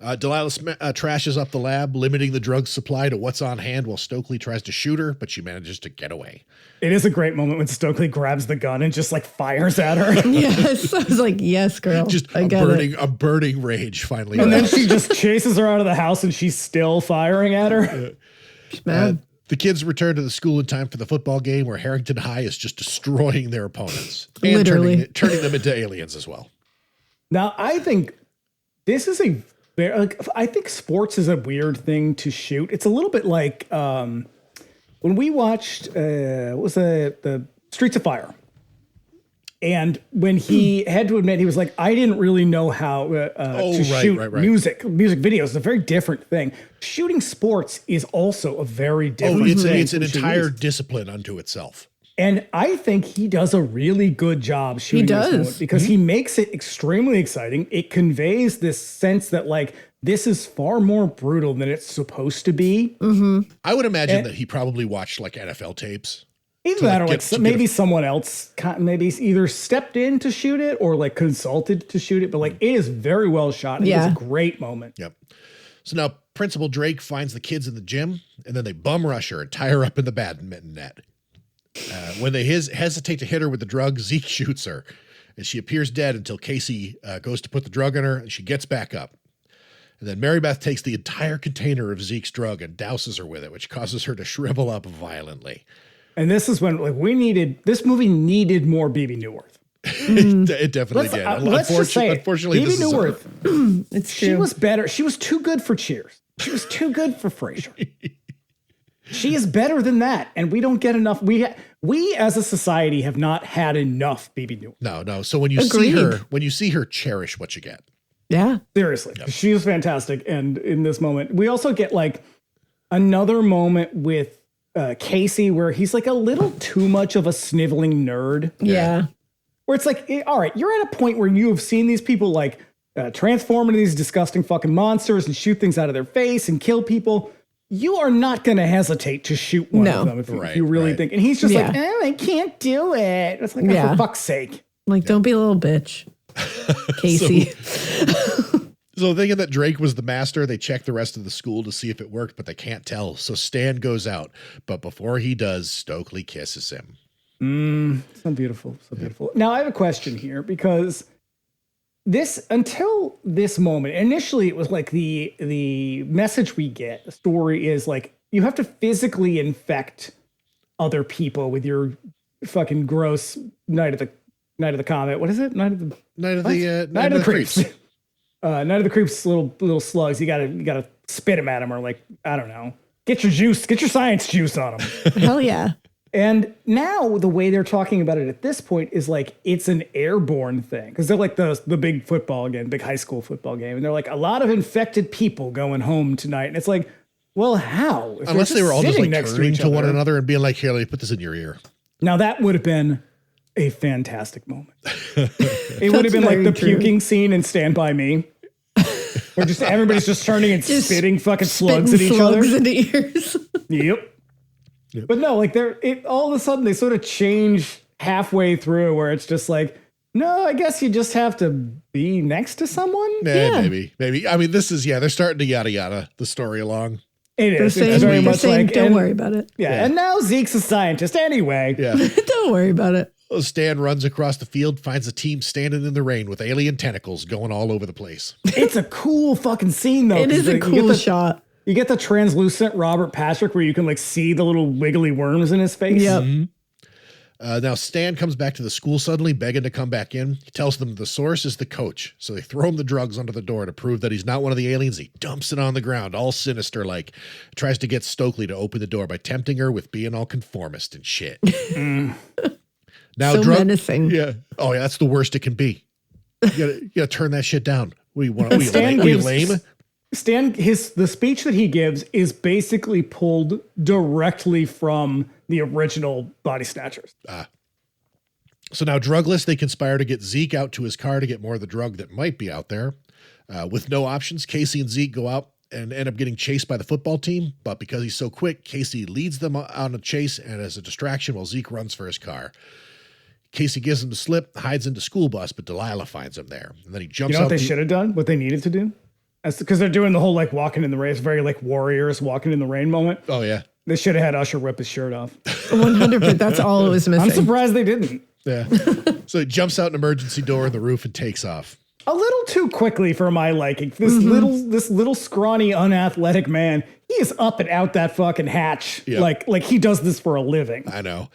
Delilah trashes up the lab, limiting the drug supply to what's on hand while Stokely tries to shoot her, but she manages to get away. It is a great moment when Stokely grabs the gun and just like fires at her. Yes. I was like, yes, girl. Just a burning rage finally. And then she just chases her out of the house and she's still firing at her. The kids return to the school in time for the football game where Harrington High is just destroying their opponents. And literally turning them into aliens as well. Now, I think this is I think sports is a weird thing to shoot. It's a little bit like when we watched, what was the Streets of Fire? And when he had to admit, he was like, I didn't really know how to shoot music videos. It's a very different thing. Shooting sports is also a very different thing. It's an entire discipline unto itself. And I think he does a really good job shooting this because he makes it extremely exciting. It conveys this sense that like this is far more brutal than it's supposed to be. Mm-hmm. I would imagine that he probably watched like NFL tapes. Either that or like maybe someone else maybe either stepped in to shoot it or like consulted to shoot it. But like it is very well shot. And it's a great moment. Yep. So now Principal Drake finds the kids in the gym and then they bum rush her and tie her up in the badminton net. When they hesitate to hit her with the drug, Zeke shoots her and she appears dead until Casey goes to put the drug in her and she gets back up. And then Mary Beth takes the entire container of Zeke's drug and douses her with it, which causes her to shrivel up violently. And this is when like this movie needed more Bebe Neuwirth. It definitely did. Let's just say unfortunately, Bebe Neuwirth, it's true. She was better. She was too good for Cheers. She was too good for Frasier. She is better than that, and we don't get enough. We as a society have not had enough Bebe Neuwirth. No. So when you see her, cherish what you get. Yeah, seriously, she is fantastic. And in this moment, we also get like another moment with Casey where he's like a little too much of a sniveling nerd. Yeah. Where it's like, all right, you're at a point where you have seen these people like transform into these disgusting fucking monsters and shoot things out of their face and kill people. You are not going to hesitate to shoot one of them if you really think. And he's just like, I can't do it. It's like, oh, for fuck's sake. Like, don't be a little bitch, Casey. So thinking that Drake was the master, they check the rest of the school to see if it worked, but they can't tell. So Stan goes out. But before he does, Stokely kisses him. So beautiful. So beautiful. Now I have a question here because until this moment, initially it was like the message we get, the story is like, you have to physically infect other people with your fucking gross Night of the Comet. What is it? Night of the Creeps. Night of the Creeps, little slugs. You gotta spit them at them, or like, I don't know. Get your science juice on them. Hell yeah. And now the way they're talking about it at this point is like it's an airborne thing, because they're like the big big high school football game, and they're like a lot of infected people going home tonight, and it's like, well, how? If unless they were all just like turning to one other, another and being like, here, let me put this in your ear. Now that would have been a fantastic moment. It would have been like the puking scene in Stand By Me, where just everybody's just turning and spitting fucking slugs at each other into ears. Yep. But no, like all of a sudden they sort of change halfway through, where it's just like, no, I guess you just have to be next to someone. Maybe. I mean, this is they're starting to yada the story along. It is. It's very much like, don't worry about it. Yeah, and now Zeke's a scientist anyway. Yeah. Don't worry about it. Well, Stan runs across the field, finds a team standing in the rain with alien tentacles going all over the place. It's a cool fucking scene, though. It is a cool shot. You get the translucent Robert Patrick where you can like see the little wiggly worms in his face. Yep. Mm-hmm. Now Stan comes back to the school suddenly, begging to come back in. He tells them the source is the coach, so they throw him the drugs under the door to prove that he's not one of the aliens. He dumps it on the ground, all sinister like. Tries to get Stokely to open the door by tempting her with being all conformist and shit. Now, so menacing. Yeah. Oh, yeah. That's the worst it can be. You gotta turn that shit down. What are you lame? Stan, the speech that he gives is basically pulled directly from the original Body Snatchers. So now, drugless, they conspire to get Zeke out to his car to get more of the drug that might be out there. With no options, Casey and Zeke go out and end up getting chased by the football team. But because he's so quick, Casey leads them on a chase and as a distraction while Zeke runs for his car. Casey gives him the slip, hides into school bus, but Delilah finds him there. And then he jumps out. You know what they should have done? What they needed to do? Because they're doing the whole like walking in the rain. It's very like Warriors walking in the rain moment. Oh, yeah. They should have had Usher whip his shirt off. 100%. That's all it was missing. I'm surprised they didn't. Yeah. So he jumps out an emergency door in the roof and takes off. A little too quickly for my liking. This little scrawny, unathletic man, he is up and out that fucking hatch. Yep. Like he does this for a living. I know.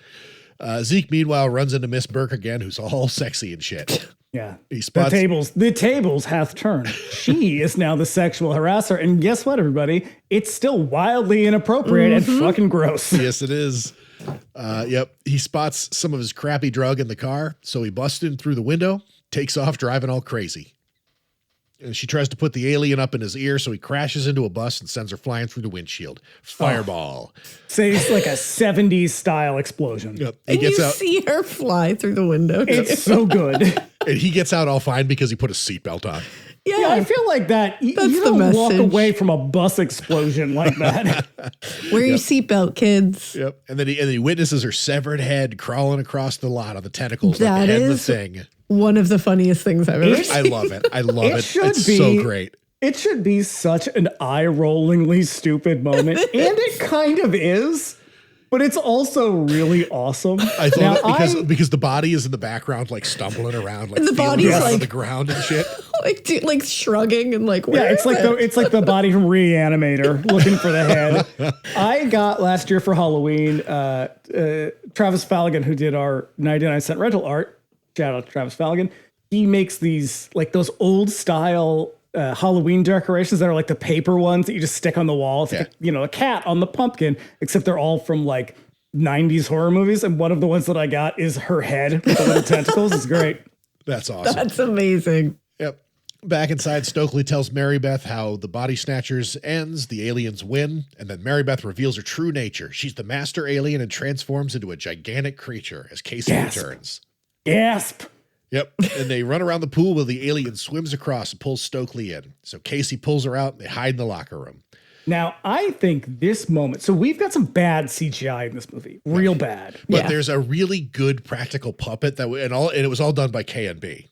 Zeke, meanwhile, runs into Miss Burke again, who's all sexy and shit. Yeah. He spots the tables hath turned. She is now the sexual harasser. And guess what, everybody? It's still wildly inappropriate and fucking gross. Yes, it is. Yep. He spots some of his crappy drug in the car, so he busts in through the window, takes off driving all crazy. And she tries to put the alien up in his ear, so he crashes into a bus and sends her flying through the windshield. Fireball. Say it's like a 70s style explosion. Yep. And you see her fly through the window. It's so good. And he gets out all fine because he put a seatbelt on. Yeah, I feel like that. You don't walk away from a bus explosion like that. Wear your seatbelt, kids. Yep. And then he witnesses her severed head crawling across the lot on the tentacles. That like the head is of the thing. One of the funniest things I've ever seen. I love it. I love it. It's so great. It should be such an eye-rollingly stupid moment. And it kind of is. But it's also really awesome. I thought because the body is in the background, like stumbling around, like the body's around like on the ground and shit, like shrugging and like it's like the body from Reanimator looking for the head. I got last year for Halloween. Travis Falligan, who did our 99-cent rental art. Shout out to Travis Falligan. He makes these like those old style Halloween decorations that are like the paper ones that you just stick on the wall. It's like a cat on the pumpkin, except they're all from like 90s horror movies. And one of the ones that I got is her head with the little tentacles. It's great. That's awesome. That's amazing. Yep. Back inside, Stokely tells Mary Beth how the body snatchers ends, the aliens win, and then Mary Beth reveals her true nature. She's the master alien and transforms into a gigantic creature as Casey returns. Gasp! Yep, and they run around the pool while the alien swims across and pulls Stokely in. So Casey pulls her out and they hide in the locker room. Now, I think this moment, so we've got some bad CGI in this movie, real bad. But there's a really good practical puppet and it was all done by K&B.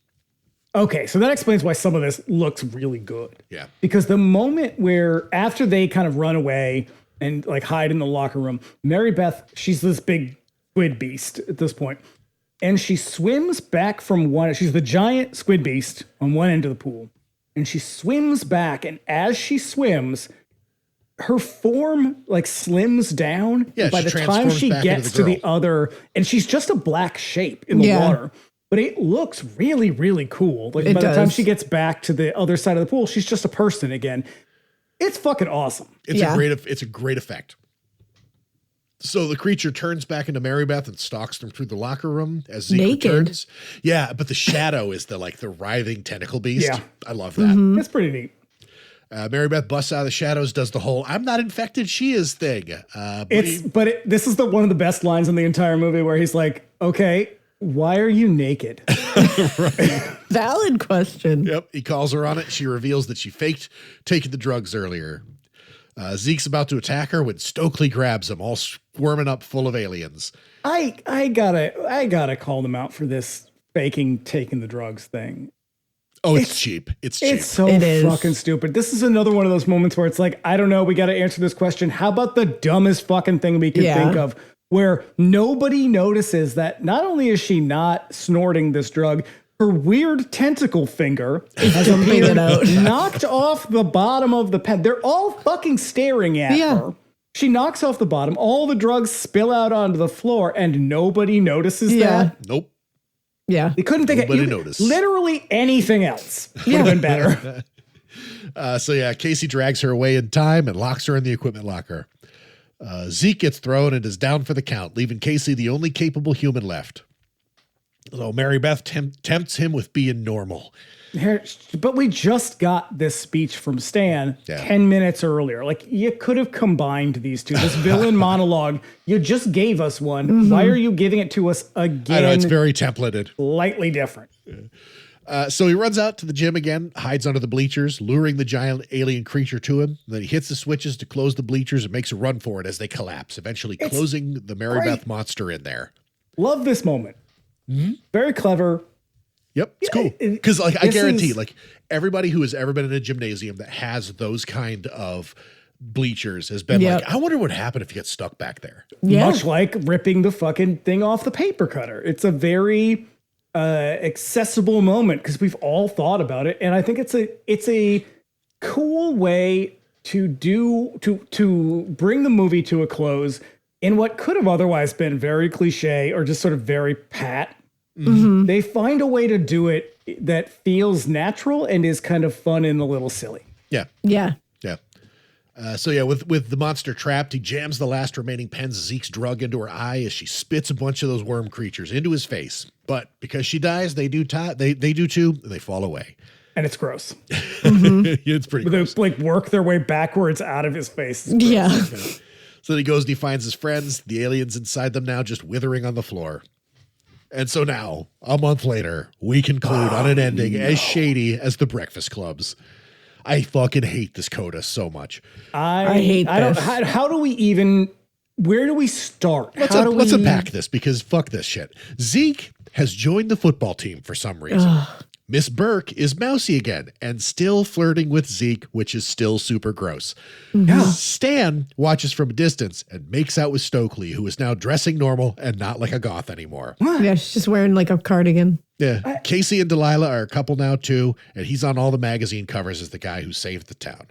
Okay, so that explains why some of this looks really good. Yeah. Because the moment where after they kind of run away and like hide in the locker room, Mary Beth, she's this big squid beast at this point, and she swims back from she's the giant squid beast on one end of the pool, and she swims back, and as she swims, her form like slims down. Yeah, by the time she gets to the other, and she's just a black shape in the water. But it looks really, really cool. Like by the time she gets back to the other side of the pool, she's just a person again. It's fucking awesome. It's a great effect. So the creature turns back into Mary Beth and stalks them through the locker room as Zeke returns. Yeah, but the shadow is the writhing tentacle beast. Yeah. I love that. Mm-hmm. That's pretty neat. Mary Beth busts out of the shadows, does the whole "I'm not infected, she is" thing. This is one of the best lines in the entire movie where he's like, "Okay, why are you naked?" Valid question. Yep. He calls her on it. She reveals that she faked taking the drugs earlier. Zeke's about to attack her when Stokely grabs him, all squirming up full of aliens. I gotta call them out for this taking the drugs thing. Oh, it's cheap. It's cheap. It's so fucking stupid. This is another one of those moments where it's like, I don't know, we got to answer this question. How about the dumbest fucking thing we can think of, where nobody notices that not only is she not snorting this drug, her weird tentacle finger has appeared knocked off the bottom of the pen. They're all fucking staring at her. She knocks off the bottom. All the drugs spill out onto the floor, and nobody notices that. Nope. Yeah. They couldn't think of literally anything else. Would have been better. Casey drags her away in time and locks her in the equipment locker. Zeke gets thrown and is down for the count, leaving Casey the only capable human left. So Mary Beth tempts him with being normal. But we just got this speech from Stan 10 minutes earlier. Like, you could have combined these two. This villain monologue, you just gave us one. Mm-hmm. Why are you giving it to us again? I know, it's very templated. Slightly different. So he runs out to the gym again, hides under the bleachers, luring the giant alien creature to him. Then he hits the switches to close the bleachers and makes a run for it as they collapse, eventually closing the Mary Beth monster in there. Love this moment. Mm-hmm. Very clever. Yep, it's cool. Because I guarantee, everybody who has ever been in a gymnasium that has those kind of bleachers has been like, I wonder what happened if you get stuck back there. Yeah. Much like ripping the fucking thing off the paper cutter. It's a very accessible moment because we've all thought about it, and I think it's a cool way to bring the movie to a close in what could have otherwise been very cliche or just sort of very pat. Mm-hmm. They find a way to do it that feels natural and is kind of fun and a little silly. Yeah. With the monster trapped, he jams the last remaining pens of Zeke's drug into her eye as she spits a bunch of those worm creatures into his face. But because she dies, they do too, and they fall away. And it's gross. Mm-hmm. It's pretty gross. They work their way backwards out of his face. Yeah. So then he goes and he finds his friends, the aliens inside them now just withering on the floor. And so now, a month later, we conclude on an ending as shady as the Breakfast Club's. I fucking hate this coda so much. I hate this. How do we even... Where do we start? Let's unpack this, because fuck this shit. Zeke has joined the football team for some reason. Miss Burke is mousy again and still flirting with Zeke, which is still super gross. Mm-hmm. Stan watches from a distance and makes out with Stokely, who is now dressing normal and not like a goth anymore. Yeah, she's just wearing like a cardigan. Yeah. Casey and Delilah are a couple now too, and he's on all the magazine covers as the guy who saved the town.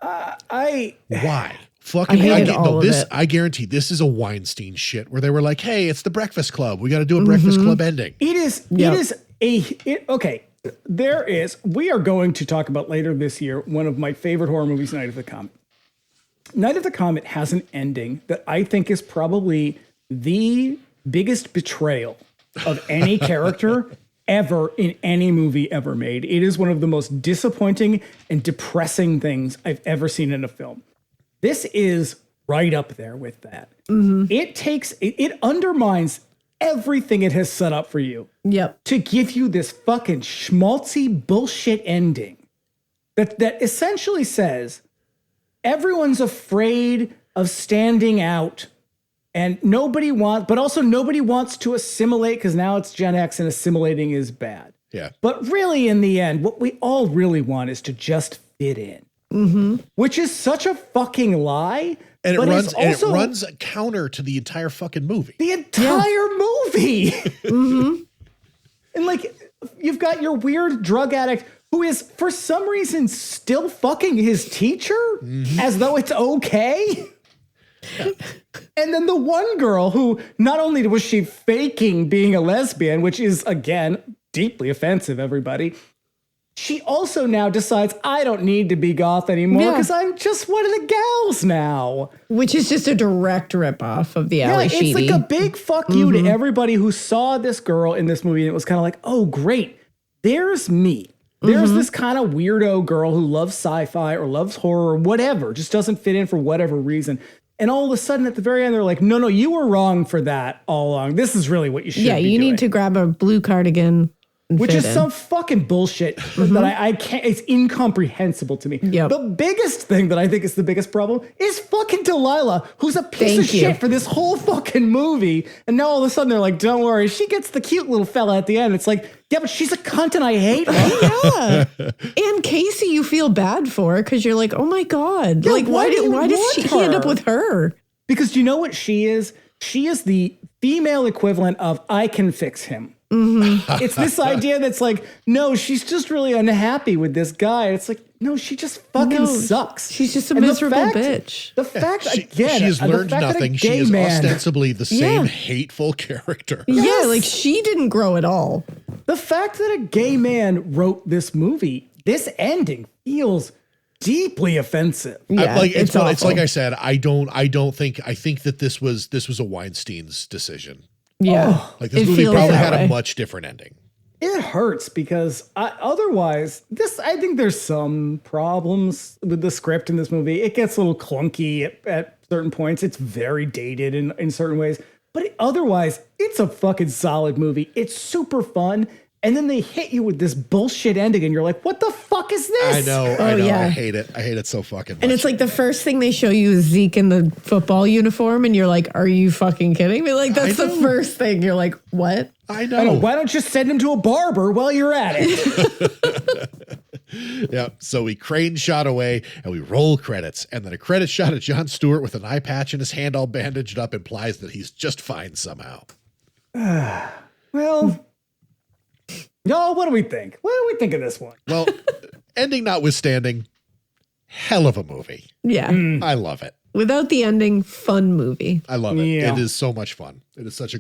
Why? Fucking I guarantee this is a Weinstein shit where they were like, hey, it's the Breakfast Club. We got to do a Breakfast Club ending. We are going to talk about later this year one of my favorite horror movies, Night of the Comet. Night of the Comet has an ending that I think is probably the biggest betrayal of any character ever in any movie ever made. It is one of the most disappointing and depressing things I've ever seen in a film. This is right up there with that. It undermines everything it has set up for you. Yep. To give you this fucking schmaltzy bullshit ending that essentially says everyone's afraid of standing out and nobody wants to assimilate because now it's Gen X and assimilating is bad. Yeah. But really in the end, what we all really want is to just fit in, which is such a fucking lie. And but it runs counter to the entire fucking movie. The entire movie. And like, you've got your weird drug addict who is, for some reason, still fucking his teacher as though it's okay. And then the one girl who, not only was she faking being a lesbian, which is, again, deeply offensive, everybody, she also now decides, I don't need to be goth anymore because I'm just one of the gals now. Which is just a direct ripoff of the Ali Sheedy. It's like a big fuck you to everybody who saw this girl in this movie and it was kind of like, oh, great, there's me. There's this kind of weirdo girl who loves sci-fi or loves horror or whatever, just doesn't fit in for whatever reason. And all of a sudden at the very end, they're like, no, you were wrong for that all along. This is really what you should be doing. Yeah, you need to grab a blue cardigan. Which is some fucking bullshit that I can't, it's incomprehensible to me. Yep. The biggest thing that I think is the biggest problem is fucking Delilah, who's a piece of shit for this whole fucking movie. And now all of a sudden they're like, don't worry, she gets the cute little fella at the end. It's like, yeah, but she's a cunt and I hate her. Yeah. And Casey, you feel bad for her because you're like, oh my God. Yeah, like, why does he end up with her? Because you know what she is? She is the female equivalent of I can fix him. It's this idea that's like, no, she's just really unhappy with this guy. It's like, no, she just fucking sucks. She's just a miserable bitch. The fact, she has learned nothing. She is ostensibly the same hateful character. Yeah, like she didn't grow at all. The fact that a gay man wrote this movie, this ending feels deeply offensive. Yeah, it's like I said, I think that this was a Weinstein's decision. Yeah. Like this movie probably had a much different ending. It hurts because otherwise, I think there's some problems with the script in this movie. It gets a little clunky at certain points. It's very dated in certain ways. But otherwise, it's a fucking solid movie. It's super fun. And then they hit you with this bullshit ending and you're like, what the fuck is this? I know. Yeah. I hate it. I hate it so fucking much. And it's like the first thing they show you is Zeke in the football uniform and you're like, are you fucking kidding me? Like that's the first thing. You're like, what? I know. Why don't you send him to a barber while you're at it? Yeah. So we crane shot away and we roll credits. And then a credit shot of Jon Stewart with an eye patch and his hand all bandaged up implies that he's just fine somehow. Well... No, what do we think? What do we think of this one? Well, ending notwithstanding, hell of a movie. Yeah. I love it. Without the ending, fun movie. I love it. Yeah. It is so much fun. It is such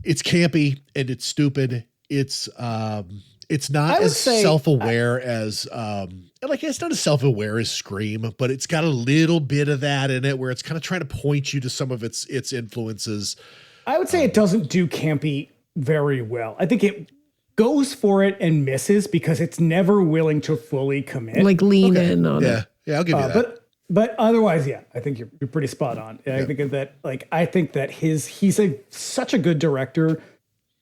it's campy and it's stupid. It's not as self-aware as it's not as self-aware as Scream, but it's got a little bit of that in it where it's kind of trying to point you to some of its influences. I would say it doesn't do campy very well. I think it goes for it and misses because it's never willing to fully commit. Like lean in on it. Yeah, I'll give you that. But otherwise, yeah, I think you're pretty spot on. I think that he's such a good director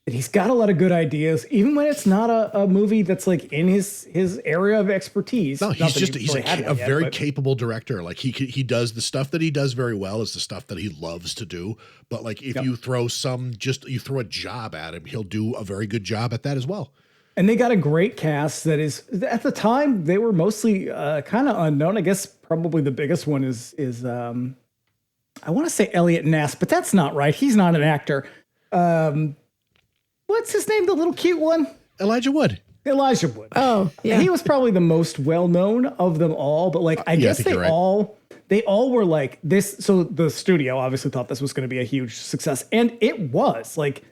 that he's got a lot of good ideas, even when it's not a movie that's like in his area of expertise. No, he's a very capable director. Like he does the stuff that he does very well is the stuff that he loves to do. But like if you throw a job at him, he'll do a very good job at that as well. And they got a great cast that is, at the time, they were mostly kind of unknown. I guess probably the biggest one is I want to say Elliot Ness, but that's not right. He's not an actor. What's his name? The little cute one? Elijah Wood. Oh, yeah. He was probably the most well-known of them all, but like, I guess they all were like this. So the studio obviously thought this was going to be a huge success, and it was. Like,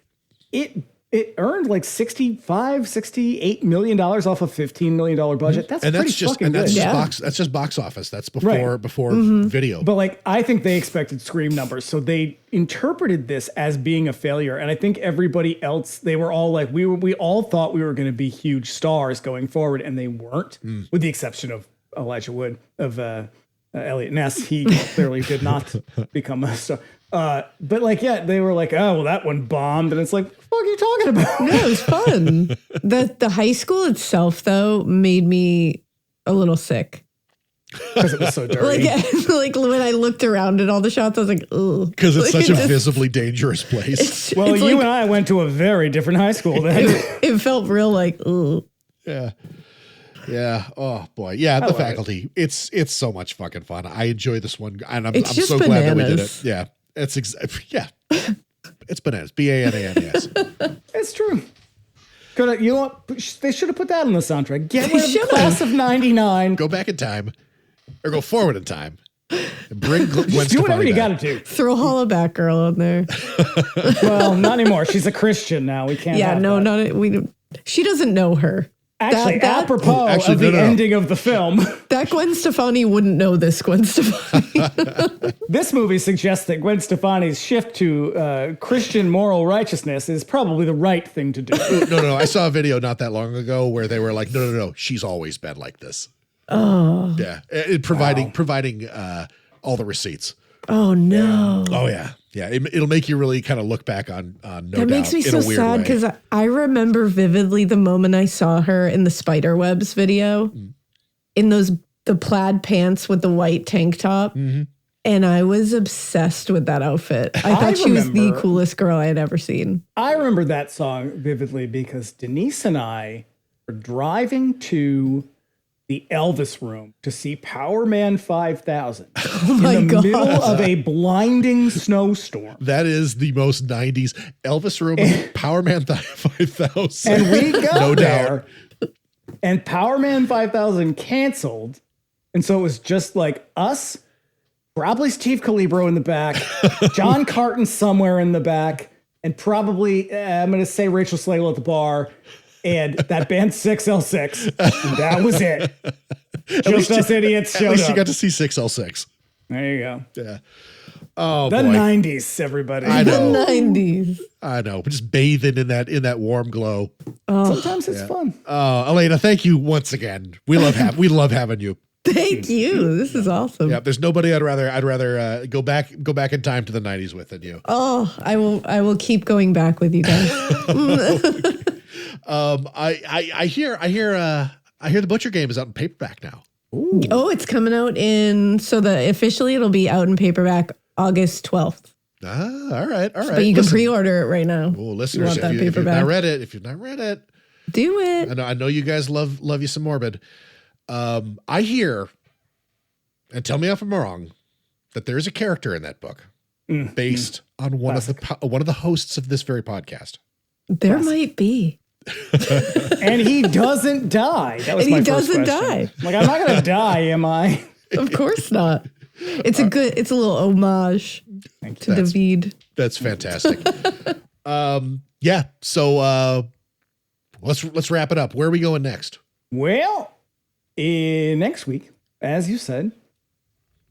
it it earned like $68 million off a $15 million budget. That's and pretty that's just fucking and good. that's just box office. That's before video. But like, I think they expected Scream numbers, so they interpreted this as being a failure. And I think everybody else, they were all like, we all thought we were going to be huge stars going forward, and they weren't, with the exception of Elijah Wood of Elliot Ness. He clearly did not become a star. But like, yeah, they were like, oh, well, that one bombed. And it's like, what the fuck are you talking about? No, it was fun. The high school itself, though, made me a little sick. Because it was so dirty. Like when I looked around at all the shots, I was like, ugh. Because it's such a visibly dangerous place. Well, you and I went to a very different high school then. It felt real like, ugh. Yeah. Yeah. Oh boy. Yeah. The Faculty. It's so much fucking fun. I enjoy this one, and I'm so glad that we did it. Yeah. It's it's bananas. BANANAS. It's true. You know what? They should have put that on the soundtrack. Get rid of the class of '99. Go back in time, or go forward in time. And bring Gwen Stefani do whatever you back. got to do. Throw Hollaback Girl on there. Well, not anymore. She's a Christian now. We can't. Yeah, have no, that. not we. She doesn't know her. Actually, apropos of the ending of the film, that Gwen Stefani wouldn't know this Gwen Stefani. This movie suggests that Gwen Stefani's shift to Christian moral righteousness is probably the right thing to do. No. I saw a video not that long ago where they were like, no. She's always been like this. Oh. Yeah. Providing all the receipts. Oh, no. Oh, yeah. Yeah. It'll make you really kind of look back on No Doubt. That makes me so sad because I remember vividly the moment I saw her in the Spiderwebs video in the plaid pants with the white tank top. Mm-hmm. And I was obsessed with that outfit. I thought she was the coolest girl I had ever seen. I remember that song vividly because Denise and I were driving to the Elvis Room to see Power Man 5000 in the middle of a blinding snowstorm. That is the most 90s Elvis Room, Power Man 5000. And we got there, and Power Man 5000 canceled. And so it was just like us, probably Steve Calibro in the back, John Carton somewhere in the back, and probably, I'm going to say Rachel Slagle at the bar. And that band 6L6. And that was it. Just us idiots showed up. At least you got to see 6L6. There you go. Yeah. Oh, the boy. 90s, everybody. I know. The 90s. I know. Just bathing in that warm glow. Sometimes it's fun. Alaina, thank you once again. We love having you. Thank you. This is awesome. Yeah, there's nobody I'd rather go back in time to the 90s with than you. Oh, I will keep going back with you guys. I hear the Butcher Game is out in paperback now. Ooh. Oh, it's coming out officially it'll be out in paperback August 12th. All right. But you can pre-order it right now. Oh, listeners, if you've not read it, do it. I know you guys love you some Morbid. I hear, and tell me if I'm wrong, that there is a character in that book based on one of the hosts of this very podcast. There might be. And he doesn't die. That was my first question. Die. Like, I'm not going to die, am I? Of course not. It's a little homage to David. That's fantastic. Yeah. So let's wrap it up. Where are we going next? Well, next week, as you said,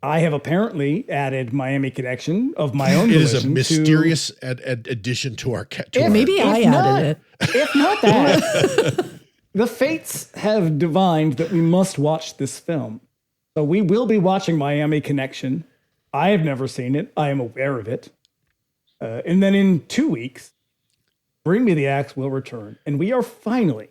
I have apparently added Miami Connection of my own. It is a mysterious addition to our. Maybe I added it. If not that, the fates have divined that we must watch this film. So we will be watching Miami Connection. I have never seen it. I am aware of it. And then in 2 weeks, Bring Me the Axe will return. And we are finally,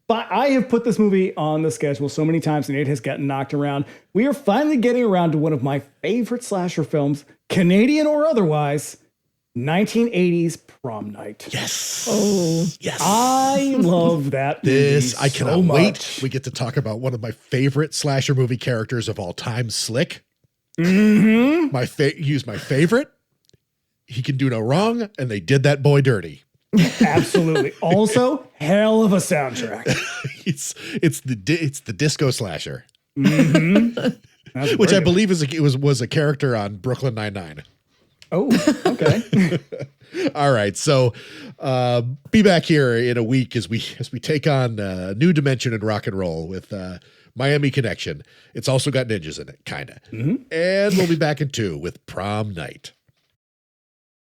but I have put this movie on the schedule so many times and it has gotten knocked around. We are finally getting around to one of my favorite slasher films, Canadian or otherwise, 1980s Prom Night. Yes. Oh, yes. I love that movie. I cannot wait. We get to talk about one of my favorite slasher movie characters of all time, Slick. Mm-hmm. Use my favorite. He can do no wrong, and they did that boy dirty. Absolutely. Also, hell of a soundtrack. it's the disco slasher, mm-hmm. which I believe was a character on Brooklyn Nine-Nine. Oh, okay. All right. So be back here in a week as we take on a new dimension in rock and roll with Miami Connection. It's also got ninjas in it, kind of. And we'll be back in 2 with Prom Night.